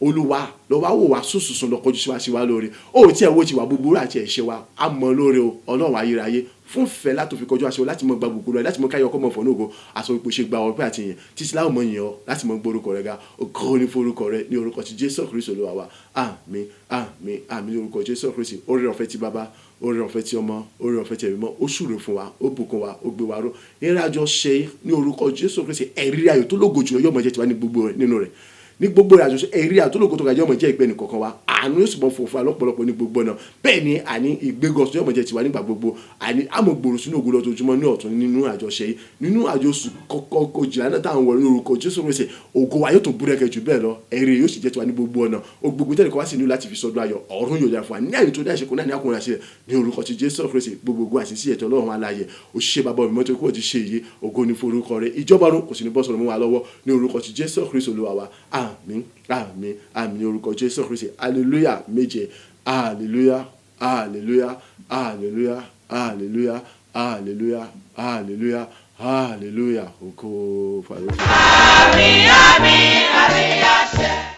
Olúwa lọ́wọ́ wò wá sùsùsùn lọ kọjú sí wa lóore. Ó tí ẹ̀ wo ti wà búburú àti ẹ̀ṣẹ̀ wa á mọ lóore o Ọlọ́run ayérayé fún fẹ́ láti fi kọjú aṣọ láti mọ gba gbogbo rẹ, láti mọ káyọ̀ ọkọ̀ mọ̀ fọ́nà ògo, aṣọ ipò ṣe gba ọpẹ́ àti ìyìn títí láwọn mọ̀ yìn ọ́ láti mọ gbórúkọ rẹ ga, ògo ní forúkọ rẹ ní orúkọ ti Jésù Kristi Olúwa wa. Àmín àmín àmín ní orúkọ Jésù Kristi. Oore ọ̀fẹ́ ti bàbá, oore ọ̀fẹ́ ti ọmọ, oore ọ̀fẹ́ ti ẹ̀mí mọ́, ó súre fún wa, ó bùkún wa, ó gbé wa ró. Ìrìn àjò ṣe ní orúkọ Jésù Kristi, ẹ̀rí ayọ̀ tó lógo jùlọ yóò mọ̀ jẹ́ tiwa ní gbogbo nínú rẹ̀. Ní gbogbo ìrìnàjò ẹ̀rí àtúlòkò tó ga jẹ́ ọmọ jẹ́ ìpẹ́ nìkọ̀ọ̀kan wa, àánú yóò sì mọ fòfò lọ́pọ̀lọpọ̀ ní gbogbo náà. Bẹ́ẹ̀ ni àní ìgbégọ̀sùn yóò mọ̀ jẹ́ tiwa nígbà gbogbo, àní àmọ̀gbòrò sínú ògo lójoojúmọ́ ní ọ̀tún nínú àjọṣe yìí, nínú àjọṣù kọ́kọ́ jìlá náà táwọn wọ̀ ní orúkọ Jésù Kristi. Ògo wa yóò tó búrẹ́kẹ́ jù bẹ́ẹ̀ lọ, ẹ̀rí yóò sì jẹ́ tiwa ní gbogbo ọ̀nà. Gbogbo tẹ́lẹ̀ kọ́ wá sí inú láti fi sọdún ayọ̀, ọ̀run yóò dá fún wa ní àyè tó dá ìṣẹ́kùn náà ní àkùnrin àṣẹ ní orúkọ ti Jésù Kristi. Gbogbo àṣìṣe ẹ̀tọ́ Ọlọ́run alààyè ó ṣe bàbá mi mọ́tò kúrò ti ṣe èyí, ògo ní forúkọ rẹ̀, ìjọba ọ̀run kò sì ní bọ́ sọ̀rọ̀ mú wa lọ́wọ́ ní orúkọ ti Jésù Kristi Olúwa wa. Àmín àmín àmín ní orúkọ Jésù Kristi. Hallelujah méje, hallelujah hallelujah hallelujah hallelujah hallelujah hallelujah hallelujah. Ògo fàlẹ́. Àmín àmín àmín àṣẹ.